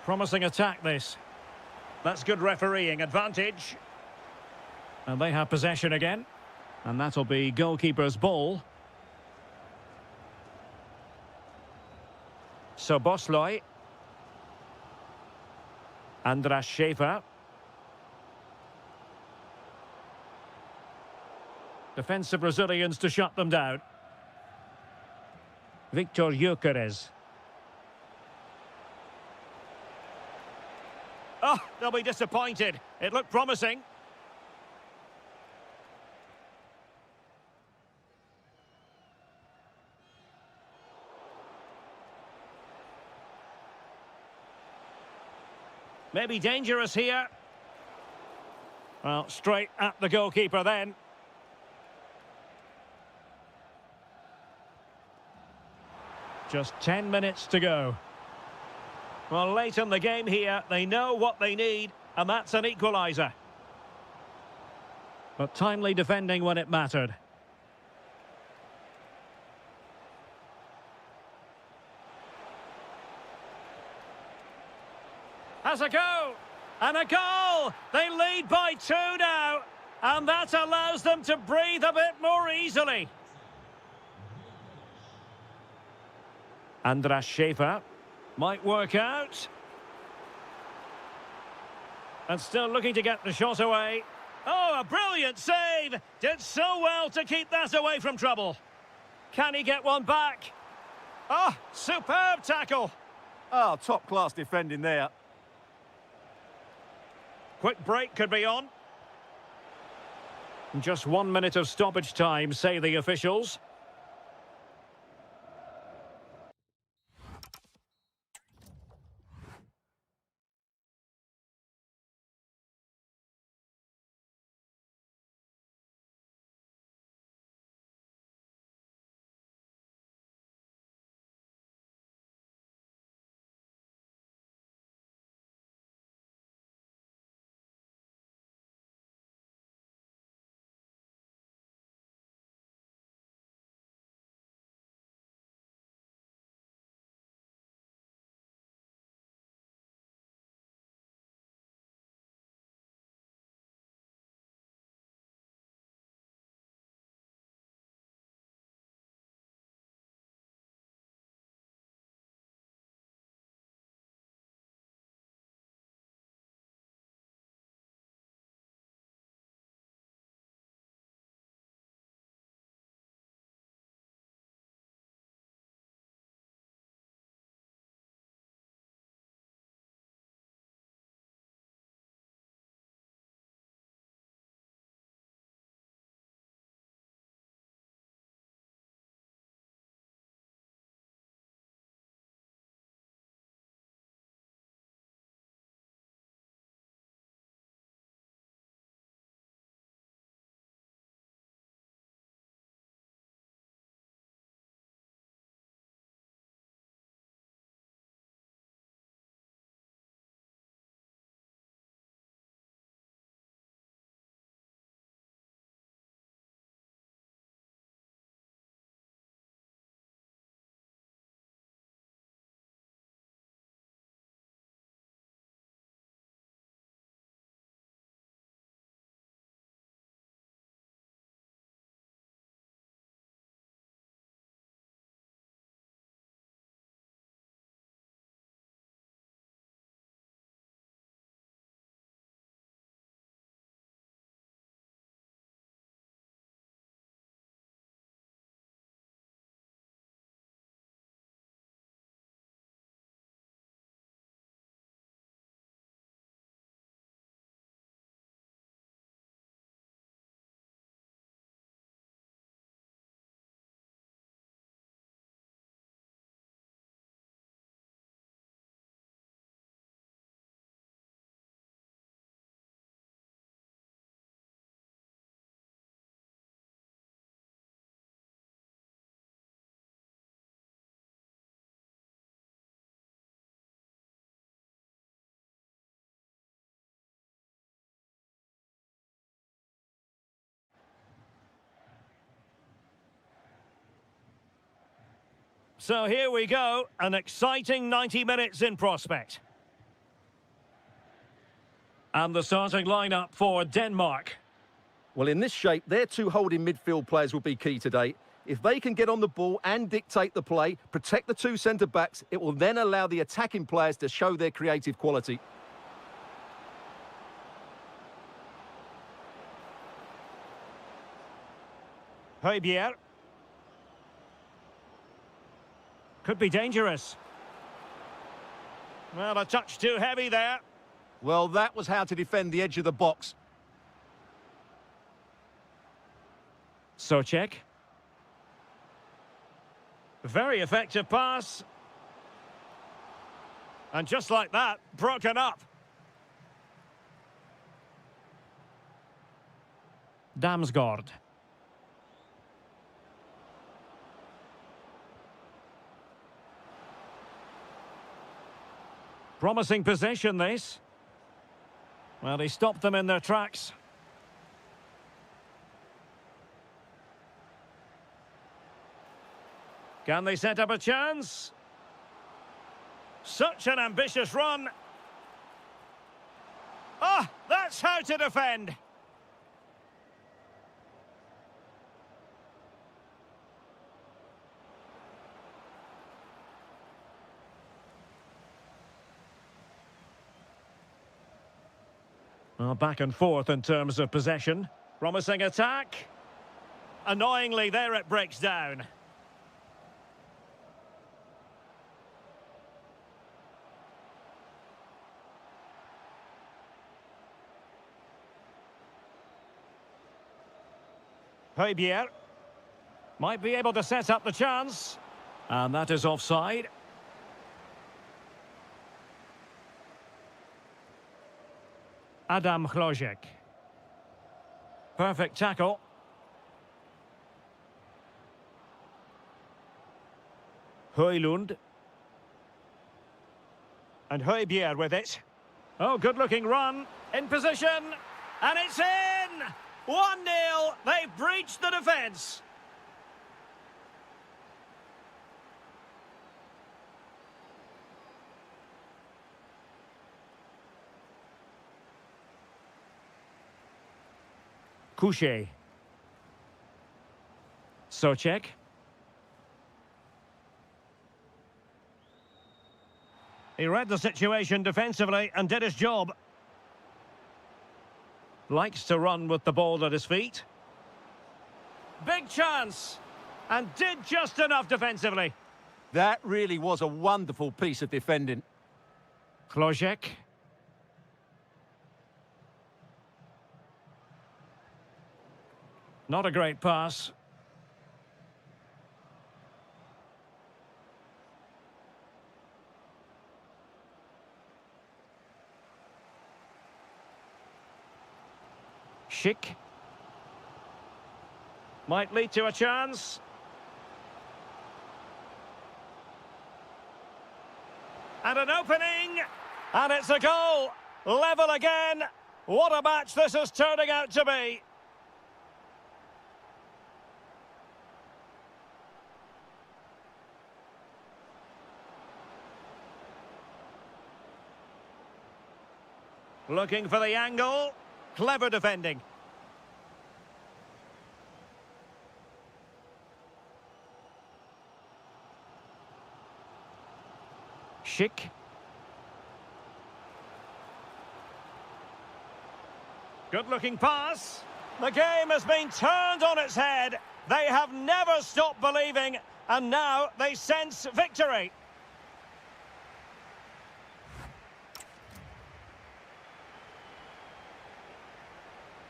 Promising attack, this. That's good refereeing. Advantage. And they have possession again. And that'll be goalkeeper's ball. So Bosley. Andras Schäfer. Defensive Brazilians to shut them down. Victor Gyökeres. Oh, they'll be disappointed. It looked promising. Maybe dangerous here. Well, straight at the goalkeeper then. Just 10 minutes to go. Well, late in the game here, they know what they need, and that's an equaliser. But timely defending when it mattered. Has a go, and a goal! They lead by 2 now, and that allows them to breathe a bit more easily. Andras Schäfer might work out. And still looking to get the shot away. Oh, a brilliant save! Did so well to keep that away from trouble. Can he get one back? Oh, superb tackle! Oh, top-class defending there. Quick break could be on. Just 1 minute of stoppage time, say the officials. So here we go, an exciting 90 minutes in prospect. And the starting lineup for Denmark. Well, in this shape, their two holding midfield players will be key today. If they can get on the ball and dictate the play, protect the two centre-backs, it will then allow the attacking players to show their creative quality. Højbjerg. Could be dangerous. Well, a touch too heavy there. Well, that was how to defend the edge of the box. Souček. Very effective pass. And just like that, broken up. Damsgaard. Promising possession, this. Well, he stopped them in their tracks. Can they set up a chance? Such an ambitious run. Ah, that's how to defend. Well, back and forth in terms of possession. Promising attack. Annoyingly, there it breaks down. Højbjerg might be able to set up the chance. And that is offside. Adam Hložek. Perfect tackle. Højlund. And Højbjerg with it. Oh, good-looking run. In position. And it's in! 1-0. They've breached the defence. Couché. Souček. He read the situation defensively and did his job. Likes to run with the ball at his feet. Big chance. And did just enough defensively. That really was a wonderful piece of defending. Hložek. Not a great pass. Schick. Might lead to a chance. And an opening. And it's a goal. Level again. What a match this is turning out to be. Looking for the angle. Clever defending. Schick. Good-looking pass. The game has been turned on its head. They have never stopped believing, and now they sense victory.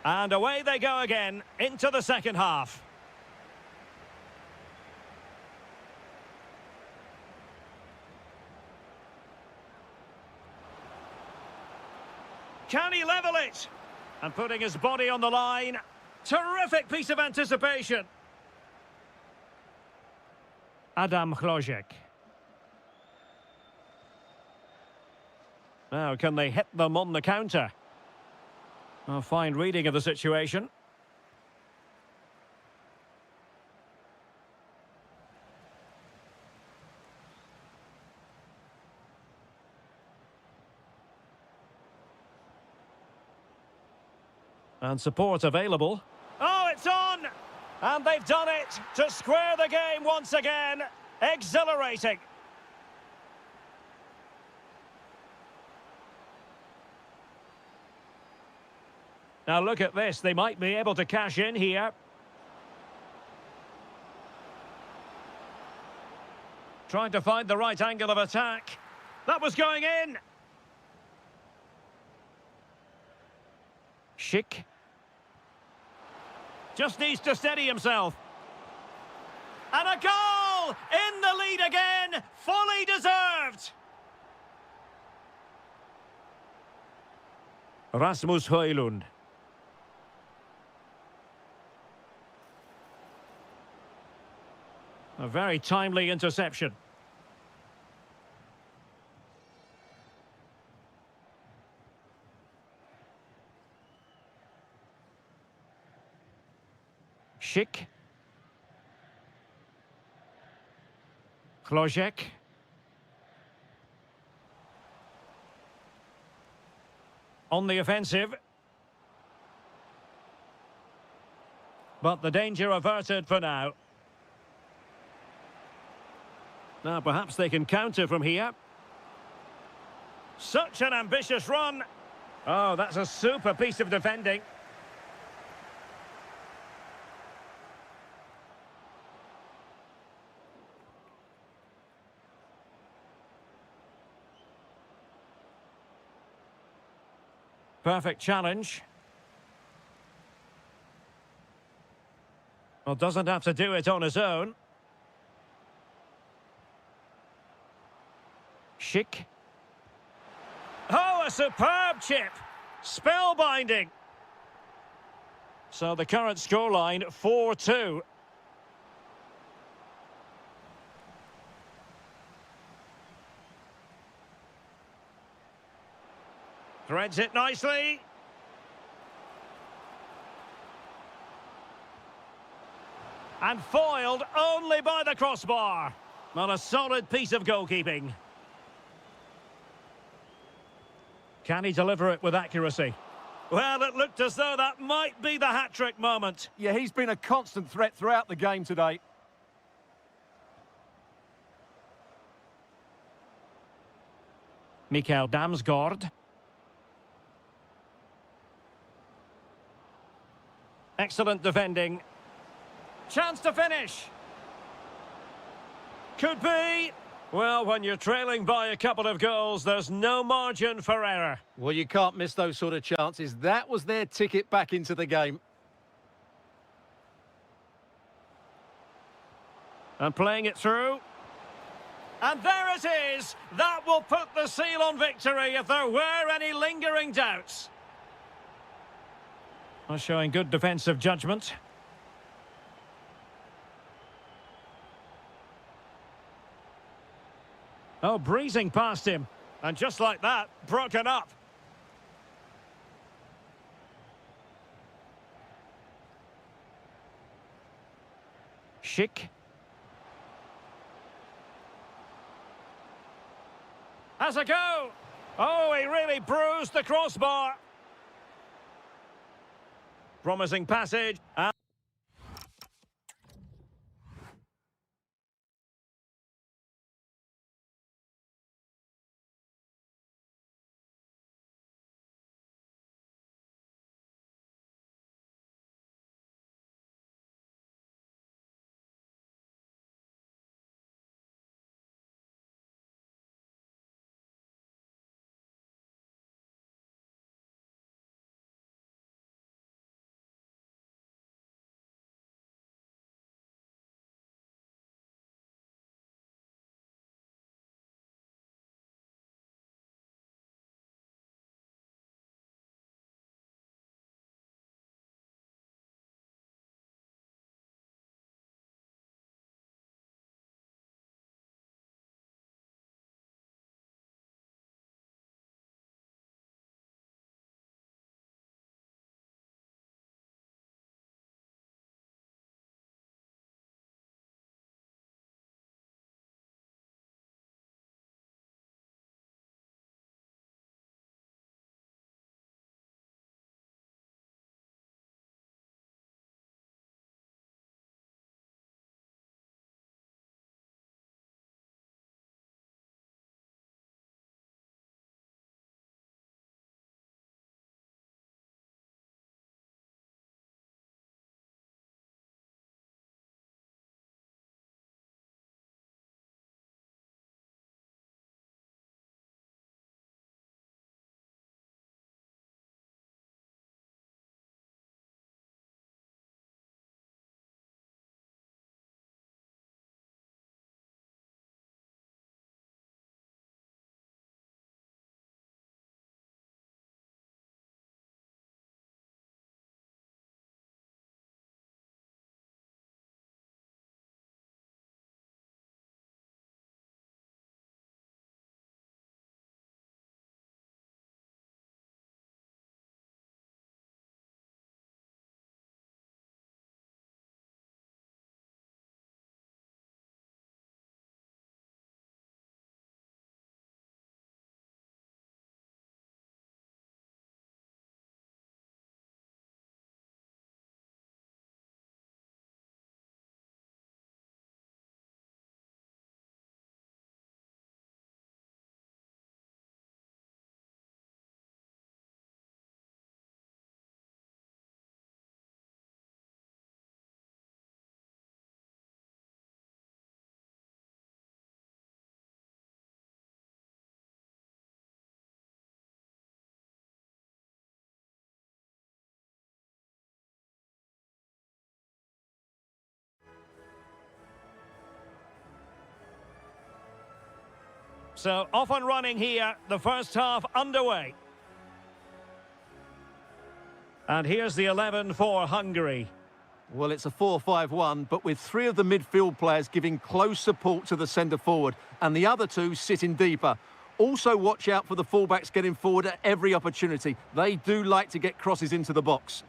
And away they go again into the second half. Can he level it? And putting his body on the line. Terrific piece of anticipation. Adam Hložek. Now, can they hit them on the counter? A fine reading of the situation. And support available. Oh, it's on! And they've done it to square the game once again. Exhilarating. Now look at this. They might be able to cash in here. Trying to find the right angle of attack. That was going in. Schick. Just needs to steady himself. And a goal! In the lead again! Fully deserved! Rasmus Højlund. A very timely interception. Schick. Klojek. On the offensive. But the danger averted for now. Now perhaps they can counter from here. Such an ambitious run. Oh, that's a super piece of defending. Perfect challenge. Well, doesn't have to do it on his own. Schick. Oh, a superb chip. Spellbinding. So the current scoreline, 4-2. Threads it nicely. And foiled only by the crossbar. Not a solid piece of goalkeeping. Can he deliver it with accuracy? Well, it looked as though that might be the hat-trick moment. Yeah, he's been a constant threat throughout the game today. Mikael Damsgaard. Excellent defending. Chance to finish. Could be. Well, when you're trailing by a couple of goals, there's no margin for error. Well, you can't miss those sort of chances. That was their ticket back into the game. And playing it through. And there it is. That will put the seal on victory if there were any lingering doubts. Well, showing good defensive judgment. Oh, breezing past him. And just like that, broken up. Schick. Has a go. Oh, he really bruised the crossbar. Promising passage. So off and running here, the first half underway. And here's the 11 for Hungary. Well, it's a 4-5-1, but with three of the midfield players giving close support to the centre forward and the other two sitting deeper. Also watch out for the fullbacks getting forward at every opportunity. They do like to get crosses into the box.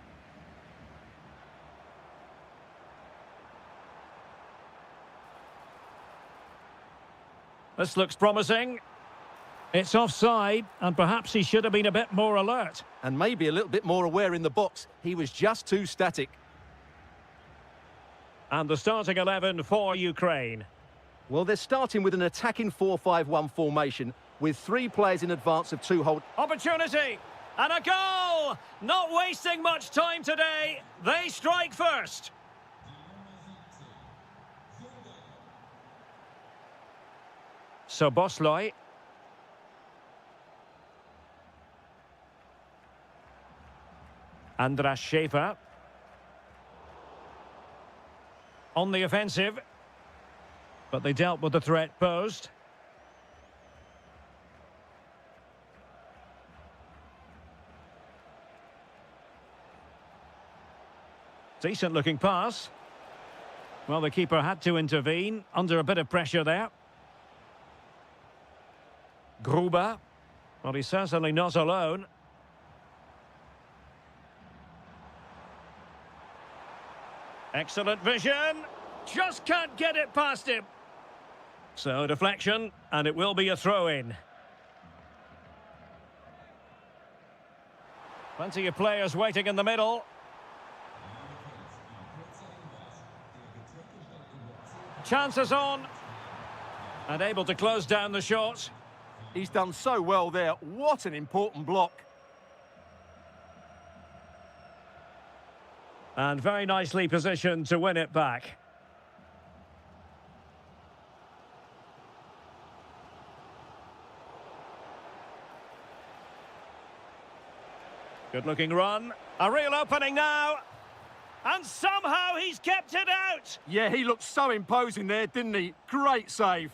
This looks promising. It's offside, and perhaps he should have been a bit more alert. And maybe a little bit more aware in the box. He was just too static. And the starting 11 for Ukraine. Well, they're starting with an attacking 4-5-1 formation with three players in advance of two hold. Opportunity! And a goal! Not wasting much time today. They strike first. So Bosloy. Andras Schäfer. On the offensive. But they dealt with the threat posed. Decent looking pass. Well, the keeper had to intervene under a bit of pressure there. Gruber. Well, he's certainly not alone. Excellent vision. Just can't get it past him. So deflection, and it will be a throw-in. Plenty of players waiting in the middle. Chances on. And able to close down the shot. He's done so well there. What an important block. And very nicely positioned to win it back. Good-looking run. A real opening now. And somehow he's kept it out. Yeah, he looked so imposing there, didn't he? Great save.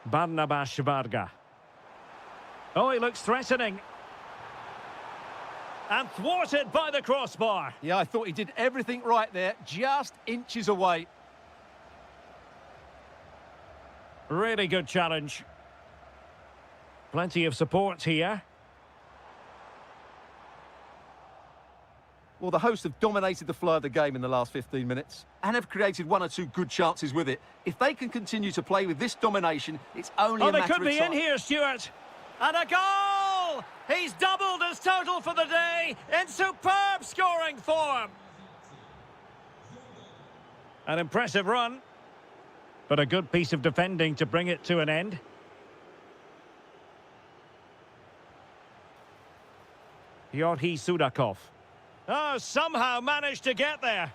Barnabas Varga. Oh, he looks threatening. And thwarted by the crossbar. Yeah, I thought he did everything right there, just inches away. Really good challenge. Plenty of support here. Well, the hosts have dominated the flow of the game in the last 15 minutes and have created one or two good chances with it. If they can continue to play with this domination, it's only a matter of time. Oh, they could be in here, Stuart. And a goal! He's doubled his total for the day in superb scoring form. An impressive run, but a good piece of defending to bring it to an end. Georgi Sudakov. Oh, somehow managed to get there.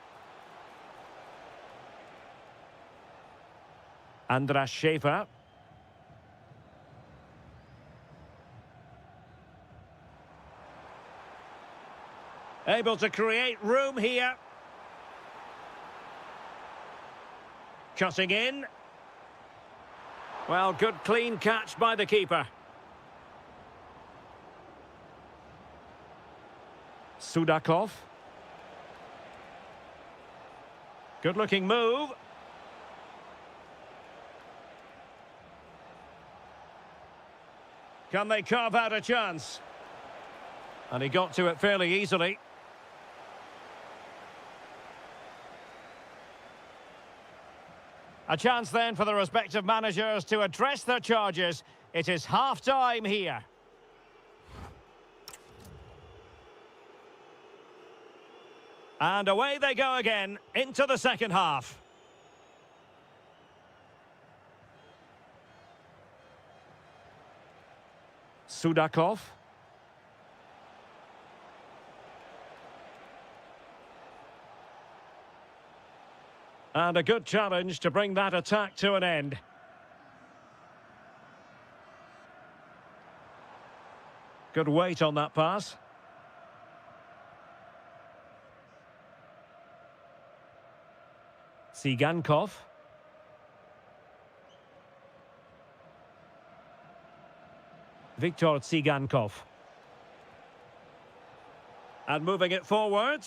Andras Schäfer. Able to create room here. Cutting in. Well, good clean catch by the keeper. Sudakov. Good-looking move. Can they carve out a chance? And he got to it fairly easily. A chance then for the respective managers to address their charges. It is half-time here. And away they go again into the second half. Sudakov. And a good challenge to bring that attack to an end. Good weight on that pass. Tsigankov. Viktor Tsigankov. And moving it forward.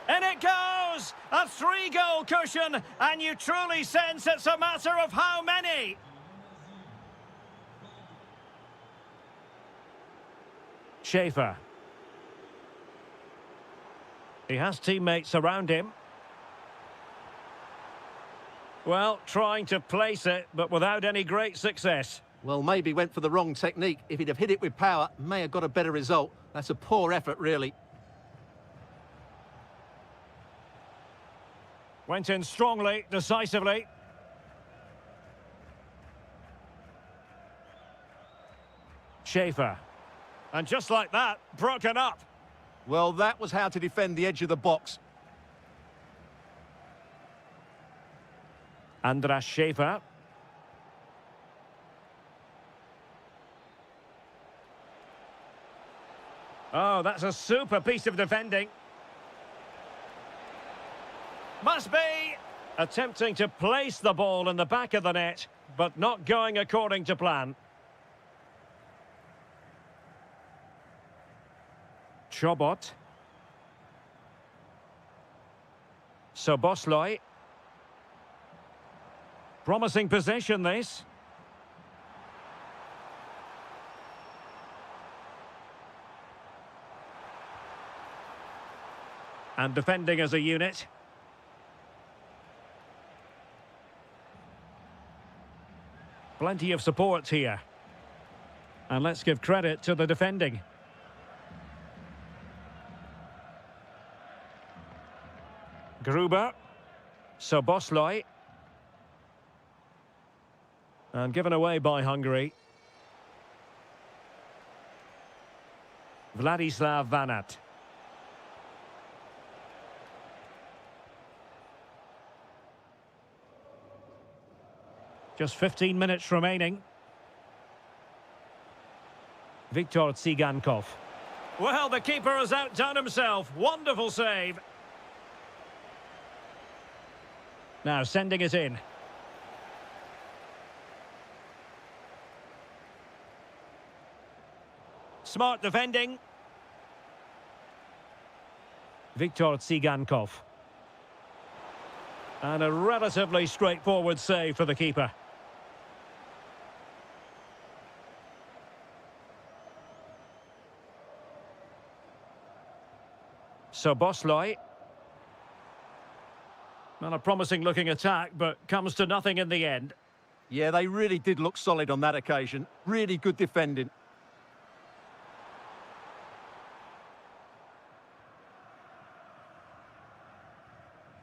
In it goes! A 3-goal cushion, and you truly sense it's a matter of how many. Schaefer. He has teammates around him. Well, trying to place it, but without any great success. Well, maybe went for the wrong technique. If he'd have hit it with power, may have got a better result. That's a poor effort, really. Went in strongly, decisively. Schaefer. And just like that, broken up. Well, that was how to defend the edge of the box. Andras Schaefer. Oh, that's a super piece of defending. Must be attempting to place the ball in the back of the net, but not going according to plan. Chobot. Soboslai. Promising possession, this. And defending as a unit. Plenty of support here. And let's give credit to the defending. Gruber. Soboslai. And given away by Hungary. Vladislav Vanat. Just 15 minutes remaining. Viktor Tsigankov. Well, the keeper has outdone himself. Wonderful save. Now sending it in. Smart defending. Viktor Tsigankov. And a relatively straightforward save for the keeper. Soboslai. Not a promising looking attack, but comes to nothing in the end. Yeah, they really did look solid on that occasion. Really good defending.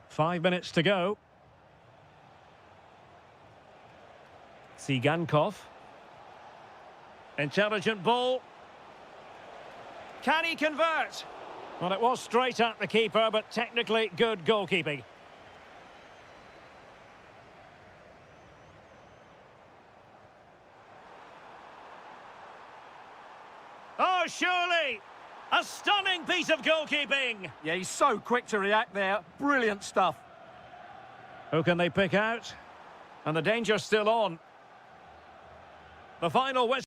Five minutes to go. Tsigankov. Intelligent ball. Can he convert? Well, it was straight at the keeper, but technically good goalkeeping. Oh, surely! A stunning piece of goalkeeping! Yeah, he's so quick to react there. Brilliant stuff. Who can they pick out? And the danger's still on. The final whistle.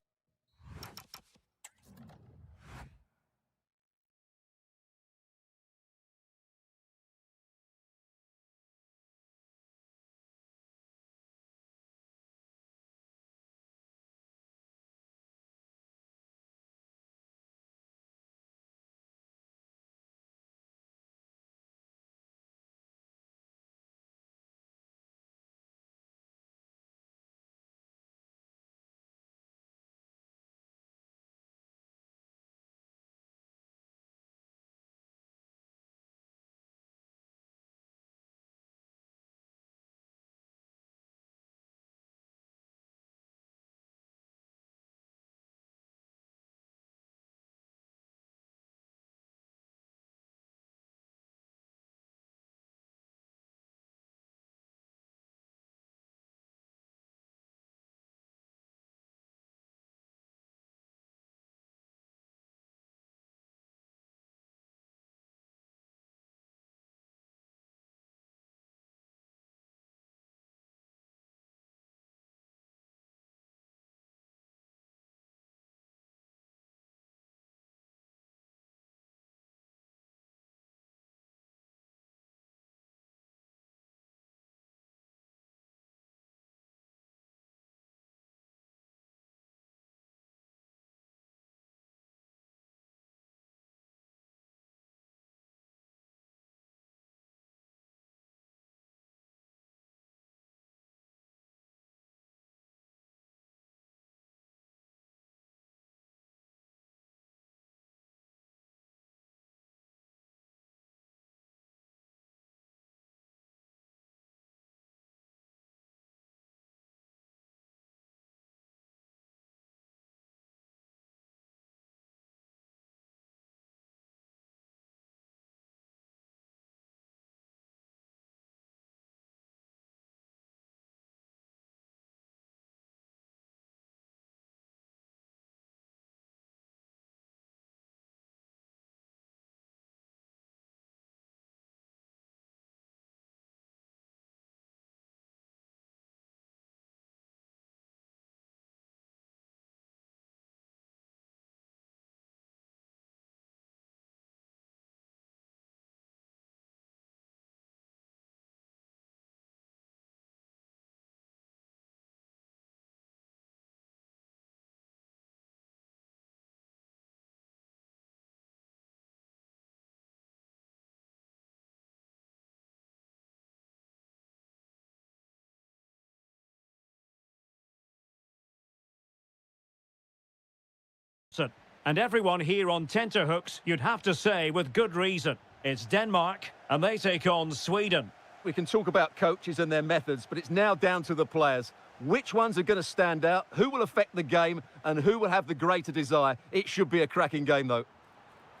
And everyone here on tenterhooks, you'd have to say, with good reason. It's Denmark, and they take on Sweden. We can talk about coaches and their methods, but it's now down to the players. Which ones are going to stand out, who will affect the game, and who will have the greater desire? It should be a cracking game, though.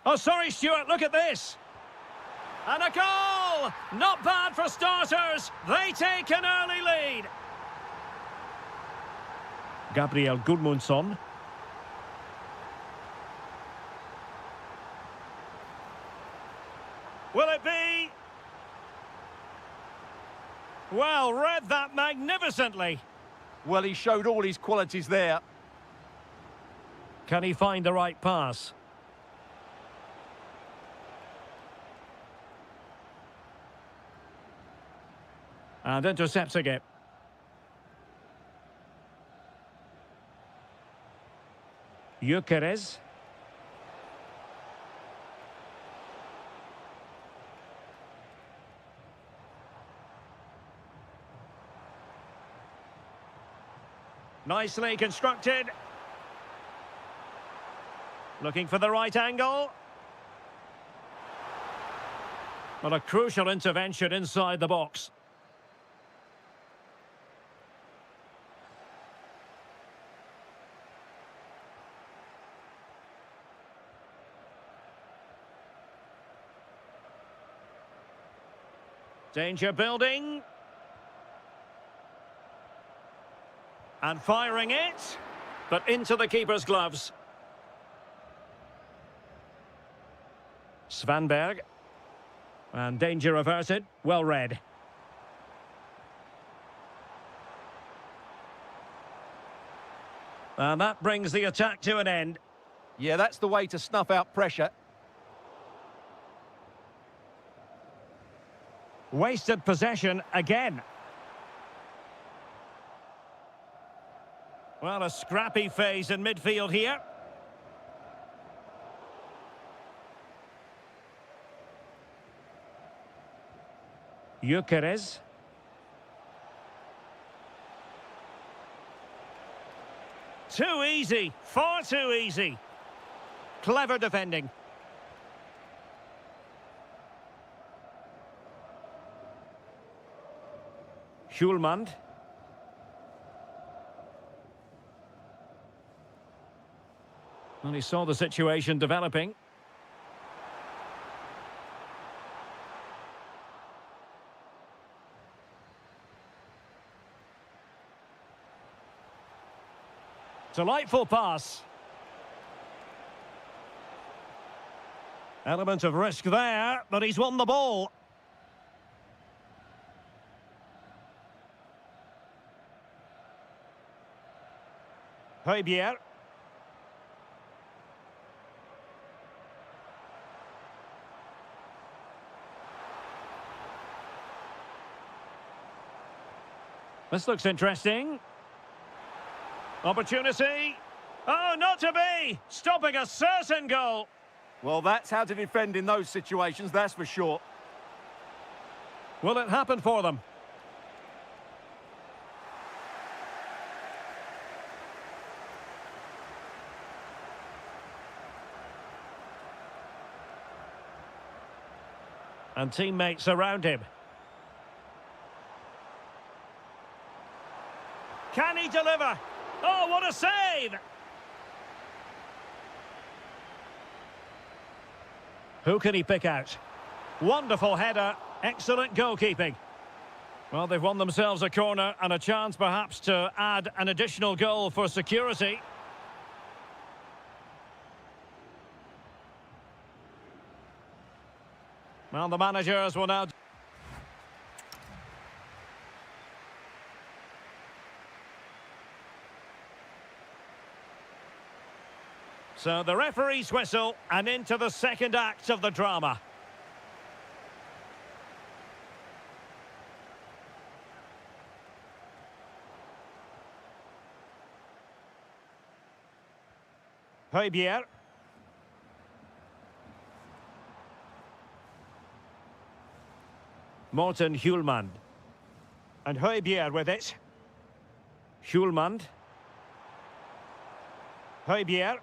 Oh, sorry, Stuart, look at this. And a goal! Not bad for starters. They take an early lead. Gabriel Gudmundsson. Will it be? Well, read that magnificently. Well, he showed all his qualities there. Can he find the right pass? And intercepting it. Gyökeres. Nicely constructed. Looking for the right angle. But a crucial intervention inside the box. Danger building. And firing it, but into the keeper's gloves. Svanberg. And danger averted. Well read. And that brings the attack to an end. Yeah, that's the way to snuff out pressure. Wasted possession again. Well, a scrappy phase in midfield here. Gyökeres. Too easy, far too easy. Clever defending. Schulmand. Well, he saw the situation developing. Delightful pass. Element of risk there, but he's won the ball. Højbjerg. This looks interesting. Opportunity. Oh, not to be! Stopping a certain goal. Well, that's how to defend in those situations, that's for sure. Will it happen for them? And teammates around him. Can he deliver? Oh, what a save! Who can he pick out? Wonderful header, excellent goalkeeping. Well, they've won themselves a corner and a chance perhaps to add an additional goal for security. Well, the managers will now... So the referee's whistle, and into the second act of the drama. Højbjerg. Morten Hjulmand. And Højbjerg with it. Hjulmand. Højbjerg.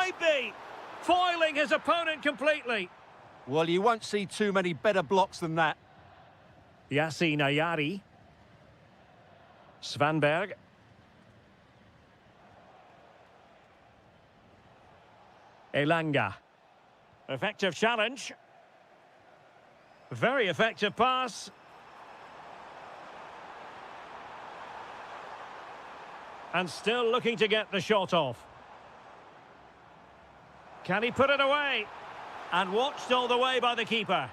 Maybe! Foiling his opponent completely. Well, you won't see too many better blocks than that. Yassine Ayari. Svanberg. Elanga. Effective challenge. Very effective pass. And still looking to get the shot off. Can he put it away? And watched all the way by the keeper.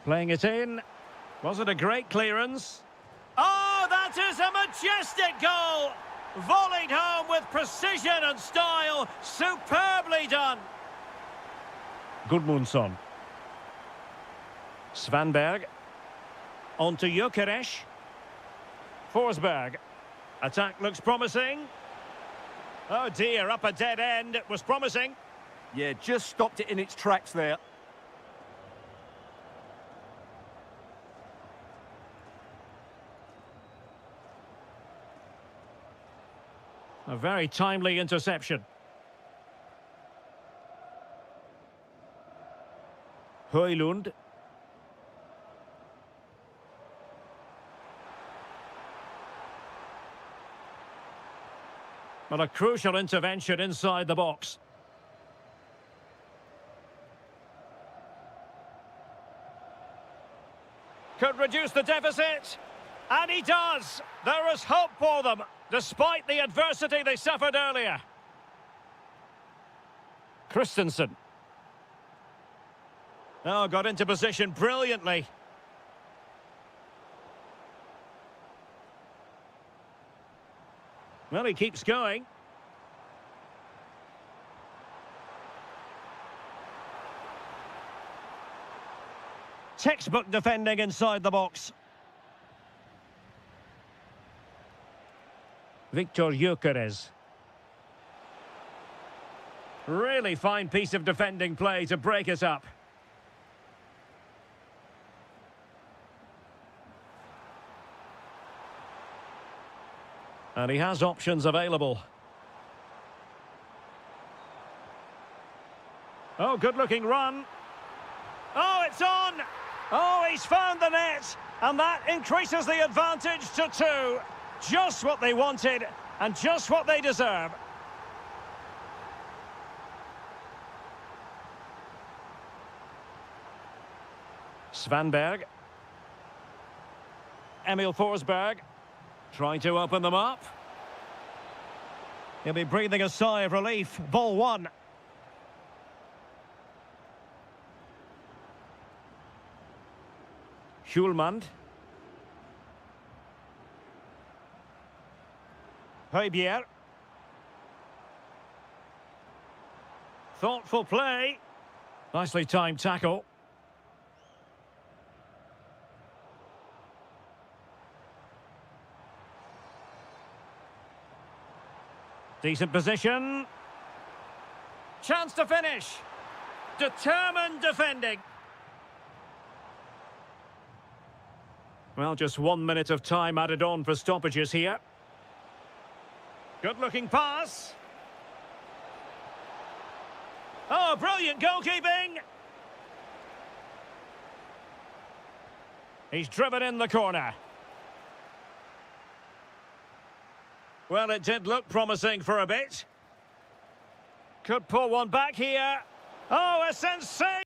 Playing it in. Was it a great clearance? Oh, that is a majestic goal! Volleyed home with precision and style. Superbly done. Gudmundsson. Svanberg. On to Gyökeres. Forsberg. Attack looks promising. Oh dear, up a dead end. It was promising. Yeah, just stopped it in its tracks there. A very timely interception. Højlund. Well, a crucial intervention inside the box. Could reduce the deficit. And he does. There is hope for them, despite the adversity they suffered earlier. Christensen. Oh, got into position brilliantly. Well, he keeps going. Textbook defending inside the box. Victor Gyökeres. Really fine piece of defending play to break us up. And he has options available. Oh, good-looking run. Oh, it's on! Oh, he's found the net! And that increases the advantage to 2. Just what they wanted, and just what they deserve. Svanberg. Emil Forsberg. Trying to open them up. He'll be breathing a sigh of relief. Ball 1. Schulmand. Højbjerg. Thoughtful play. Nicely timed tackle. Decent position. Chance to finish. Determined defending. Well, just 1 minute of time added on for stoppages here. Good-looking pass. Oh, brilliant goalkeeping. He's driven in the corner. Well, it did look promising for a bit. Could pull one back here. Oh, a sensation!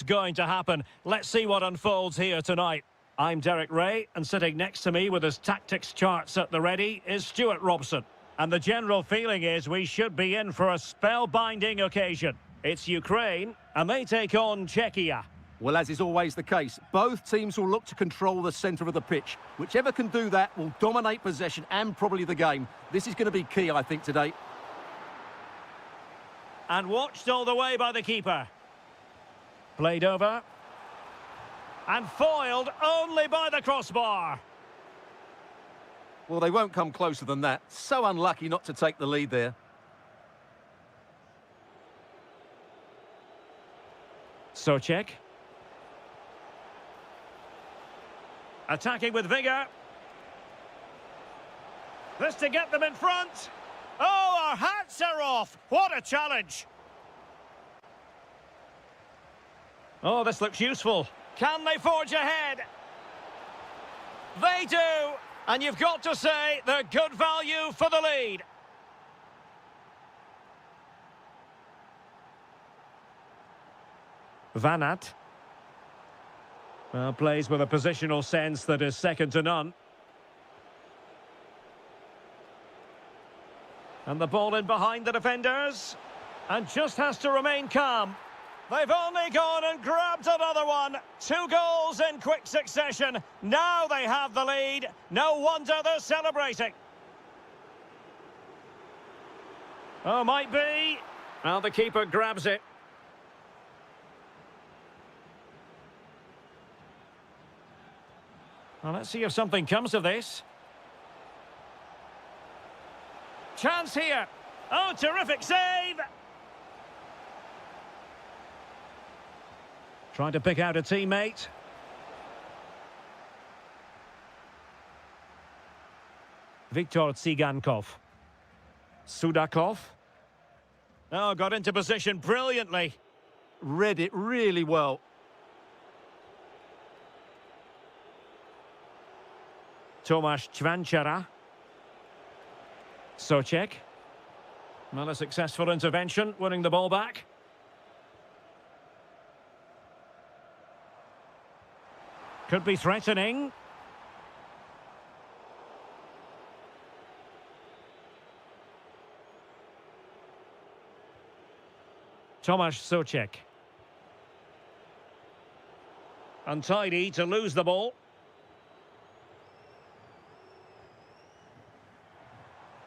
what's going to happen. Let's see what unfolds here tonight. I'm Derek Ray, and sitting next to me with his tactics charts at the ready is Stuart Robson. And the general feeling is we should be in for a spellbinding occasion. It's Ukraine, and they take on Czechia. Well, as is always the case, both teams will look to control the centre of the pitch. Whichever can do that will dominate possession and probably the game. This is going to be key, I think, today. And watched all the way by the keeper. Played over. And foiled only by the crossbar. Well, they won't come closer than that. So unlucky not to take the lead there. Socek. Attacking with vigour. This to get them in front. Oh, our hats are off. What a challenge. Oh, this looks useful. Can they forge ahead? They do. And you've got to say they're good value for the lead. Vanat. Well, plays with a positional sense that is second to none. And the ball in behind the defenders. And just has to remain calm. They've only gone and grabbed another one. 2 goals in quick succession. Now they have the lead. No wonder they're celebrating. Oh, might be. Well, the keeper grabs it. Well, let's see if something comes of this. Chance here. Oh, terrific save. Trying to pick out a teammate. Viktor Tsigankov. Sudakov. Oh, got into position brilliantly. Read it really well. Tomasz Cvanchara. Socek. Well, a successful intervention, winning the ball back. Could be threatening. Tomasz Socek. Untidy to lose the ball.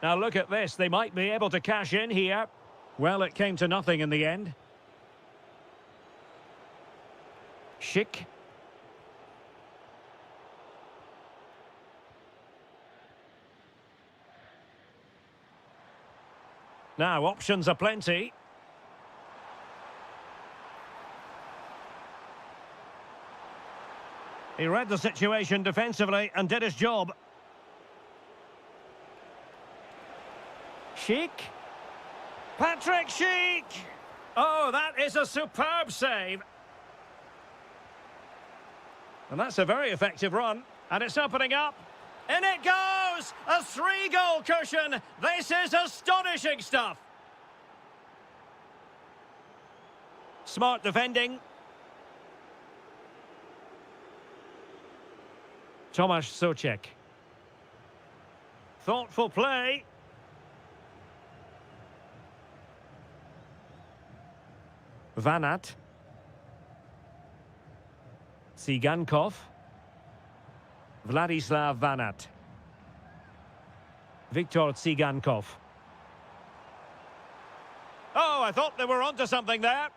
Now look at this, they might be able to cash in here. Well, it came to nothing in the end. Schick. Now, options are plenty. He read the situation defensively and did his job. Schick. Patrick Schick. Oh, that is a superb save. And that's a very effective run. And it's opening up. In it goes! A 3-goal cushion. This is astonishing stuff. Smart defending. Tomasz Socek. Thoughtful play. Vanat. Tsigankov. Vladislav Vanat. Viktor Tsigankov. Oh, I thought they were onto something there.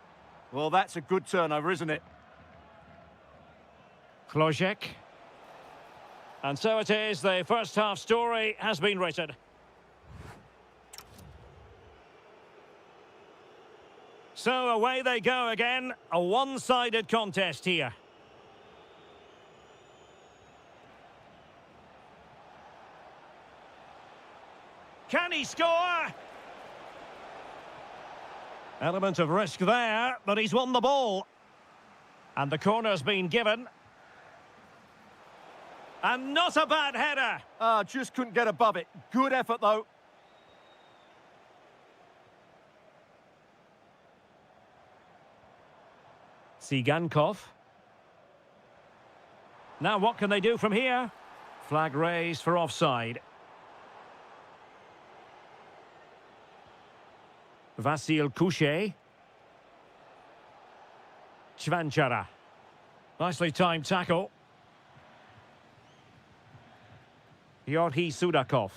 Well, that's a good turnover, isn't it? Klojek. And so it is, the first half story has been written. So away they go again, a one-sided contest here. Can he score? Element of risk there, but he's won the ball. And the corner's been given. And not a bad header. Just couldn't get above it. Good effort, though. Tsigankov. Now what can they do from here? Flag raised for offside. Vasil Couchet. Chvanchara. Nicely timed tackle. Yorhi Sudakov.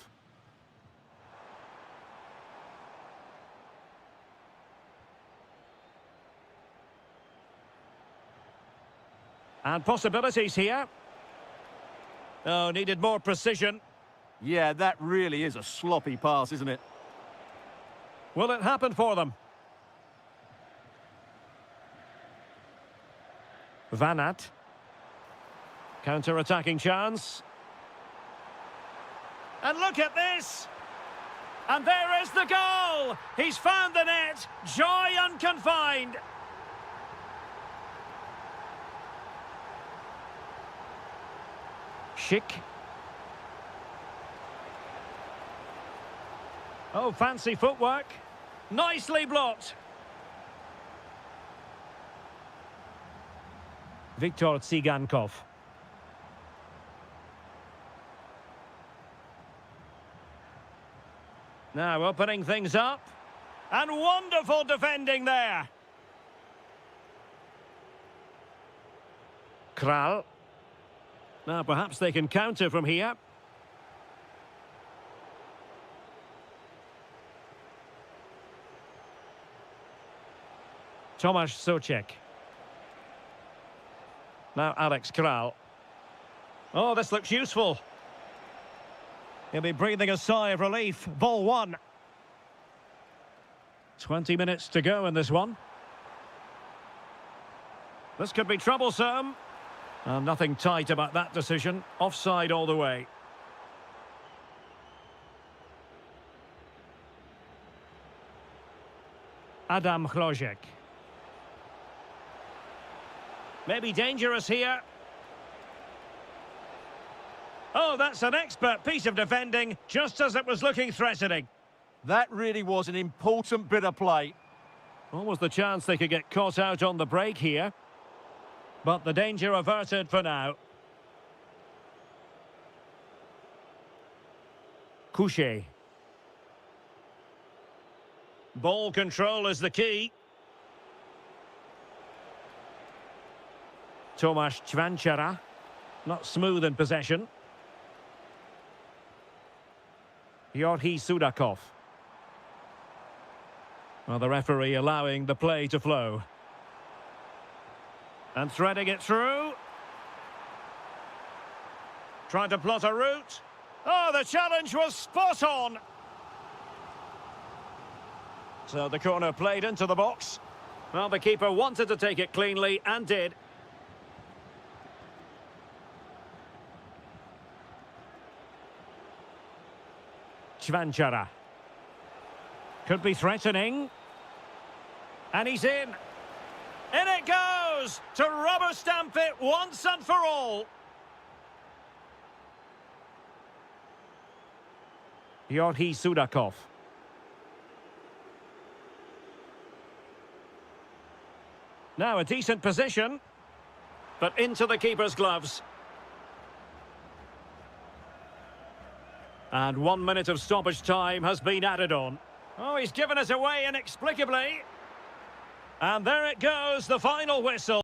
And possibilities here. Oh, needed more precision. Yeah, that really is a sloppy pass, isn't it? Will it happen for them? Vanat. Counter-attacking chance. And look at this! And there is the goal! He's found the net! Joy unconfined! Schick. Oh, fancy footwork. Nicely blocked. Viktor Tsigankov. Now opening things up. And wonderful defending there. Kral. Now perhaps they can counter from here. Tomasz Souček. Now Alex Kral. Oh, this looks useful. He'll be breathing a sigh of relief. Ball one. 20 minutes to go in this one. This could be troublesome. Nothing tight about that decision. Offside all the way. Adam Chlojek. Maybe dangerous here. Oh, that's an expert piece of defending, just as it was looking threatening. That really was an important bit of play. What was the chance they could get caught out on the break here? But the danger averted for now. Couchet. Ball control is the key. Tomasz Chvanchara. Not smooth in possession. Yorhi Sudakov. Well, the referee allowing the play to flow. And threading it through. Trying to plot a route. Oh, the challenge was spot on. So the corner played into the box. Well, the keeper wanted to take it cleanly and did. Chvanchara. Could be threatening. And he's in. In it goes! To rubber stamp it once and for all. Yorhi Sudakov. Now a decent position, but into the keeper's gloves. And 1 minute of stoppage time has been added on. Oh, he's given us away inexplicably. And there it goes, the final whistle.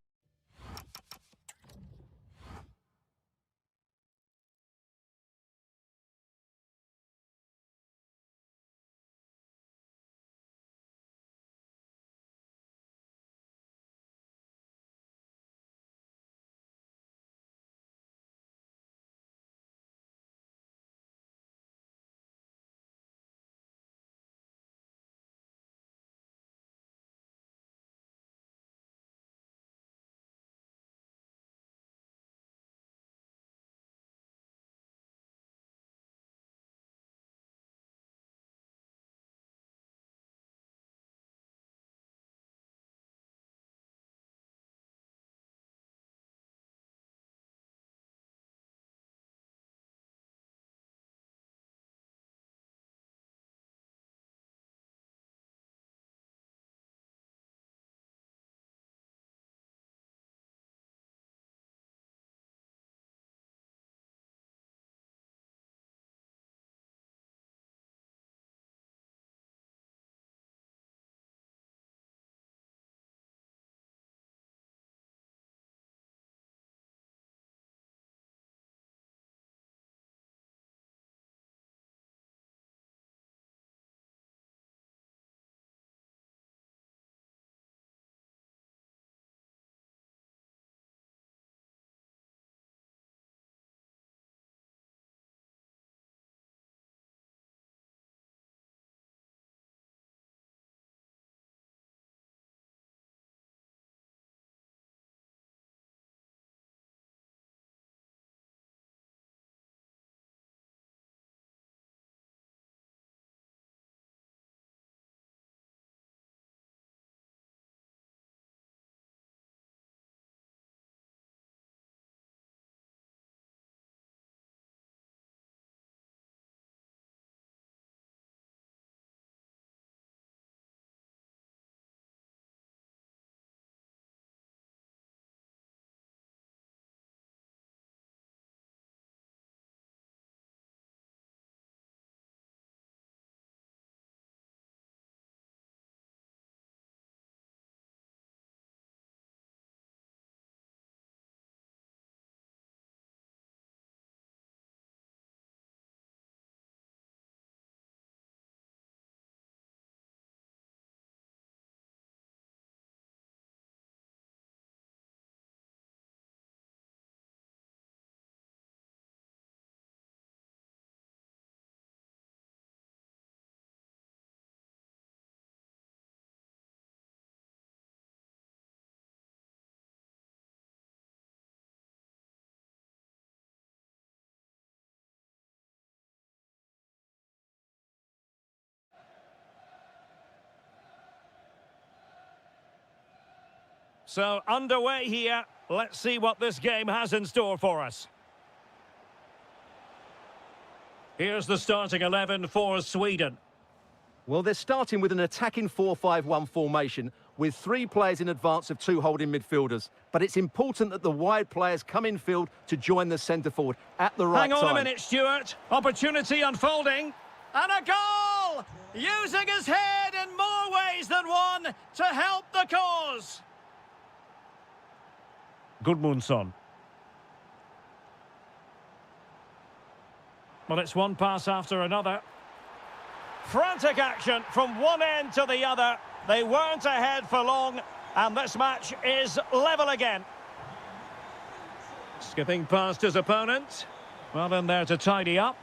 So, underway here. Let's see what this game has in store for us. Here's the starting 11 for Sweden. Well, they're starting with an attacking 4-5-1 formation with 3 players in advance of 2 holding midfielders. But it's important that the wide players come in field to join the centre forward at the right time. Hang on a minute, Stuart. Opportunity unfolding. And a goal! Using his head in more ways than one to help the cause. Gudmundsson. Well, it's one pass after another. Frantic action from one end to the other. They weren't ahead for long, and this match is level again. Skipping past his opponent. Well in there to tidy up.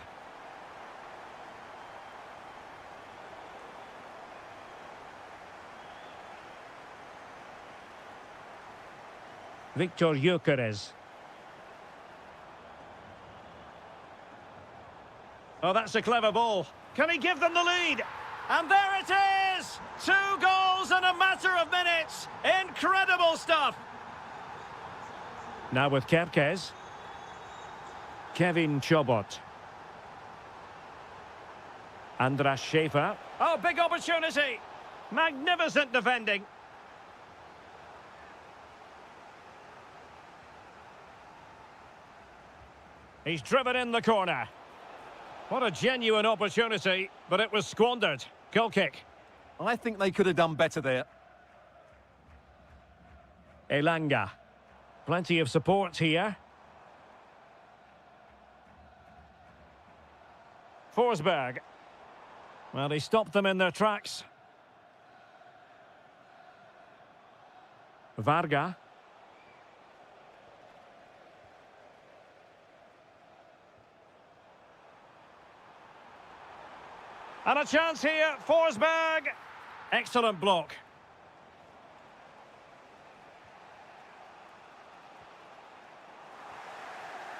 Victor Gyökeres. Oh, that's a clever ball. Can he give them the lead? And there it is! 2 goals in a matter of minutes. Incredible stuff. Now with Kerkez. Kevin Chobot. Andras Schäfer. Oh, big opportunity. Magnificent defending. He's driven in the corner. What a genuine opportunity, but it was squandered. Goal kick. I think they could have done better there. Elanga. Plenty of support here. Forsberg. Well, he stopped them in their tracks. Varga. And a chance here, Forsberg. Excellent block.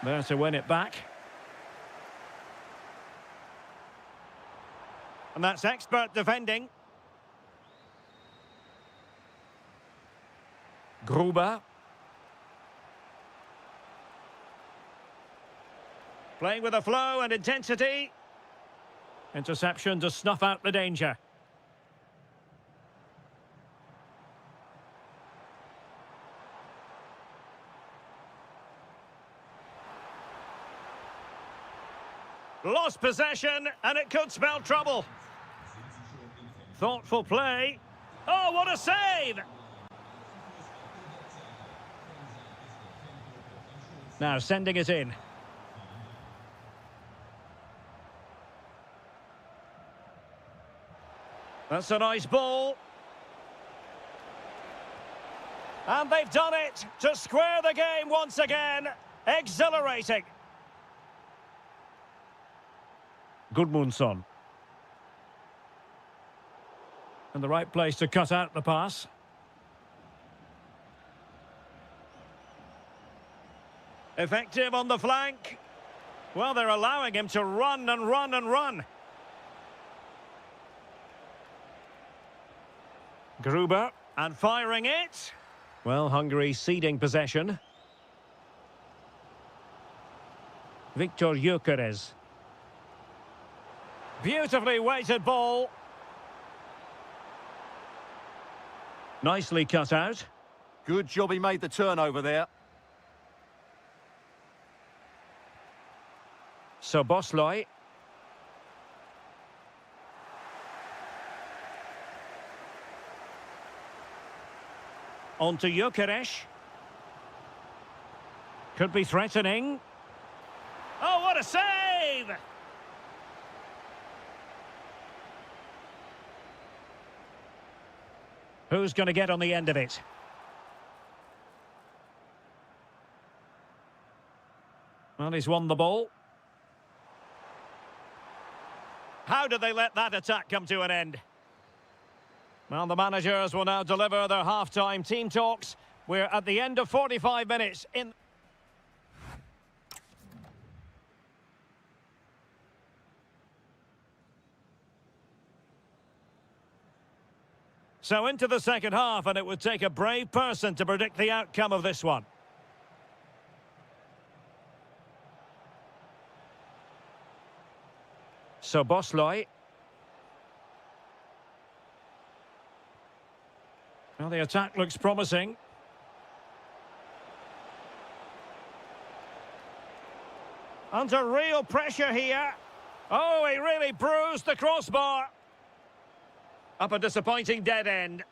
There to win it back. And that's expert defending. Gruber. Playing with a flow and intensity. Interception to snuff out the danger. Lost possession, and it could spell trouble. Thoughtful play. Oh, what a save! Now sending it in. That's a nice ball. And they've done it to square the game once again. Exhilarating. Gudmundsson. In the right place to cut out the pass. Effective on the flank. Well, they're allowing him to run and run and run. Gruber, and firing it. Well, Hungary ceding possession. Victor Gyökeres. Beautifully weighted ball. Nicely cut out. Good job he made the turnover there. Soboslai. On to Gyökeres. Could be threatening. Oh, what a save! Who's going to get on the end of it? Well, he's won the ball. How did they let that attack come to an end? Well, the managers will now deliver their half-time team talks. We're at the end of 45 minutes in... So into the second half, and it would take a brave person to predict the outcome of this one. So Bosloy. Well, the attack looks promising. Under real pressure here. Oh, he really bruised the crossbar. Up a disappointing dead end.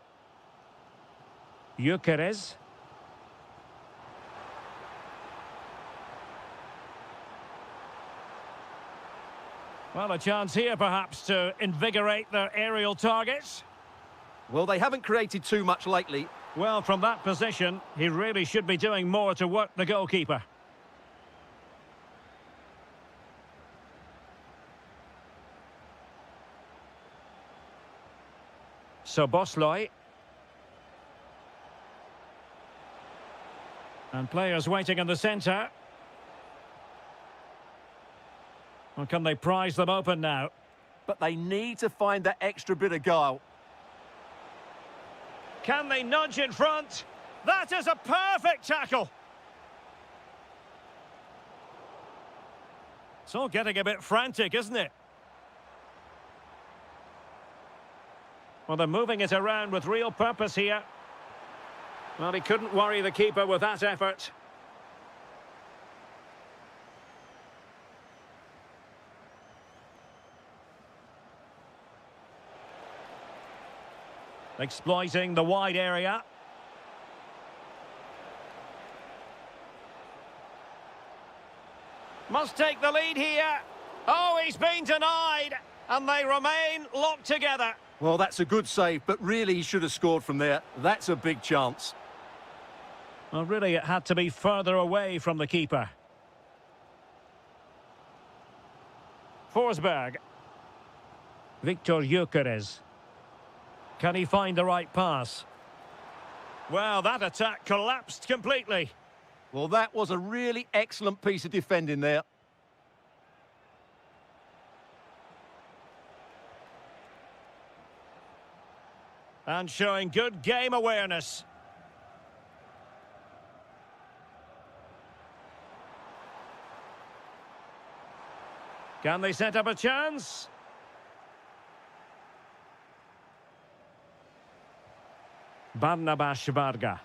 Gyökeres. Well, a chance here perhaps to invigorate their aerial targets. Well, they haven't created too much lately. Well, from that position, he really should be doing more to work the goalkeeper. So Bosloy. And players waiting in the centre. Well, can they prise them open now? But they need to find that extra bit of guile. Can they nudge in front? That is a perfect tackle. It's all getting a bit frantic, isn't it? Well, they're moving it around with real purpose here. Well, he couldn't worry the keeper with that effort. Exploiting the wide area. Must take the lead here. Oh, he's been denied. And they remain locked together. Well, that's a good save, but really he should have scored from there. That's a big chance. Well, really, it had to be further away from the keeper. Forsberg. Victor Gyökeres. Can he find the right pass? Well, that attack collapsed completely. Well, that was a really excellent piece of defending there. And showing good game awareness. Can they set up a chance? Barnabas Varga.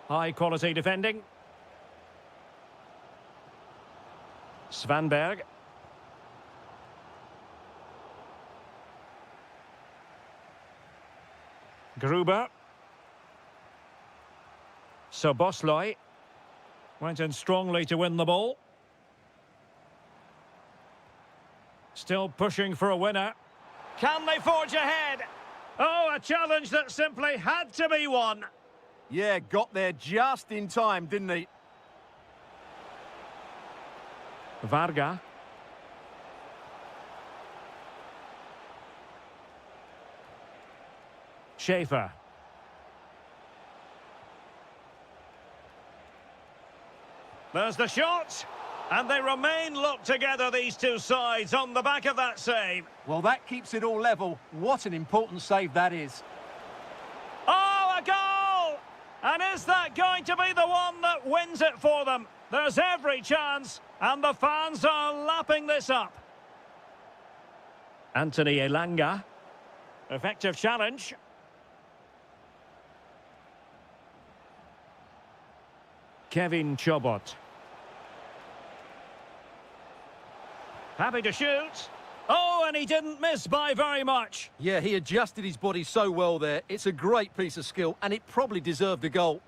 High quality defending. Svanberg. Gruber. So Bosloy went in strongly to win the ball. Still pushing for a winner. Can they forge ahead? Oh, a challenge that simply had to be won. Yeah, got there just in time, didn't he? Varga. Schaefer. There's the shot. And they remain locked together, these two sides, on the back of that save. Well, that keeps it all level. What an important save that is. Oh, a goal! And is that going to be the one that wins it for them? There's every chance, and the fans are lapping this up. Anthony Elanga. Effective challenge. Kevin Chobot. Happy to shoot. Oh, and he didn't miss by very much. Yeah, he adjusted his body so well there. It's a great piece of skill, and it probably deserved a goal.